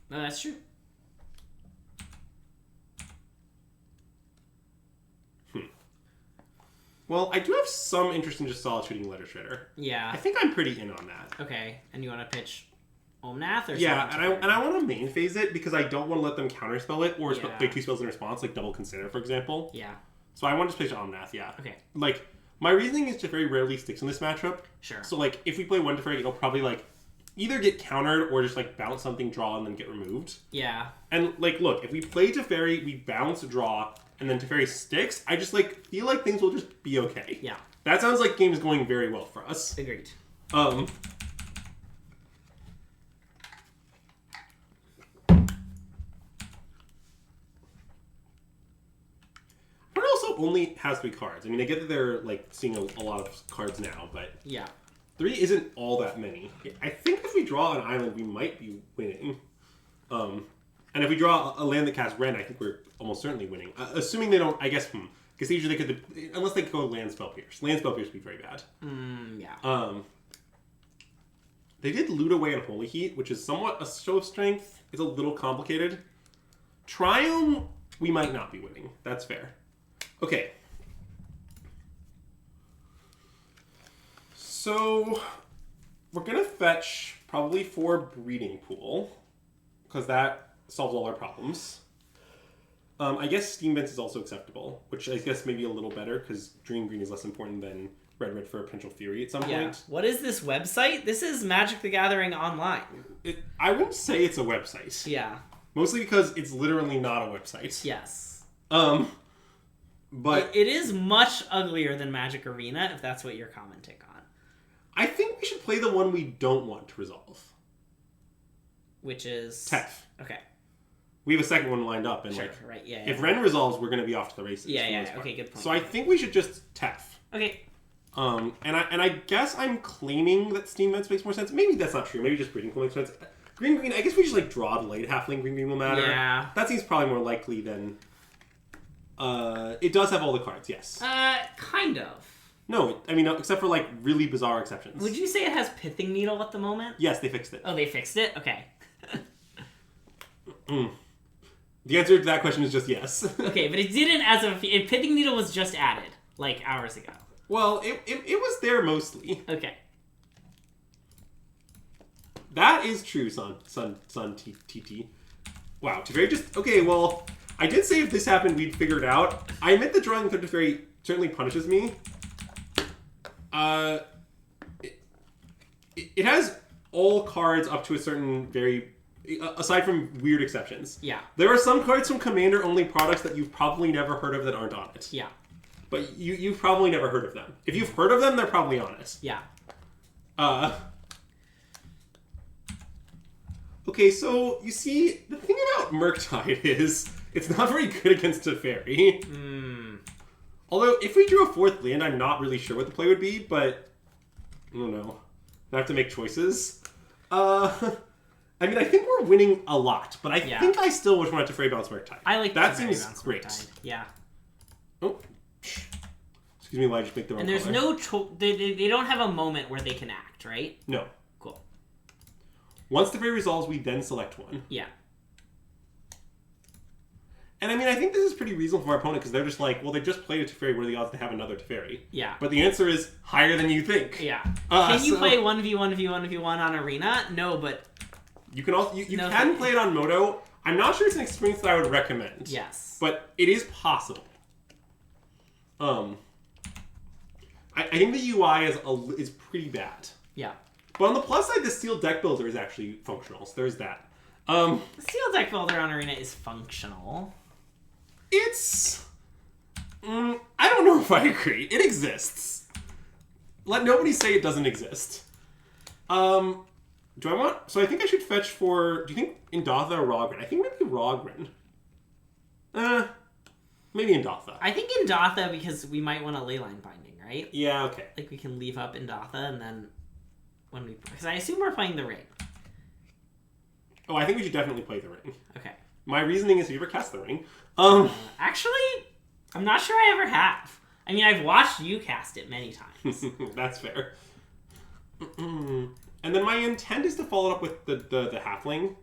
No, that's true. Well, I do have some interest in just solituding Letter Shredder. Yeah. I think I'm pretty in on that. Okay, and you want to pitch Omnath or yeah, and I want to main phase it because I don't want to let them counterspell it or play 2 spells in response, like Double Consider, for example. Yeah. So I want to pitch Omnath, yeah. Okay. Like, my reasoning is Teferi rarely sticks in this matchup. Sure. So, like, if we play 1 Teferi, it'll probably, like, either get countered or just, like, bounce something, draw, and then get removed. Yeah. And, like, look, if we play Teferi, we bounce, draw, and then Teferi sticks, I just, like, feel like things will just be okay. Yeah. That sounds like game is going very well for us. Agreed. It also only has 3 cards. I mean, I get that they're, like, seeing a lot of cards now, but... Yeah. 3 isn't all that many. I think if we draw an island, we might be winning. And if we draw a land that casts Ren, I think we're almost certainly winning. Assuming they don't, I guess, because usually they could, unless they go Land Spell Pierce. Land Spell Pierce would be very bad. Yeah. They did Loot Away and Holy Heat, which is somewhat a show of strength. It's a little complicated. Triumph, we might not be winning. That's fair. Okay. So, we're going to fetch probably 4 Breeding Pool, because that solves all our problems. I guess Steam Vents is also acceptable, which I guess maybe a little better, because Green Green is less important than Red for a potential Fury at some point. What is this website? This is Magic the Gathering Online. I wouldn't say it's a website. Yeah. Mostly because it's literally not a website. Yes. But it is much uglier than Magic Arena, if that's what you're commenting on. I think we should play the one we don't want to resolve. Which is... Tef. Okay. We have a second one lined up, and sure, like, right, yeah. If Ren resolves, we're going to be off to the races. Yeah, okay, good point. So I think we should just Tef. Okay. And I guess I'm claiming that Steam Vents makes more sense. Maybe that's not true. Maybe just Breeding Pool makes sense. Green Green, I guess we just like draw the late halfling Green Green will matter. Yeah. That seems probably more likely than. It does have all the cards, yes. Kind of. No, I mean, except for like really bizarre exceptions. Would you say it has Pithing Needle at the moment? Yes, they fixed it. Oh, they fixed it? Okay. The answer to that question is just yes. Okay, but it didn't as of... Pithing Needle was just added, like, hours ago. Well, it was there mostly. Okay. That is true, son TT. Wow, Teferi just... Okay, well, I did say if this happened, we'd figure it out. I admit that drawing the Teferi certainly punishes me. It has all cards up to a certain very... Aside from weird exceptions. Yeah. There are some cards from Commander-only products that you've probably never heard of that aren't on it. Yeah. But you've probably never heard of them. If you've heard of them, they're probably on it. Yeah. Okay, so, you see, the thing about Murktide is, it's not very good against Teferi. Although, if we drew a fourth land, I'm not really sure what the play would be, but... I don't know. I have to make choices. I mean, I think we're winning a lot, but I think I still wish we had Teferi Bounce Murktide. I like that. Teferi Seems Bounce great. Murktide. Yeah. Oh. Excuse me, why did you make the wrong And there's color? no... They don't have a moment where they can act, right? No. Cool. Once Teferi resolves, we then select one. Yeah. And I mean, I think this is pretty reasonable for our opponent, because they're just like, well, they just played a Teferi, what are the odds to have another Teferi? Yeah. But the answer is higher than you think. Yeah. Can you play 1v1v1v1 on Arena? No, but... You can also you can play it on Moto. I'm not sure it's an experience that I would recommend. Yes. But it is possible. I think the UI is pretty bad. Yeah. But on the plus side, the Steel Deck Builder is actually functional, so there's that. The Steel Deck Builder on Arena is functional. It's... I don't know if I agree. It exists. Let nobody say it doesn't exist. Do I want... So I think I should fetch for... Do you think Indatha or Rogren? I think maybe Rogren. Maybe Indatha. I think Indatha because we might want a Leyline Binding, right? Yeah, okay. Like we can leave up Indatha and then when we... Because I assume we're playing the Ring. Oh, I think we should definitely play the Ring. Okay. My reasoning is, have you ever cast the Ring? Actually, I'm not sure I ever have. I mean, I've watched you cast it many times. That's fair. And then my intent is to follow it up with the Halfling.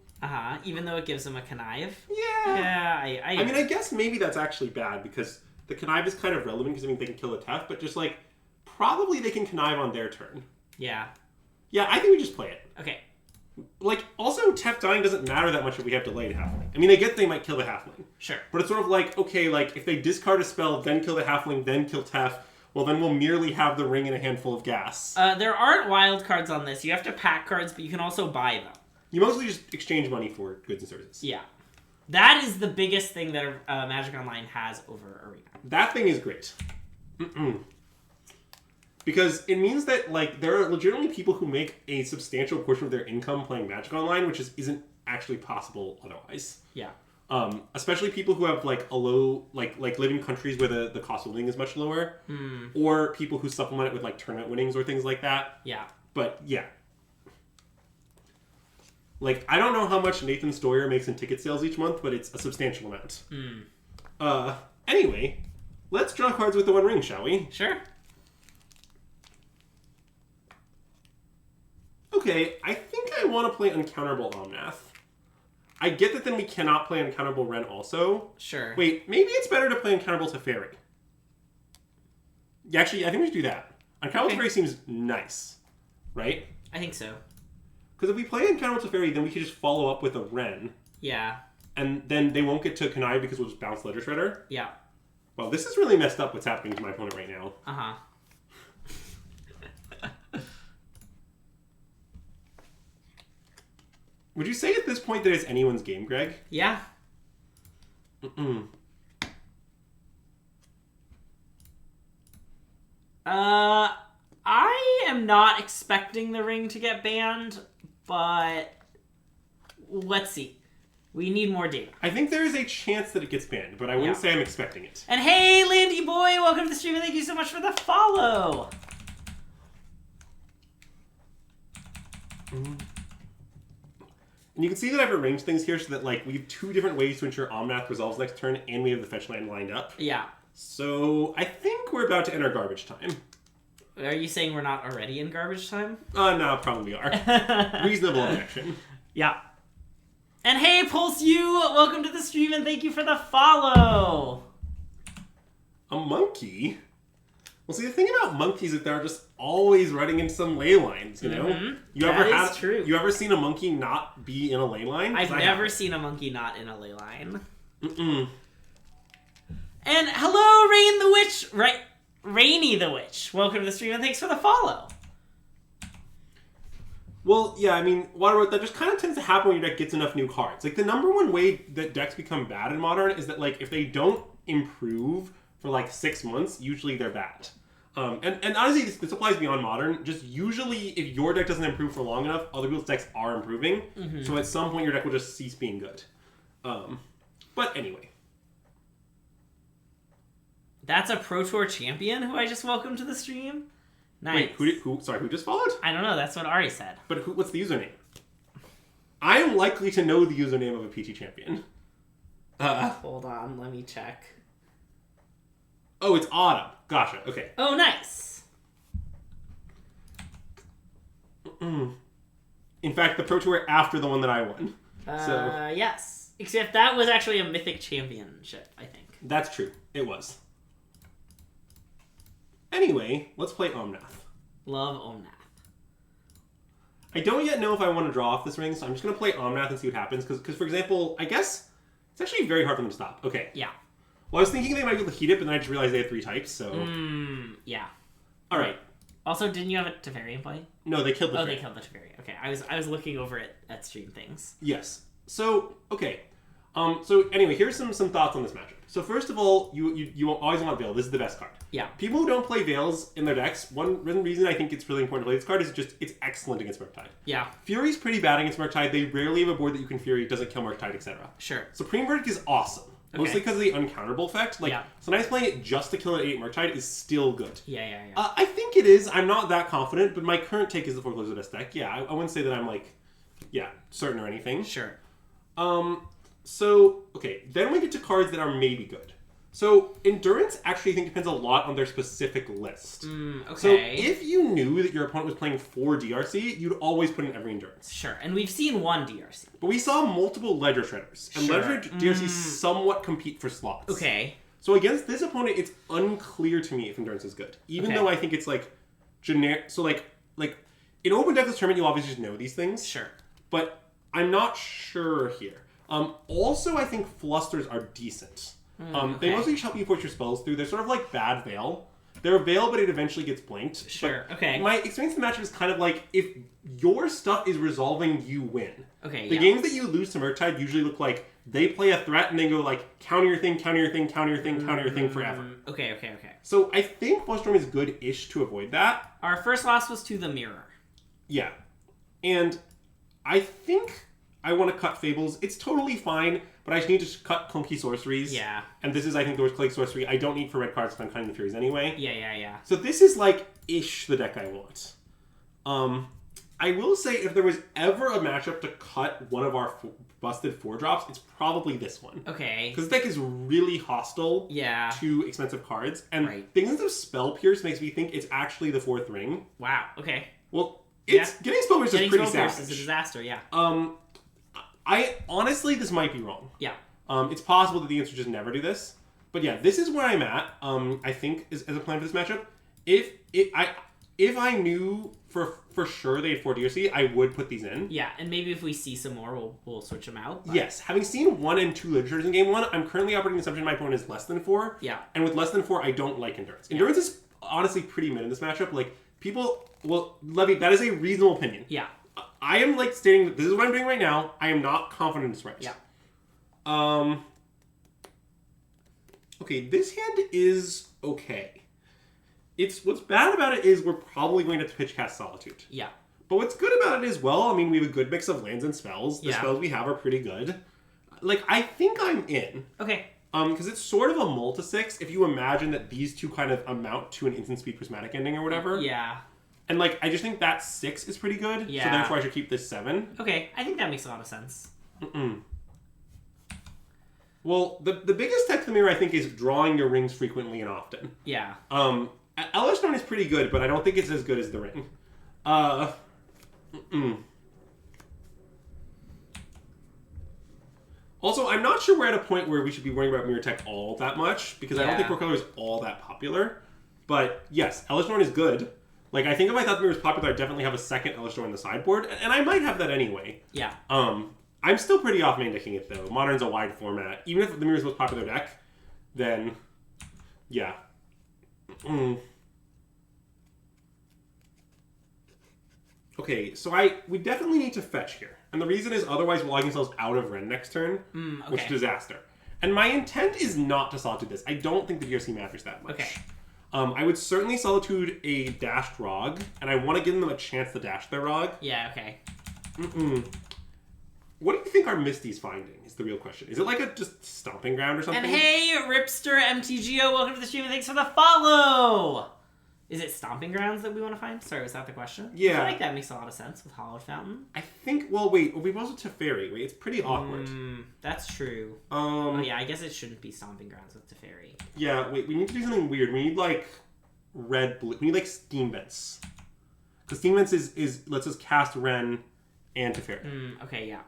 Even though it gives them a Connive. Yeah. Yeah, I mean, I guess maybe that's actually bad, because the Connive is kind of relevant, because I mean, they can kill a Tef, but just like, probably they can Connive on their turn. Yeah. Yeah, I think we just play it. Okay. Like, also, Tef dying doesn't matter that much if we have delayed Halfling. I mean, I get they might kill the Halfling. Sure. But it's sort of like, okay, like, if they discard a spell, then kill the Halfling, then kill Tef, well, then we'll merely have the Ring and a handful of gas. There aren't wild cards on this. You have to pack cards, but you can also buy them. You mostly just exchange money for goods and services. Yeah. That is the biggest thing that Magic Online has over Arena. That thing is great. Because it means that, like, there are legitimately people who make a substantial portion of their income playing Magic Online, which isn't actually possible otherwise. Yeah. Especially people who have, like, a low, like live in countries where the cost of living is much lower. Or people who supplement it with, like, tournament winnings or things like that. Yeah. But, yeah. Like, I don't know how much Nathan Stoyer makes in ticket sales each month, but it's a substantial amount. Anyway, let's draw cards with the One Ring, shall we? Sure. Okay, I think I want to play Uncounterable Omnath. I get that then we cannot play Uncounterable Ren also. Sure. Wait, maybe it's better to play Uncounterable Teferi. Yeah, actually, I think we should do that. Uncountable Teferi seems nice, right? I think so. Because if we play Uncountable Teferi, then we could just follow up with a Ren. Yeah. And then they won't get to Connive because we'll just bounce Ledger Shredder. Yeah. Well, this is really messed up what's happening to my opponent right now. Would you say at this point that it's anyone's game, Greg? Yeah. I am not expecting the Ring to get banned, but let's see. We need more data. I think there is a chance that it gets banned, but I wouldn't say I'm expecting it. And hey, Landy Boy, welcome to the stream, and thank you so much for the follow. And you can see that I've arranged things here so that, like, we have two different ways to ensure Omnath resolves next turn, and we have the fetch land lined up. Yeah. So I think we're about to enter garbage time. Are you saying we're not already in garbage time? No, probably are. Reasonable objection. Yeah. And hey, Pulse U, welcome to the stream and thank you for the follow. A monkey? Well, see, the thing about monkeys is they're just always running in some ley lines, you know? Mm-hmm. True. You ever seen a monkey not be in a ley line? I've never seen a monkey not in a ley line. Mm-mm. And hello, Rain the Witch, Rainy the Witch. Welcome to the stream and thanks for the follow. Well, yeah, I mean, that just kind of tends to happen when your deck gets enough new cards. Like, the number one way that decks become bad in Modern is that, like, if they don't improve for, like, 6 months, usually they're bad. And honestly, this applies beyond Modern. Just usually, if your deck doesn't improve for long enough, other people's decks are improving. Mm-hmm. So at some point, your deck will just cease being good. But anyway. That's a Pro Tour champion who I just welcomed to the stream? Nice. Wait, who just followed? I don't know, that's what Ari said. But what's the username? I am likely to know the username of a PT champion. Hold on, let me check. Oh, it's Autumn. Gotcha, okay. Oh, nice. In fact, the Pro Tour after the one that I won. Yes. Except that was actually a Mythic Championship, I think. That's true. It was. Anyway, let's play Omnath. Love Omnath. I don't yet know if I want to draw off this ring, so I'm just going to play Omnath and see what happens. Because, for example, I guess it's actually very hard for them to stop. Okay. Yeah. Well, I was thinking they might be able to heat it, but then I just realized they had 3 types, so... Yeah. Alright. Also, didn't you have a Teferi in play? No, they killed the Teferi. Oh, they killed the Teferi. Okay, I was looking over at stream things. Yes. So, okay. So anyway, here's some thoughts on this matchup. So first of all, you always want Veil. This is the best card. Yeah. People who don't play Veils in their decks, one reason I think it's really important to play this card is just it's excellent against Murktide. Yeah. Fury's pretty bad against Murktide. They rarely have a board that you can Fury, doesn't kill Murktide, etc. Sure. Supreme Verdict is awesome. Mostly because of the uncounterable effect. Like, sometimes playing it just to kill an 8 Murktide is still good. Yeah. I think it is. I'm not that confident, but my current take is the Foreclosure Dust deck. Yeah, I wouldn't say that I'm, like, certain or anything. Sure. So, okay, then we get to cards that are maybe good. So, Endurance actually I think depends a lot on their specific list. Okay. So, if you knew that your opponent was playing 4 DRC, you'd always put in every Endurance. Sure, and we've seen 1 DRC. But we saw multiple Ledger Shredders, and Ledger DRC somewhat compete for slots. Okay. So, against this opponent, it's unclear to me if Endurance is good. Even though I think it's, like, generic. So, like in Open Deck Tournament, you obviously just know these things. Sure. But I'm not sure here. Also, I think Flusters are decent. They mostly just help you push your spells through. They're sort of like bad Veil. They're Veil, but it eventually gets blanked. Sure, but okay. My experience in the matchup is kind of like, if your stuff is resolving, you win. Okay, The games that you lose to Murktide usually look like they play a threat and then go like, counter your thing, counter your thing, counter your thing, counter your thing forever. Okay. So I think Flustorm is good-ish to avoid that. Our first loss was to the Mirror. Yeah. And I think I want to cut Fables. It's totally fine, but I just need to cut clunky sorceries. Yeah. And this is, I think, the worst clay sorcery I don't need for red cards if I'm cutting the Furies anyway. Yeah. So this is, like, ish the deck I want. I will say, if there was ever a matchup to cut one of our busted 4-drops, it's probably this one. Okay. Because the deck is really hostile to expensive cards. And things of Spell Pierce makes me think it's actually the 4th ring. Wow, okay. Well, getting Spell Pierce is pretty savage. Is a disaster, yeah. I honestly, this might be wrong. Yeah. It's possible that the answer just never do this. But yeah, this is where I'm at. I think as a plan for this matchup, if I knew for sure they had 4 DRC, I would put these in. Yeah, and maybe if we see some more, we'll switch them out. But... Yes, having seen 1 and 2 Literatures in game 1, I'm currently operating the assumption my opponent is less than 4. Yeah. And with less than 4, I don't like Endurance. Endurance is honestly pretty mid in this matchup. Like, people... Well, Levy, that is a reasonable opinion. Yeah. I am, like, stating that this is what I'm doing right now. I am not confident it's right. Yeah. Okay, this hand is okay. What's bad about it is we're probably going to pitch cast Solitude. Yeah. But what's good about it as well, I mean, we have a good mix of lands and spells. The spells we have are pretty good. Like, I think I'm in. Okay. Because it's sort of a multi-6 if you imagine that these two kind of amount to an instant speed prismatic ending or whatever. Yeah. And, like, I just think that 6 is pretty good. Yeah. So therefore I should keep this 7. Okay, I think that makes a lot of sense. Well, the biggest tech to the mirror, I think, is drawing your rings frequently and often. Yeah. Elesh Norn is pretty good, but I don't think it's as good as the ring. Also, I'm not sure we're at a point where we should be worrying about Mirror Tech all that much, because I don't think Core Color is all that popular. But yes, Elesh Norn is good. Like, I think if I thought the Mirror was popular, I'd definitely have a second Elesh Norn in the sideboard, and I might have that anyway. Yeah. I'm still pretty off main decking it, though. Modern's a wide format. Even if the Mirror's most popular deck, then, yeah. Okay, so we definitely need to fetch here. And the reason is otherwise we're logging ourselves out of Ren next turn, which is disaster. And my intent is not to Solitude this. I don't think the DRC matters that much. Okay. I would certainly Solitude a dashed Rog, and I want to give them a chance to dash their Rog. Yeah, okay. What do you think our Misty's finding is the real question. Is it like a just stomping ground or something? And hey, Ripster MTGO, welcome to the stream and thanks for the follow! Is it stomping grounds that we want to find? Sorry, was that the question? Yeah. I feel like that makes a lot of sense with Hollow Fountain. I think, well, wait, we've also Teferi. Wait, it's pretty awkward. That's true. Oh yeah, I guess it shouldn't be stomping grounds with Teferi. Yeah, wait, we need to do something weird. We need, like, red-blue. We need, like, Steam Vents. Because Steam Vents is lets us cast Ren and Teferi. Okay, yeah.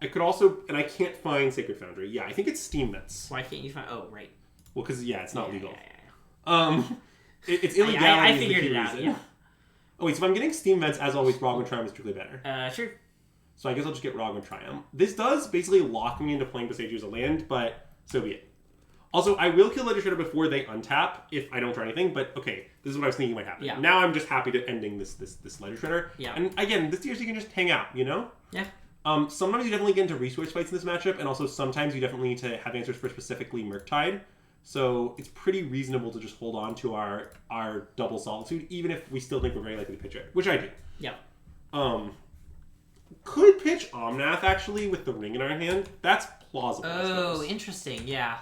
I could also, and I can't find Sacred Foundry. Yeah, I think it's Steam Vents. Why can't you find, oh, right. Well, because, yeah, it's not legal. Yeah. It's illegality. I figured it out, yeah. Oh, wait, so if I'm getting Steam Vents, as always, Rogman Triumph is strictly better. Sure. So I guess I'll just get Rogman Triumph. This does basically lock me into playing Boseiju as a land, but so be it. Also, I will kill Ledger Shredder before they untap if I don't draw anything, but okay, this is what I was thinking might happen. Yeah. Now I'm just happy to ending this Ledger Shredder. Yeah. And again, this DRC can just hang out, you know? Yeah. Sometimes you definitely get into resource fights in this matchup, and also sometimes you definitely need to have answers for specifically Murktide. So it's pretty reasonable to just hold on to our double Solitude, even if we still think we're very likely to pitch it, which I do. Yeah. Could pitch Omnath, actually, with the ring in our hand. That's plausible, I Oh, suppose. interesting, yeah.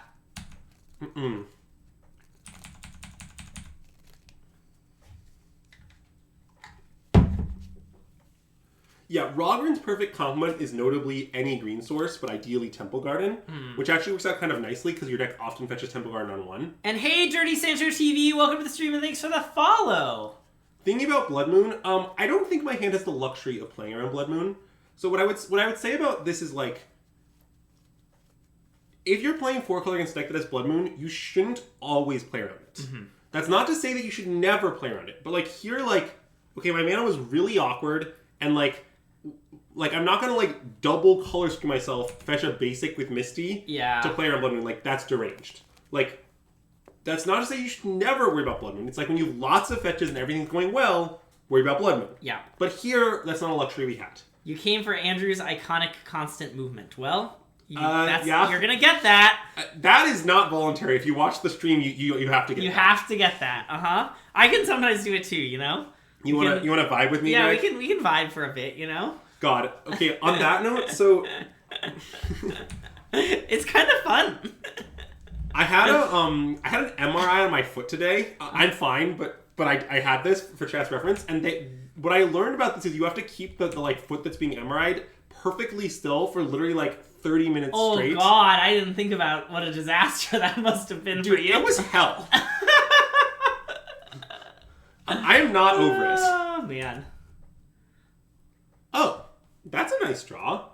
Yeah, Rogren's perfect complement is notably any green source, but ideally Temple Garden, which actually works out kind of nicely because your deck often fetches Temple Garden on one. And hey, Dirty Sancho TV, welcome to the stream and thanks for the follow. Thinking about Blood Moon, I don't think my hand has the luxury of playing around Blood Moon. So what I would say about this is, like, if you're playing 4-color against a deck that has Blood Moon, you shouldn't always play around it. That's not to say that you should never play around it, but, like, here, like, okay, my mana was really awkward, and, like I'm not gonna, like, double color scheme myself, fetch a basic with Misty to play around Blood Moon. Like, that's deranged. Like, that's not to say you should never worry about Blood Moon. It's like when you have lots of fetches and everything's going well, worry about Blood Moon. Yeah. But here, that's not a luxury we had. You came for Andrew's iconic constant movement. Well, yeah. You're gonna get that. That is not voluntary. If you watch the stream, you have to get that. You have to get that. I can sometimes do it too, you know? You wanna vibe with me, Yeah, Greg? we can vibe for a bit, you know? God. Okay, on that note, so it's kind of fun. I had an MRI on my foot today. I'm fine, but I had this for chat's reference, and what I learned about this is you have to keep the like foot that's being MRI'd perfectly still for literally like 30 minutes straight. Oh God, I didn't think about what a disaster that must have been for you. It was hell. I am not over it. Oh man. Oh, that's a nice draw.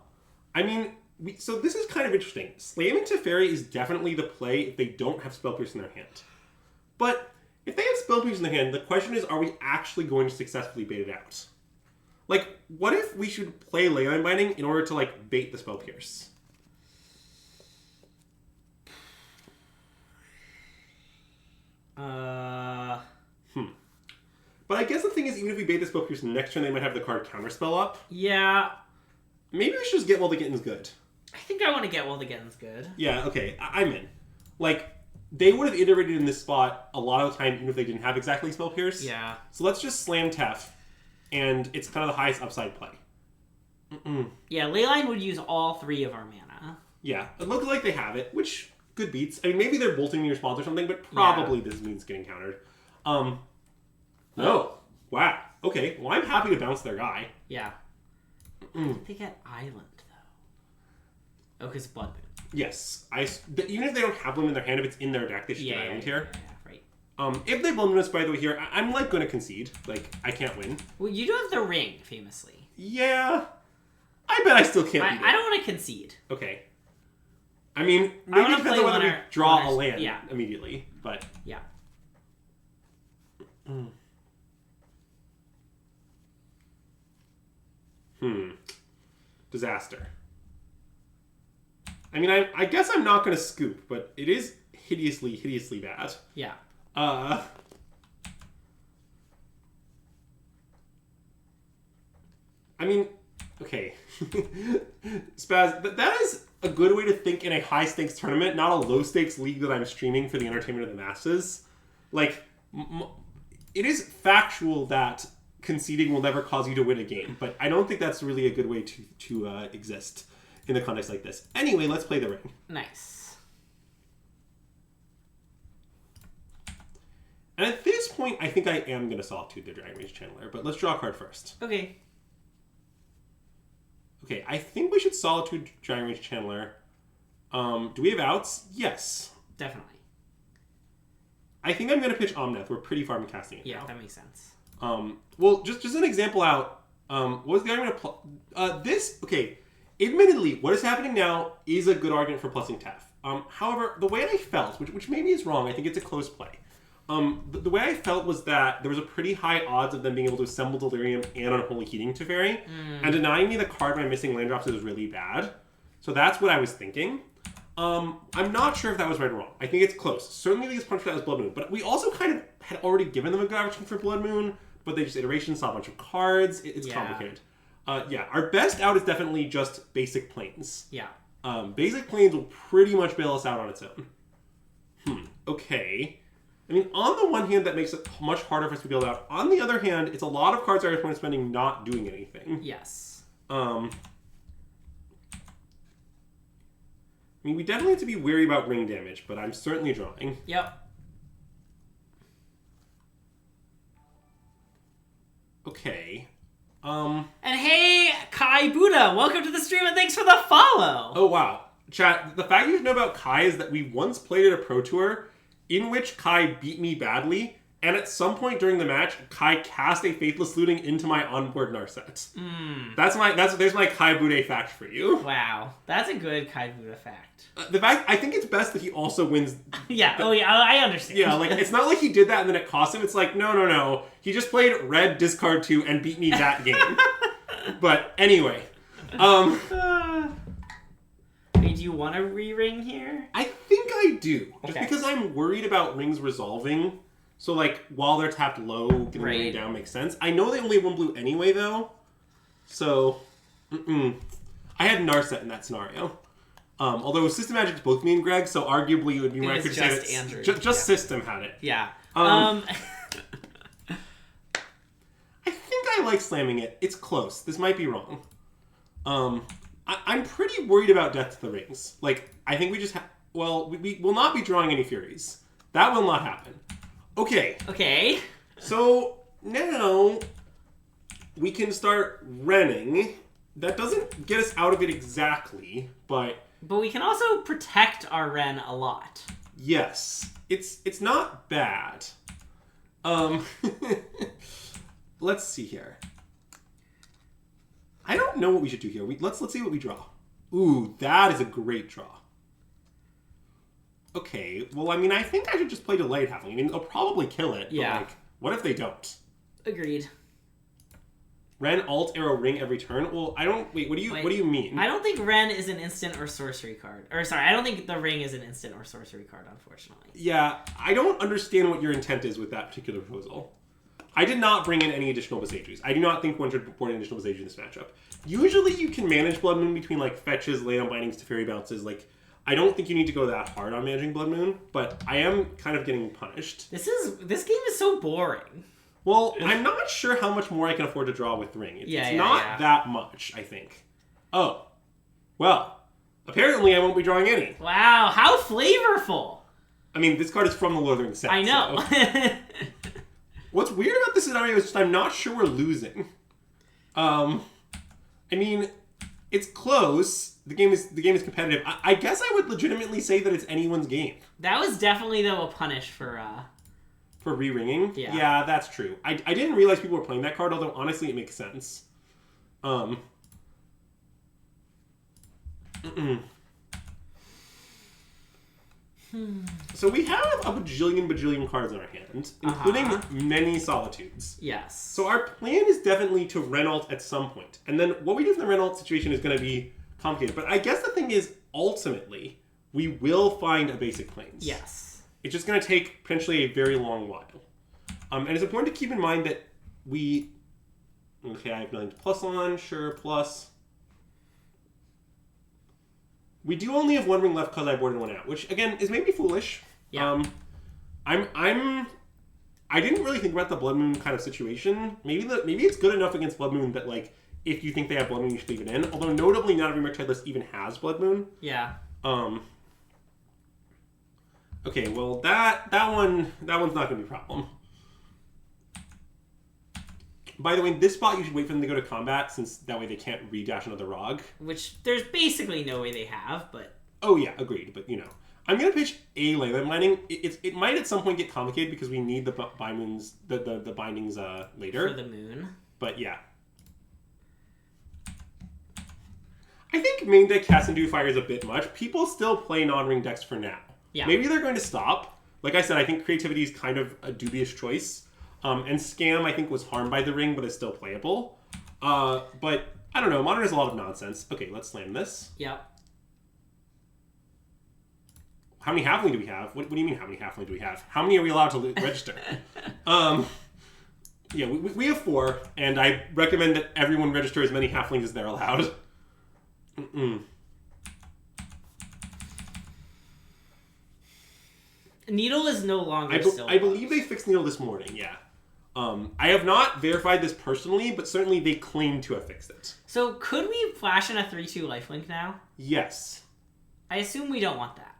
I mean, so this is kind of interesting. Slamming Teferi is definitely the play if they don't have Spell Pierce in their hand. But if they have Spell Pierce in their hand, the question is, are we actually going to successfully bait it out? Like, what if we should play Leyline Binding in order to, like, bait the Spell Pierce? But I guess the thing is, even if we bait the Spell Pierce next turn, they might have the card Counterspell up. Yeah. Maybe we should just get While the Getting's good. I think I want to get While the Getting's good. Yeah, okay. I'm in. Like, they would have iterated in this spot a lot of the time, even if they didn't have exactly Spell Pierce. Yeah. So let's just slam Tef, and it's kind of the highest upside play. Yeah, Leyline would use all 3 of our mana. Yeah, it looks like they have it, which, good beats. I mean, maybe they're bolting in response or something, but probably this means getting countered. No. Wow. Okay, well, I'm happy to bounce their guy. Yeah. I think they get Island, though. Oh, because Blood Moon. Yes. Even if they don't have Blood Moon in their hand, if it's in their deck, they should get Island here. Yeah, right. If they Blood Moon us, by the way, here, I'm like going to concede. Like, I can't win. Well, you do have the ring, famously. Yeah. I bet I still can't beat it. I don't want to concede. Okay. I mean, maybe it depends on whether we draw a land immediately, but... Yeah. Disaster. I mean, I guess I'm not going to scoop, but it is hideously, hideously bad. Yeah. I mean, okay. Spaz, that is a good way to think in a high-stakes tournament, not a low-stakes league that I'm streaming for the entertainment of the masses. Like, it is factual that conceding will never cause you to win a game, but I don't think that's really a good way to exist in a context like this. Anyway, let's play the ring. Nice. And at this point, I think I am going to Solitude the Dragon Rage Channeler, but let's draw a card first. Okay. Okay, I think we should Solitude Dragon Rage Channeler. Do we have outs? Yes. Definitely. I think I'm going to pitch Omnath. We're pretty far from casting it Yeah, now. that makes sense. Well, just an example out. What was the argument of okay, admittedly, what is happening now is a good argument for plussing Tef. However, the way I felt, which maybe is wrong, I think it's a close play. The way I felt was that there was a pretty high odds of them being able to assemble Delirium and Unholy Heating Teferi, and denying me the card by missing land drops is really bad. So that's what I was thinking. I'm not sure if that was right or wrong. I think it's close. Certainly the biggest punch for that was Blood Moon, but we also kind of had already given them a good option for Blood Moon, but they just iteration saw a bunch of cards. It's complicated. Our best out is definitely just Basic Plains. Yeah. Basic Plains will pretty much bail us out on its own. Okay. I mean, on the one hand, that makes it much harder for us to build out. On the other hand, it's a lot of cards our opponent spending not doing anything. Yes. I mean, we definitely have to be wary about ring damage, but I'm certainly drawing. Yep. Okay. And hey, Kai Buddha, welcome to the stream and thanks for the follow. Oh, wow. Chat, the fact you should know about Kai is that we once played at a Pro Tour in which Kai beat me badly, and at some point during the match, Kai cast a Faithless Looting into my onboard Narset. There's my Kai Bude fact for you. Wow, that's a good Kai Buddha fact. The fact, I think it's best that he also wins. Yeah, I understand. Yeah, like, it's not like he did that and then it cost him. It's like, no. He just played red, discard 2, and beat me that game. But anyway. Wait, do you want to re-ring here? I think I do. Just Okay. because I'm worried about rings resolving. So, like, while they're tapped low, getting the ring down makes sense. I know they only have one blue anyway, though. So, I had Narset in that scenario. Although System Magic's both me and Greg, so arguably it would be when I could say that Andrew. just System had it. Yeah. I think I like slamming it. It's close. This might be wrong. I'm pretty worried about Death to the Rings. Like, I think we just we will not be drawing any Furies. That will not happen. Okay. So, now we can start renning. That doesn't get us out of it exactly, but we can also protect our Ren a lot. yes. It's not bad. Let's see here. I don't know what we should do here. Let's see what we draw. Ooh, that is a great draw. Okay, well, I mean, I think I should just play Delayed Halfling. I mean, they'll probably kill it. Yeah. But, like, what if they don't? Agreed. Ren, alt, arrow, ring every turn? Well, I don't... Wait, what do you mean? I don't think Ren is an instant or sorcery card. Or, sorry, I don't think the ring is an instant or sorcery card, unfortunately. Yeah, I don't understand what your intent is with that particular proposal. I did not bring in any additional Visages. I do not think one should board an additional Visage in this matchup. Usually you can manage Blood Moon between, like, fetches, lay on bindings to fairy bounces. Like, I don't think you need to go that hard on managing Blood Moon, but I am kind of getting punished. This game is so boring. Well, I'm not sure how much more I can afford to draw with Ring. It's not that much, I think. Oh. Well, apparently I won't be drawing any. Wow, how flavorful! I mean, this card is from the Lord of the Rings set. I know. So. What's weird about this scenario is just I'm not sure we're losing. I mean, It's close. The game is competitive. I guess I would legitimately say that it's anyone's game. That was definitely, though, a punish for re-ringing? Yeah. Yeah, that's true. I didn't realize people were playing that card, although honestly it makes sense. So we have a bajillion cards in our hand, including many Solitudes. Yes. So our plan is definitely to Renault at some point. And then what we do in the Renault situation is going to be complicated. But I guess the thing is, ultimately, we will find a basic Plains. Yes. It's just going to take potentially a very long while. And it's important to keep in mind that we... Okay, I have nothing to plus on. Sure, plus... We do only have one ring left because I boarded one out, which again is maybe foolish. Yeah. I didn't really think about the Blood Moon kind of situation. Maybe it's good enough against Blood Moon that like if you think they have Blood Moon, you should leave it in. Although notably, not every Murktide list even has Blood Moon. Yeah. Okay, well that one's not gonna be a problem. By the way, in this spot, you should wait for them to go to combat, since that way they can't redash another Rog. Which there's basically no way they have, but... Oh yeah, agreed, but you know. I'm going to pitch a Leyline Binding. It might at some point get complicated because we need the bindings later. For the moon. But yeah. I think main deck Cast and Dew Fire is a bit much. People still play non-ring decks for now. Yeah. Maybe they're going to stop. Like I said, I think Creativity is kind of a dubious choice. And Scam, I think, was harmed by the ring, but is still playable. But, I don't know. Modern is a lot of nonsense. Okay, let's slam this. Yep. How many Halfling do we have? What do you mean, how many Halfling do we have? How many are we allowed to register? Yeah, we have 4, and I recommend that everyone register as many Halflings as they're allowed. Needle is no longer I believe they fixed Needle this morning, yeah. I have not verified this personally, but certainly they claim to have fixed it. So could we flash in a 3/2 lifelink now? Yes. I assume we don't want that.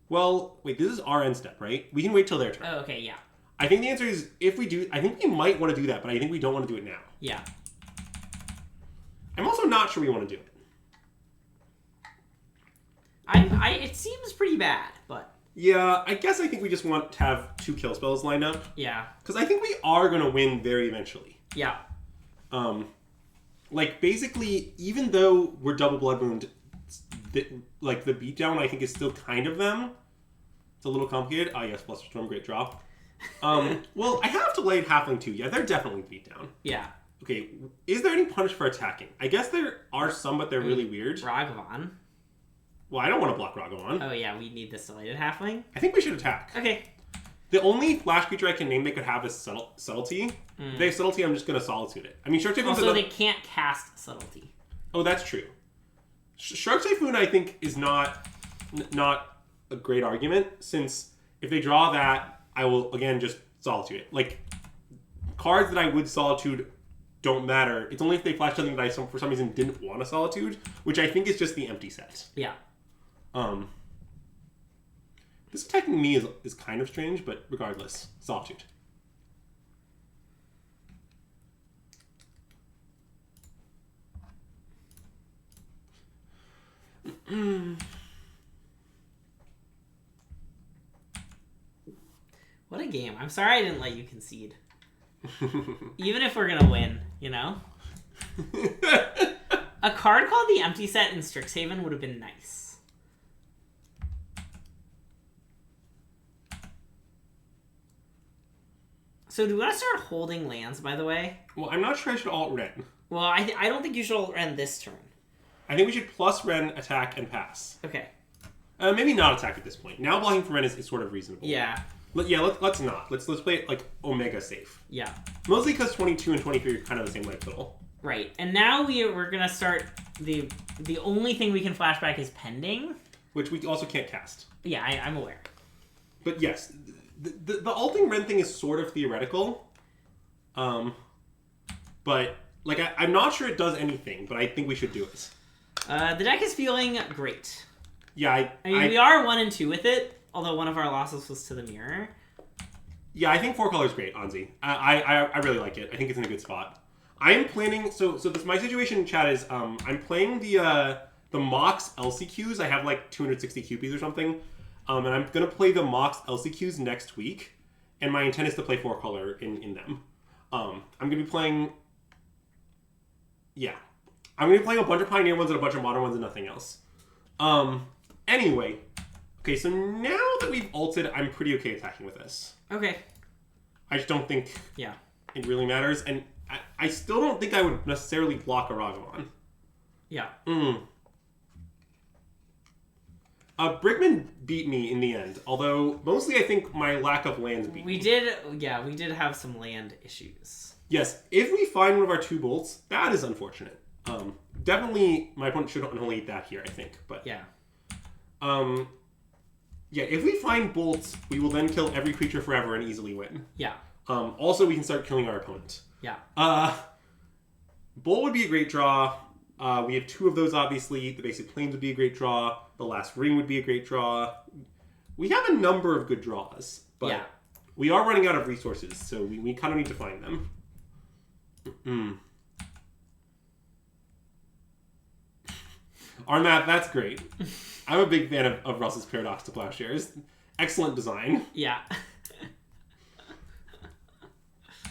Well, wait, this is our end step, right? We can wait till their turn. Oh, okay, yeah. I think the answer is, if we do, I think we might want to do that, but I think we don't want to do it now. Yeah. I'm also not sure we want to do it. It seems pretty bad, but... Yeah, I guess I think we just want to have 2 kill spells lined up. Yeah. Because I think we are going to win very eventually. Yeah. Like, basically, even though we're double Blood Mooned, the beatdown, I think, is still kind of them. It's a little complicated. Ah, yes, Fluster Storm, great draw. Well, I have to lay Halfling too. Yeah, they're definitely beatdown. Yeah. Okay, is there any punish for attacking? I guess there are some, but they're really weird. Ragavan. Well, I don't want to block Ragavan. Oh yeah, we need the Stellated Halfling. I think we should attack. Okay. The only flash creature I can name they could have is Subtlety. If they have Subtlety, I'm just going to Solitude it. I mean, Shark Typhoon's also, they can't cast Subtlety. Oh, that's true. Shark Typhoon, I think, is not a great argument, since if they draw that, I will, again, just Solitude it. Like, cards that I would Solitude don't matter. It's only if they flash something that I, for some reason, didn't want to Solitude, which I think is just the empty set. Yeah. This attacking me is kind of strange, but regardless, Solitude. What a game. I'm sorry I didn't let you concede. Even if we're gonna win, you know? A card called the Empty Set in Strixhaven would have been nice. So do we want to start holding lands, by the way? Well, I'm not sure I should alt Ren. Well, I don't think you should alt Ren this turn. I think we should plus Ren, attack, and pass. Okay. Maybe not attack at this point. Now blocking for Ren is sort of reasonable. Yeah. Let's not. Let's play it like Omega safe. Yeah. Mostly because 22 and 23 are kind of the same life total. Right. And now we're gonna start the only thing we can flashback is Pending. Which we also can't cast. Yeah, I'm aware. But yes, the alting Ren thing is sort of theoretical. But like I'm not sure it does anything, but I think we should do it. The deck is feeling great. Yeah, I mean, we are 1 and 2 with it, although one of our losses was to the mirror. Yeah, I think 4 color is great, Anzi. I really like it. I think it's in a good spot. I am planning. So this my situation in chat is I'm playing the Mox LCQs. I have like 260 QPs or something, and I'm gonna play the Mox LCQs next week. And my intent is to play 4-color in them. I'm gonna be playing. Yeah, I'm gonna be playing a bunch of Pioneer ones and a bunch of Modern ones and nothing else. Anyway, okay. So now that we've ulted, I'm pretty okay attacking with this. Okay. I just don't think. Yeah. It really matters, and I still don't think I would necessarily block a Ragavon. Yeah. Brickman beat me in the end, although mostly I think my lack of lands beat me. We did have some land issues. Yes, if we find one of our 2 bolts, that is unfortunate. Definitely my opponent should only eat that here, I think. But yeah. Yeah, if we find bolts, we will then kill every creature forever and easily win. Yeah. Also, we can start killing our opponent. Yeah. Bolt would be a great draw. We have 2 of those, obviously. The basic planes would be a great draw. The last ring would be a great draw. We have a number of good draws, but we are running out of resources, so we kind of need to find them. Armath, that's great. I'm a big fan of Russell's Paradox to Plowshares. Excellent design. Yeah.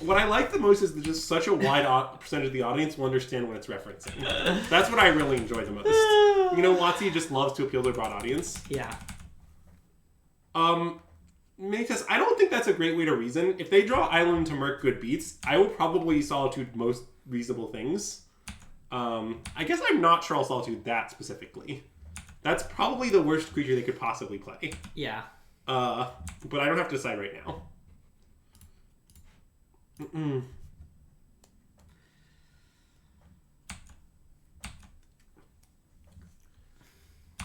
What I like the most is that just such a wide percentage of the audience will understand what it's referencing. That's what I really enjoy the most. You know, WotC just loves to appeal to a broad audience. Yeah. Manitas, I don't think that's a great way to reason. If they draw Island to Merc good beats, I will probably Solitude most reasonable things. I guess I'm not sure I'll Solitude that specifically. That's probably the worst creature they could possibly play. Yeah. But I don't have to decide right now.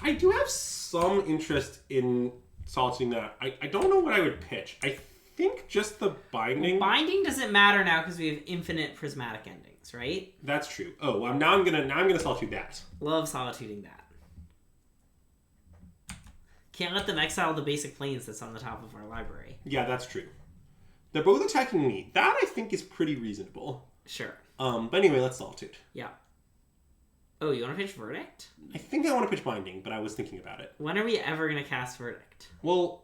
I do have some interest in solitude that. I don't know what I would pitch. I think just the binding. Well, binding doesn't matter now because we have infinite prismatic endings, right? That's true. Oh, well, now I'm gonna solitude that. Love solituding that. Can't let them exile the basic planes that's on the top of our library. Yeah, that's true. They're both attacking me. That, I think, is pretty reasonable. Sure. But anyway, let's Solitude. Yeah. Oh, you want to pitch Verdict? I think I want to pitch Binding, but I was thinking about it. When are we ever going to cast Verdict? Well...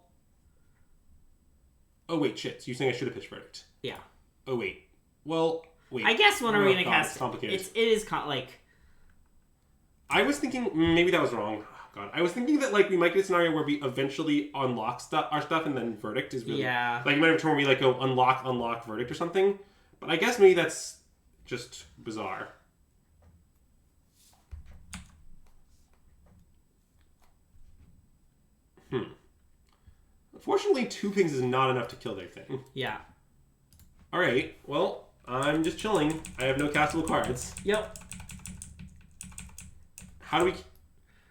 Oh, wait, shit. So you're saying I should have pitched Verdict? Yeah. Oh, wait. Well, wait. I guess when are we going to cast... It's complicated. It is, like... I was thinking... Maybe that was wrong. God. I was thinking that like we might get a scenario where we eventually unlock our stuff and then Verdict is really like you might have a turn where we like go unlock Verdict or something. But I guess maybe that's just bizarre. Unfortunately, 2 pings is not enough to kill their thing. Yeah. All right. Well, I'm just chilling. I have no castable cards. Yep. How do we?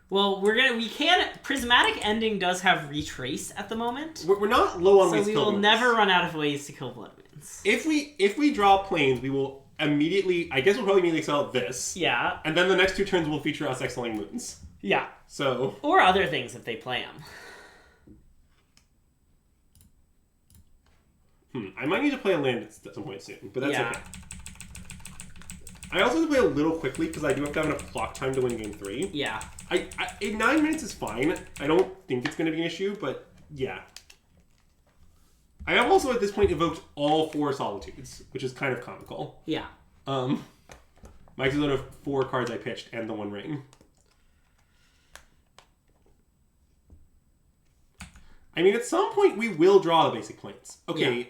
Well, we can. Prismatic Ending does have Retrace at the moment. We're not low on ways to kill So we will moons. never run out of ways to kill Blood Moons. If we draw planes, we will immediately. I guess we'll probably immediately exile this. Yeah. And then the next 2 turns will feature us exiling moons. Yeah. So. Or other things if they play them. I might need to play a land at some point soon, but that's okay. I also have to play a little quickly because I do have to have enough clock time to win game 3. Yeah. In 9 minutes is fine. I don't think it's going to be an issue, but yeah. I have also at this point evoked all 4 Solitudes, which is kind of comical. Yeah. Mike's is out of 4 cards I pitched and the 1 ring. I mean, at some point we will draw the basic planes. Okay. Yeah.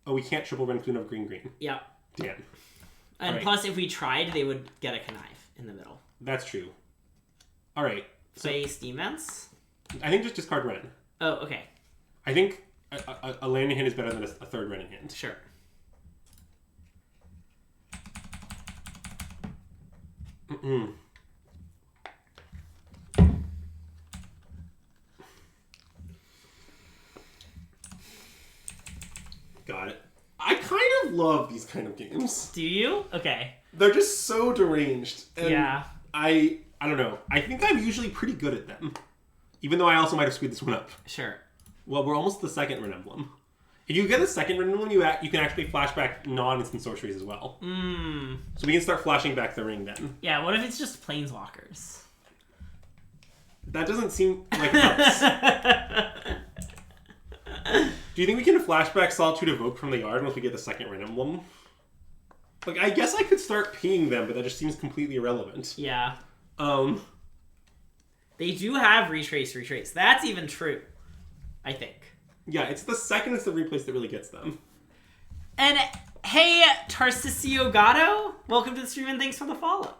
Oh, we can't triple run because we don't have green. Yeah. Damn. And plus, if we tried, they would get a connive in the middle. That's true. All right. Play Steam Vents? I think just discard Ren. Oh, okay. I think a land in hand is better than a 3rd Ren in hand. Sure. Got it. I kind of love these kind of games. Do you? Okay. They're just so deranged. And yeah. I don't know. I think I'm usually pretty good at them. Even though I also might have screwed this one up. Sure. Well, we're almost the 2nd Ren Emblem. If you get the second random one, you can actually flash back non-instant sorceries as well. So we can start flashing back the ring then. Yeah, what if it's just planeswalkers? That doesn't seem like it helps. Do you think we can flashback Solitude Evoke from the yard once we get the second random one? Like, I guess I could start pinging them, but that just seems completely irrelevant. Yeah. They do have retrace. That's even true, I think. Yeah, it's the second it's the replace that really gets them. And hey, Tarcisio Gatto, welcome to the stream and thanks for the follow.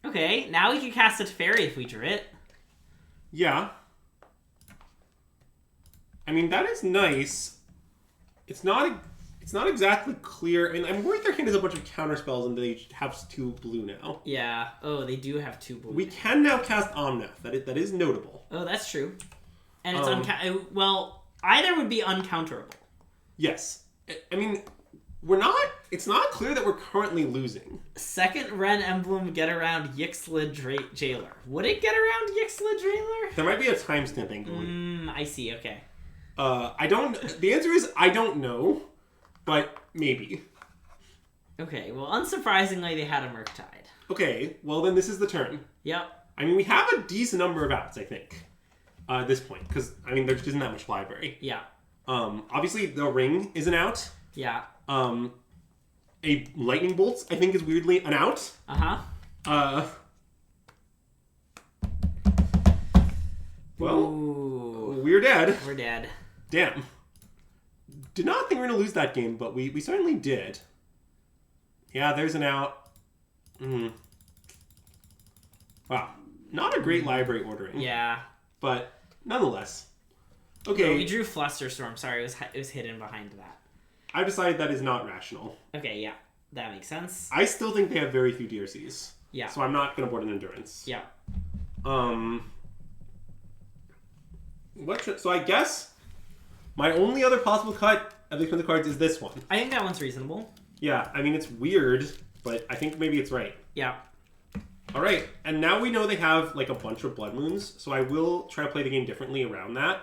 Okay, now we can cast a Teferi if we drew it. Yeah. I mean, that is nice. It's not exactly clear. I mean, I'm worried their hand has a bunch of counter spells and they have 2 blue now. Yeah. Oh, they do have 2 blue. We can now cast Omnath. That is notable. Oh, that's true. And it's well, either would be uncounterable. Yes. I mean, it's not clear that we're currently losing. Second Ren emblem get around Yixla Jailer. Would it get around Yixla Jailer? There might be a timestamp angle. I see, okay. The answer is I don't know, but maybe. Okay, well, unsurprisingly, they had a Murktide. Okay, well then this is the turn. Yep. I mean, we have a decent number of outs, I think, at this point, because, I mean, there just isn't that much library. Yeah. Obviously, the ring is an out. Yeah. A lightning bolt, I think, is weirdly an out. Well, ooh. We're dead. We're dead. Damn. Did not think we were going to lose that game, but we certainly did. Yeah, there's an out. Wow. Not a great library ordering. Yeah. But nonetheless. Okay. No, we drew Flusterstorm. Sorry, it was hidden behind that. I've decided that is not rational. Okay, yeah. That makes sense. I still think they have very few DRCs. Yeah. So I'm not going to board an Endurance. Yeah. So I guess my only other possible cut, at least from the cards, is this one. I think that one's reasonable. Yeah, I mean, it's weird, but I think maybe it's right. Yeah. All right, and now we know they have, like, a bunch of Blood Moons, so I will try to play the game differently around that.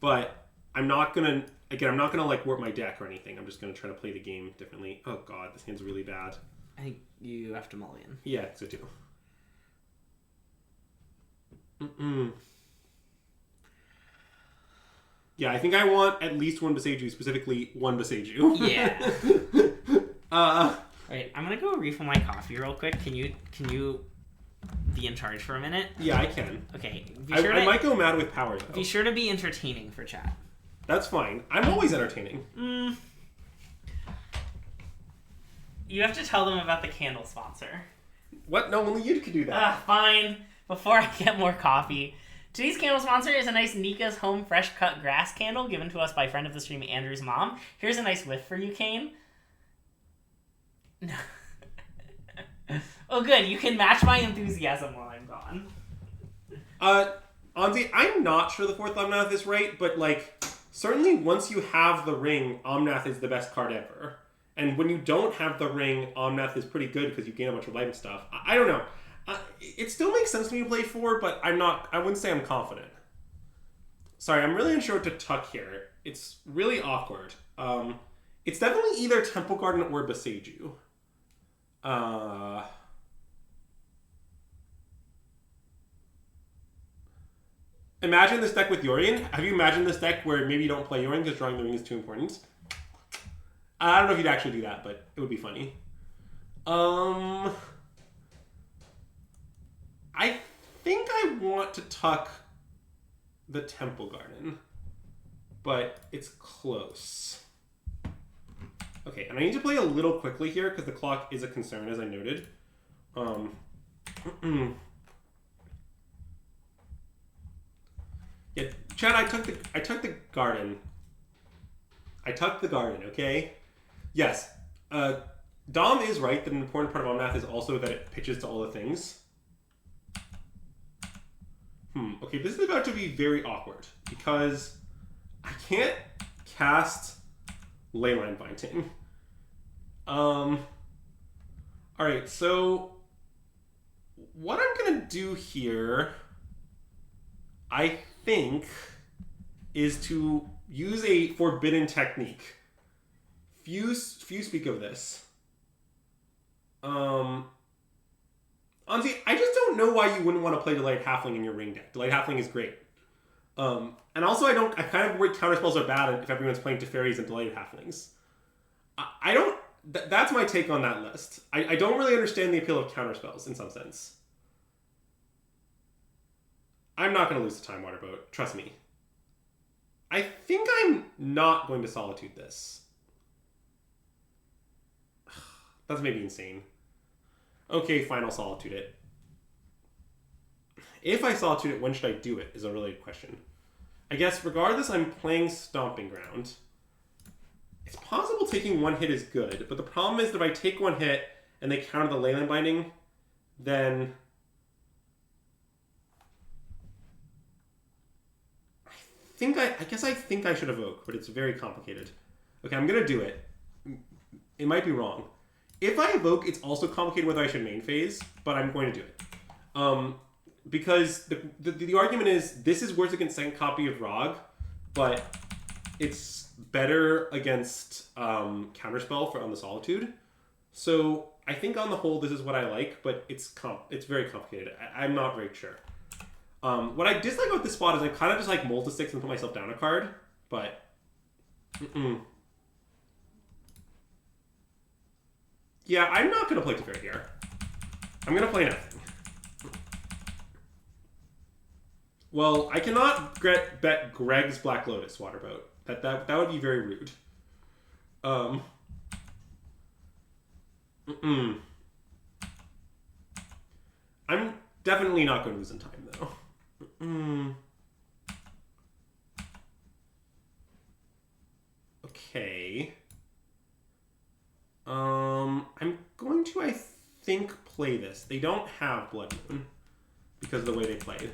But I'm not going to, like, warp my deck or anything. I'm just going to try to play the game differently. Oh, God, this hand's really bad. I think you have to mulligan. Yeah, so too. Yeah, I think I want at least one Boseiju, specifically one Boseiju. Yeah. Alright, I'm gonna go refill my coffee real quick. Can you be in charge for a minute? Yeah, I can. Okay. I might go mad with power, though. Be sure to be entertaining for chat. That's fine. I'm always entertaining. You have to tell them about the candle sponsor. What? No, only you could do that. Fine. Before I get more coffee. Today's candle sponsor is a nice Nika's Home Fresh Cut Grass candle given to us by friend of the stream, Andrew's mom. Here's a nice whiff for you, Kane. Oh, good. You can match my enthusiasm while I'm gone. Anzi, I'm not sure the fourth Omnath is right, but, like, certainly once you have the ring, Omnath is the best card ever. And when you don't have the ring, Omnath is pretty good because you gain a bunch of life and stuff. I don't know. It still makes sense to me to play 4, but I wouldn't say I'm confident. Sorry, I'm really unsure what to tuck here. It's really awkward. It's definitely either Temple Garden or Boseiju. Imagine this deck with Yorion. Have you imagined this deck where maybe you don't play Yorion because drawing the ring is too important? I don't know if you'd actually do that, but it would be funny. I think I want to tuck the Temple Garden, but it's close. Okay, and I need to play a little quickly here because the clock is a concern, as I noted. Yeah, Chad, I took the garden. I tucked the garden, okay? Yes. Dom is right that an important part of Omnath is also that it pitches to all the things. Okay, this is about to be very awkward because I can't cast Leyline Binding. Alright, so what I'm gonna do here, I think, is to use a forbidden technique. Few speak of this. Honestly, I just don't know why you wouldn't want to play Delighted Halfling in your ring deck. Delighted Halfling is great. And also, I kind of worry counterspells are bad if everyone's playing Teferis and Delighted Halflings. I don't... that's my take on that list. I don't really understand the appeal of counterspells in some sense. I'm not going to lose the Time Water Boat. Trust me. I think I'm not going to Solitude this. That's maybe insane. Okay, fine, I'll Solitude it. If I Solitude it, when should I do it, is a really good question. I guess, regardless, I'm playing Stomping Ground. It's possible taking one hit is good, but the problem is that if I take one hit and they counter the Leyline Binding, then... I think I should evoke, but it's very complicated. Okay, I'm gonna do it. It might be wrong. If I evoke, it's also complicated whether I should main phase, but I'm going to do it. Because the argument is, this is worse against second copy of Rog, but it's better against Counterspell on the Solitude. So I think on the whole, this is what I like, but it's very complicated. I'm not very sure. What I dislike about this spot is I kind of just like Multisticks and put myself down a card, but... Yeah, I'm not going to play Teferi here. I'm going to play nothing. Well, I cannot bet Greg's Black Lotus Waterboat. That would be very rude. I'm definitely not going to lose in time, though. Okay. I'm going to, I think, play this. They don't have Blood Moon because of the way they played.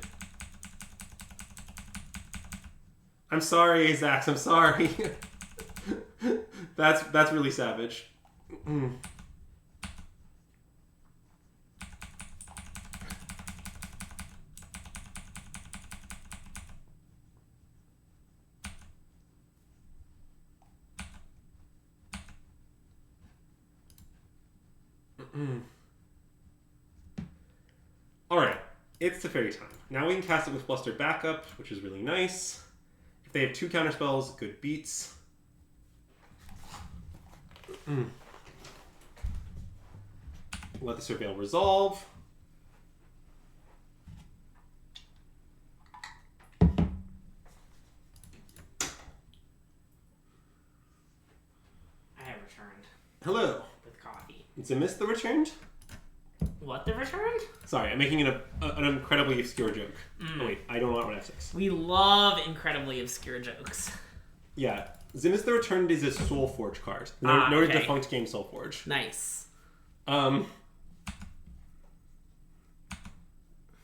I'm sorry, Azax. I'm sorry. That's really savage. Alright, it's Teferi time. Now we can cast it with Bluster Backup, which is really nice. If they have 2 counterspells, good beats. Let the Surveil resolve. I have returned. Hello. With coffee. Zimis the returned? What, the returned? Sorry, I'm making an incredibly obscure joke. Oh wait, I don't want F6. We love incredibly obscure jokes. Yeah. Zimis the Returned is a Soulforge card. Noted okay. defunct game Soulforge. Nice.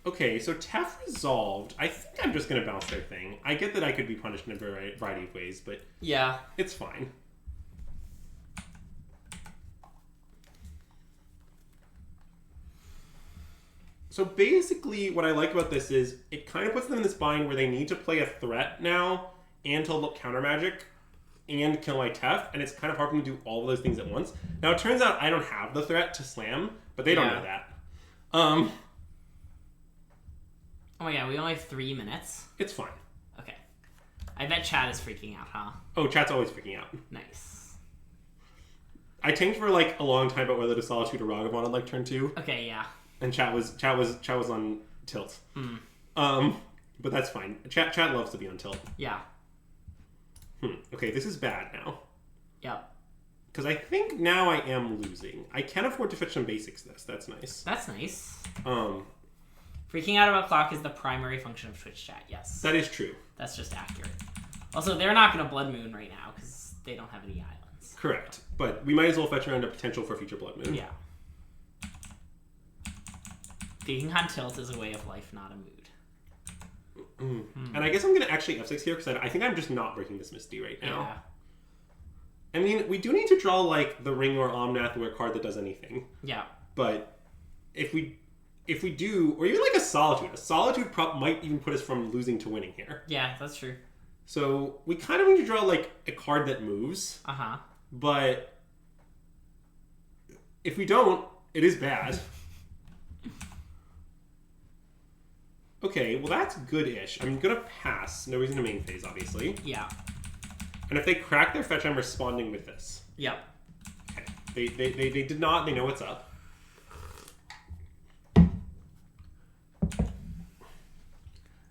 Okay, so Tef resolved. I think I'm just going to bounce their thing. I get that I could be punished in a variety of ways, but yeah, it's fine. So basically, what I like about this is it kind of puts them in this bind where they need to play a threat now and to look counter magic and kill my Tef, and it's kind of hard for them to do all of those things at once. Now, it turns out I don't have the threat to slam, but they don't know that. Oh my god, we only have 3 minutes? It's fine. Okay. I bet Chad is freaking out, huh? Oh, chat's always freaking out. Nice. I tanked for like a long time about whether to Solitude or Ragavon on like turn 2. Okay, yeah. And chat was on tilt. But that's fine. Chat loves to be on tilt. Yeah. Okay, this is bad now. Yep. Because I think now I am losing. I can afford to fetch some basics this. That's nice. That's nice. Freaking out about clock is the primary function of Twitch chat, yes. That is true. That's just accurate. Also, they're not going to Blood Moon right now because they don't have any islands. Correct. But we might as well fetch around a potential for future Blood Moon. Yeah. Being on tilt is a way of life, not a mood. And I guess I'm going to actually F6 here because I think I'm just not breaking this Misty right now. Yeah. I mean, we do need to draw like the Ring or Omnath or a card that does anything. Yeah. But if we... if we do, or even like a Solitude prop might even put us from losing to winning here. Yeah, that's true. So we kind of need to draw like a card that moves. Uh-huh. But if we don't, it is bad. Okay, well that's good-ish. I'm gonna pass. No reason to main phase, obviously. Yeah. And if they crack their fetch, I'm responding with this. Yep. Okay. They did not. They know what's up.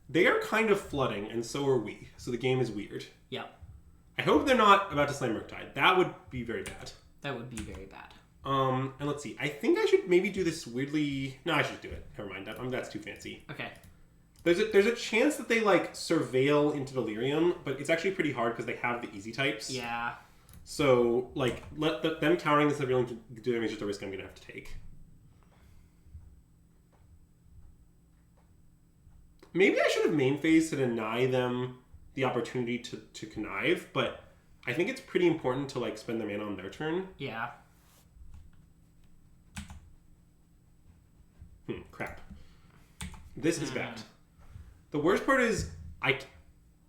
They are kind of flooding, and so are we. So the game is weird. Yep. I hope they're not about to slay Murktide. That would be very bad. That would be very bad. And let's see. I think I should maybe do this weirdly... No, I should do it. Never mind. That's too fancy. Okay. There's a chance that they, like, surveil into Delirium, but it's actually pretty hard because they have the easy types. Yeah. So, like, them countering the surveilling to Delirium is just a risk I'm going to have to take. Maybe I should have main phase to deny them the opportunity to connive, but I think it's pretty important to, like, spend the mana on their turn. Yeah. Crap. This is bad. The worst part is I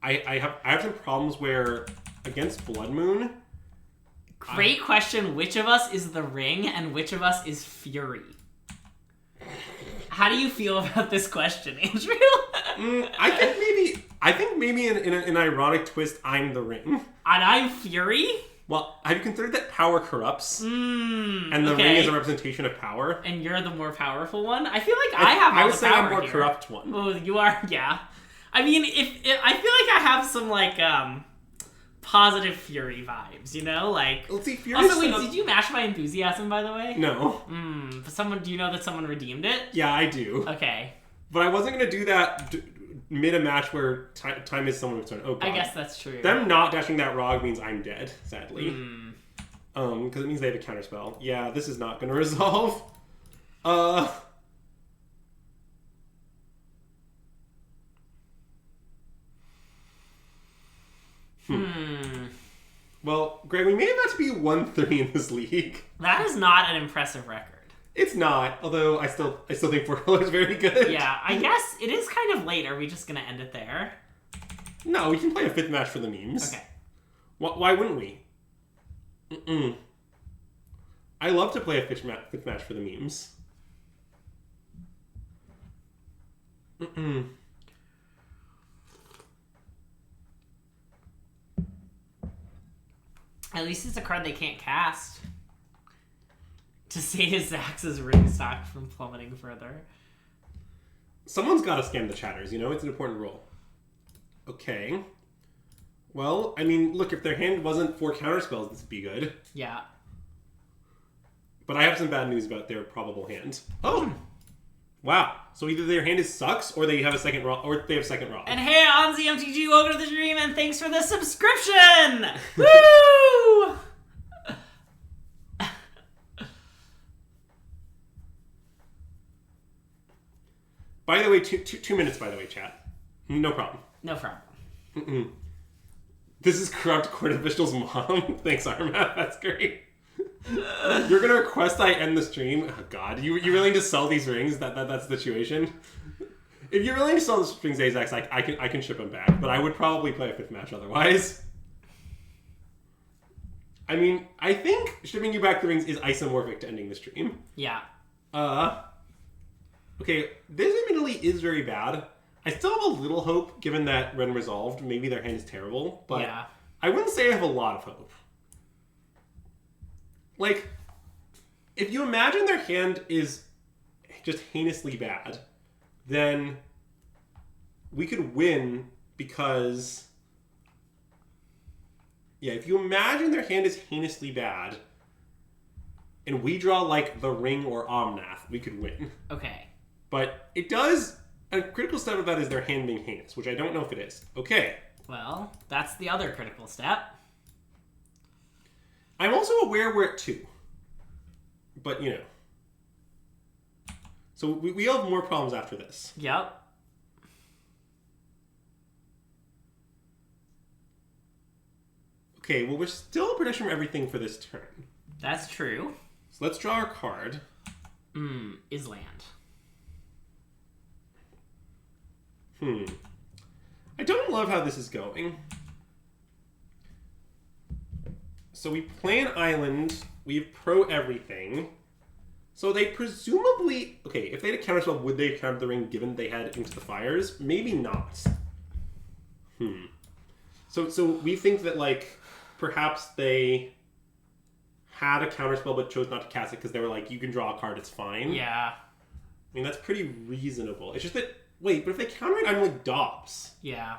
have some problems where against Blood Moon. Great question. Which of us is the Ring and which of us is Fury? How do you feel about this question, Andrew? I think maybe in an ironic twist, I'm the Ring. And I'm Fury? Well, have you considered that power corrupts? And the ring is a representation of power? And you're the more powerful one? I feel like I have all the power. I would say I'm more corrupt one. Oh, you are? Yeah. I mean, if I feel like I have some, like, positive Fury vibes, you know? Like... Let's see, Fury... Also, wait, did you match my enthusiasm, by the way? No. Do you know that someone redeemed it? Yeah, I do. Okay. But I wasn't going to do that... mid a match where time is someone's turn. Oh, God. I guess that's true. Them not dashing that Rog means I'm dead, sadly. Because it means they have a counterspell. Yeah, this is not going to resolve. Well, Greg, we may have to be 1-3 in this league. That is not an impressive record. It's not, although I still think 4 color is very good. Yeah, I guess it is kind of late. Are we just gonna end it there? No, we can play a 5th match for the memes. Okay. Why wouldn't we? I love to play a 5th match for the memes. At least it's a card they can't cast. To save Zax's ring stock from plummeting further. Someone's got to scam the chatters, you know? It's an important role. Okay. Well, I mean, look, if their hand wasn't 4 counterspells, this would be good. Yeah. But I have some bad news about their probable hand. Oh! Wow. So either their hand is sucks, or they have a second raw, or they have second raw. And hey, on ZMTG, welcome to the stream, and thanks for the subscription! Woo! By the way, 2 minutes, by the way, chat. No problem. No problem. This is Corrupt Court Official's mom. Thanks, Armath. That's great. You're going to request I end the stream? Oh, God. You willing to sell these rings? That's the situation? If you're willing to sell the rings, Azax, I can ship them back. But I would probably play a 5th match otherwise. I mean, I think shipping you back the rings is isomorphic to ending the stream. Yeah. Okay, this admittedly is very bad. I still have a little hope, given that when resolved, maybe their hand is terrible, but yeah. I wouldn't say I have a lot of hope. Like, if you imagine their hand is just heinously bad, then we could win because... Yeah, if you imagine their hand is heinously bad, and we draw, like, the Ring or Omnath, we could win. Okay. But it does... A critical step of that is their hand being heinous, which I don't know if it is. Okay. Well, that's the other critical step. I'm also aware we're at 2. But, you know. So we have more problems after this. Yep. Okay, well, we're still prediction everything for this turn. That's true. So let's draw our card. Is land. I don't love how this is going. So we play an island. We have pro everything. So they presumably... Okay, if they had a counterspell, would they have countered the ring given they had Into the Fires? Maybe not. So we think that, like, perhaps they had a counterspell but chose not to cast it because they were like, you can draw a card, it's fine. Yeah. I mean, that's pretty reasonable. It's just that... Wait, but if they counter it, I'm like Dobbs. Yeah.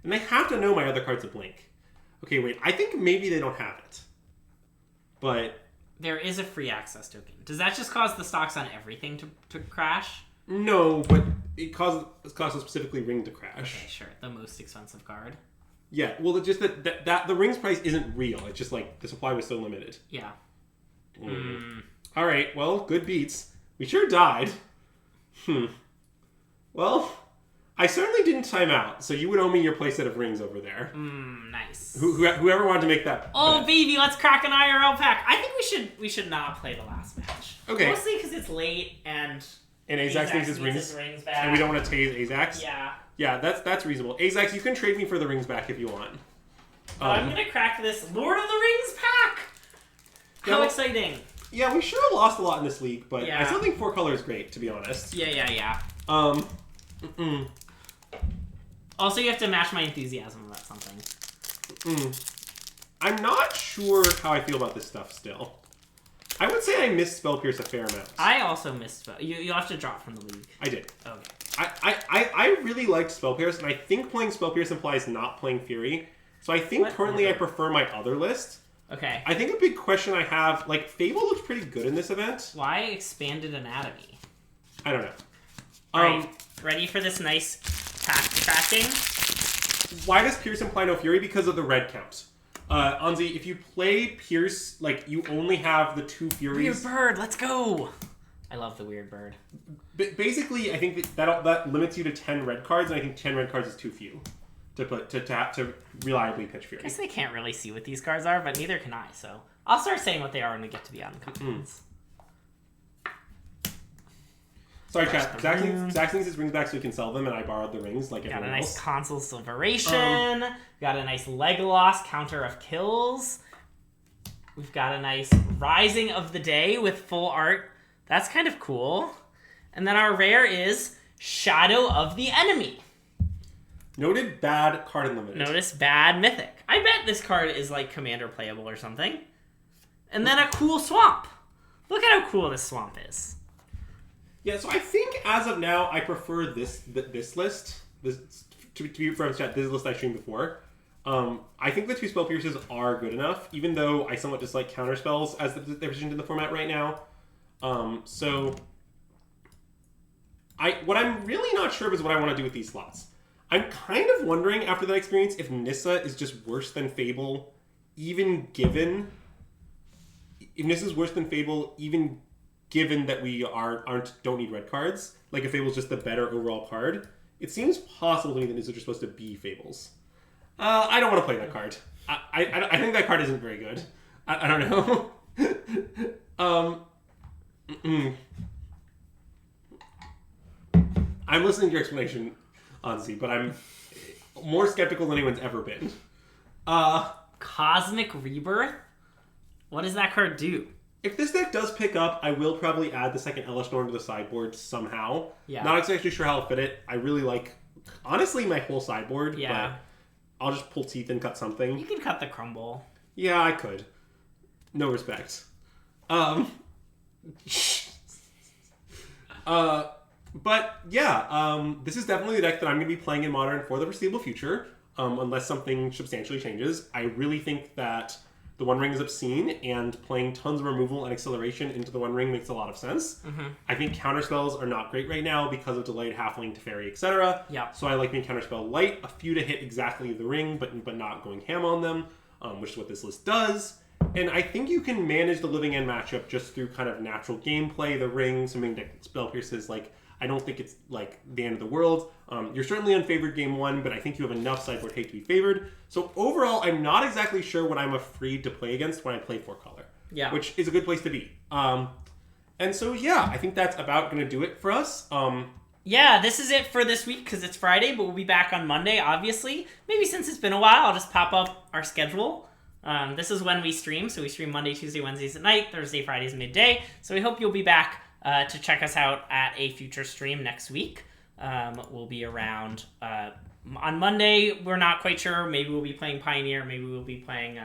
And they have to know my other cards a blink. Okay, wait. I think maybe they don't have it. But... There is a free access token. Does that just cause the stocks on everything to crash? No, but it causes specifically Ring to crash. Okay, sure. The most expensive card. Yeah, well, it's just that the Ring's price isn't real. It's just like the supply was so limited. Yeah. All right, well, good beats. We sure died. Well, I certainly didn't time out, so you would owe me your playset of rings over there. Nice. Whoever wanted to make that. Oh, bet. baby, let's crack an IRL pack. I think we should not play the last match. Okay. Mostly because it's late and Azax needs his rings, back. and we don't want to tase Azax. Yeah. Yeah, that's reasonable. Azax, you can trade me for the rings back if you want. I'm gonna crack this Lord of the Rings pack. How exciting! Yeah, we sure lost a lot in this league, but Yeah. I still think 4 color is great, to be honest. Yeah. Also, you have to match my enthusiasm about something. I'm not sure how I feel about this stuff still. I would say I missed Spell Pierce a fair amount. I also missed. You'll have to drop from the league. I did. Okay. I really liked Spell Pierce, and I think playing Spell Pierce implies not playing Fury. So I think currently I prefer my other list. Okay. I think a big question I have, like, Fable looks pretty good in this event. Why Expanded Anatomy? I don't know. Alright, ready for this nice pack cracking? Why does Pierce imply no Fury? Because of the red count. Anzi, if you play Pierce, like, you only have the 2 Furies. Weird Bird, let's go! I love the Weird Bird. Basically, I think that limits you to 10 red cards, and I think 10 red cards is too few to reliably pitch Fury. I guess they can't really see what these cards are, but neither can I, so I'll start saying what they are when we get to the uncommons. Sorry, chat. Zach needs his rings back so he can sell them, and I borrowed the rings like Got everyone a nice else. Consul Silveration. Got a nice Legolas counter of kills. We've got a nice Rising of the Day with full art. That's kind of cool. And then our rare is Shadow of the Enemy. Noted bad card unlimited. Notice bad mythic. I bet this card is like commander playable or something. And then a cool swamp. Look at how cool this swamp is. Yeah, so I think as of now, I prefer this list. To be frank, chat, this is the list I streamed before. I think the 2 Spell Pierces are good enough, even though I somewhat dislike counter spells as they're positioned in the format right now. So what I'm really not sure of is what I want to do with these slots. I'm kind of wondering after that experience if Nissa is just worse than Fable, even given that we don't need red cards. Like if Fable's just the better overall card, it seems possible to me that Nissa are supposed to be Fables. I don't want to play that card. I think that card isn't very good. I don't know. I'm listening to your explanation, Anzi, but I'm more skeptical than anyone's ever been. Cosmic Rebirth? What does that card do? If this deck does pick up, I will probably add the second Elesh Norn to the sideboard somehow. Yeah. Not exactly sure how I'll fit it. I really like, honestly, my whole sideboard. Yeah. But I'll just pull teeth and cut something. You can cut the Crumble. Yeah, I could. No respect. But yeah, this is definitely the deck that I'm going to be playing in Modern for the foreseeable future, unless something substantially changes. I really think that the One Ring is obscene, and playing tons of removal and acceleration into the One Ring makes a lot of sense. Mm-hmm. I think counterspells are not great right now because of delayed Halfling, Teferi, etc. Yeah. So I like being counterspell light, a few to hit exactly the ring, but not going ham on them, which is what this list does. And I think you can manage the Living End matchup just through kind of natural gameplay, the ring, something that Spell Pierces, like, I don't think it's, like, the end of the world. You're certainly unfavored game 1, but I think you have enough sideboard hate to be favored. So overall, I'm not exactly sure what I'm afraid to play against when I play 4-color. Yeah. Which is a good place to be. And so, yeah, I think that's about going to do it for us. yeah, this is it for this week because it's Friday, but we'll be back on Monday, obviously. Maybe since it's been a while, I'll just pop up our schedule. This is when we stream, so we stream Monday, Tuesday, Wednesdays at night, Thursday, Fridays midday. So we hope you'll be back to check us out at a future stream next week. We'll be around on Monday. We're not quite sure. Maybe we'll be playing Pioneer. Maybe we'll be playing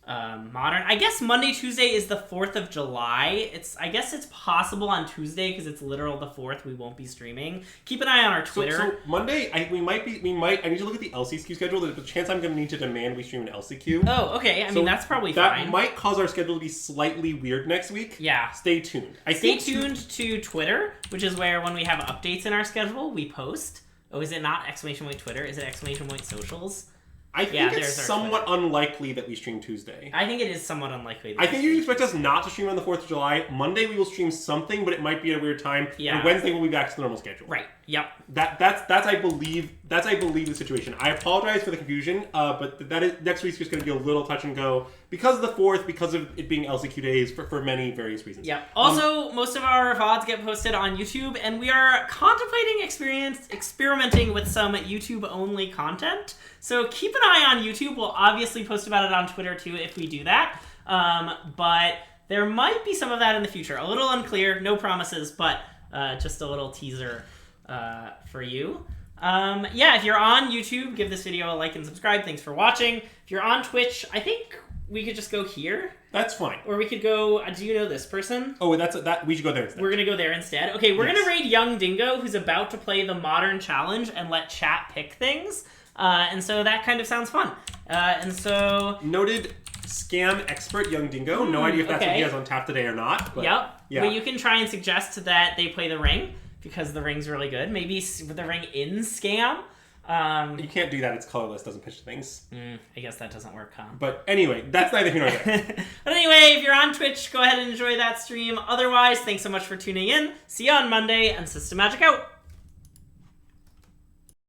Modern. I guess Monday, Tuesday is the 4th of July. I guess it's possible on Tuesday because it's literal the 4th. We won't be streaming. Keep an eye on our Twitter. So Monday, I need to look at the LCQ schedule. There's a chance I'm going to need to demand we stream an LCQ. Oh, okay. I mean, that's probably fine. That might cause our schedule to be slightly weird next week. Yeah. Stay tuned. Stay tuned to Twitter, which is where when we have updates in our schedule, we post. Oh, is it not exclamation point Twitter? Is it exclamation point socials? I think it's somewhat unlikely that we stream Tuesday. I think it is somewhat unlikely. I think you expect us not to stream on the 4th of July. Monday we will stream something, but it might be at a weird time. Yeah. And Wednesday we'll be back to the normal schedule. Right. Yep. That's I believe the situation. I apologize for the confusion, but that is next week's just going to be a little touch and go because of the 4th, because of it being LCQ days for many various reasons. Yep. Also, most of our VODs get posted on YouTube, and we are contemplating experimenting with some YouTube only content. So keep an eye on YouTube. We'll obviously post about it on Twitter too if we do that. But there might be some of that in the future. A little unclear, no promises, but just a little teaser for you. If you're on YouTube, give this video a like and subscribe. Thanks for watching. If you're on Twitch, I think we could just go here. That's fine. Or we could go, do you know this person? Oh, we should go there instead. We're going to go there instead. Okay, we're going to raid Young Dingo, who's about to play the Modern Challenge and let chat pick things. And so that kind of sounds fun. Noted scam expert Young Dingo. No idea if that's what he has on tap today or not. But yep. Yeah. But you can try and suggest that they play the ring because the ring's really good. Maybe the ring in scam. You can't do that. It's colorless. Doesn't pitch things. I guess that doesn't work, huh? But anyway, that's neither here nor there. But anyway, if you're on Twitch, go ahead and enjoy that stream. Otherwise, thanks so much for tuning in. See you on Monday, and System Magic out.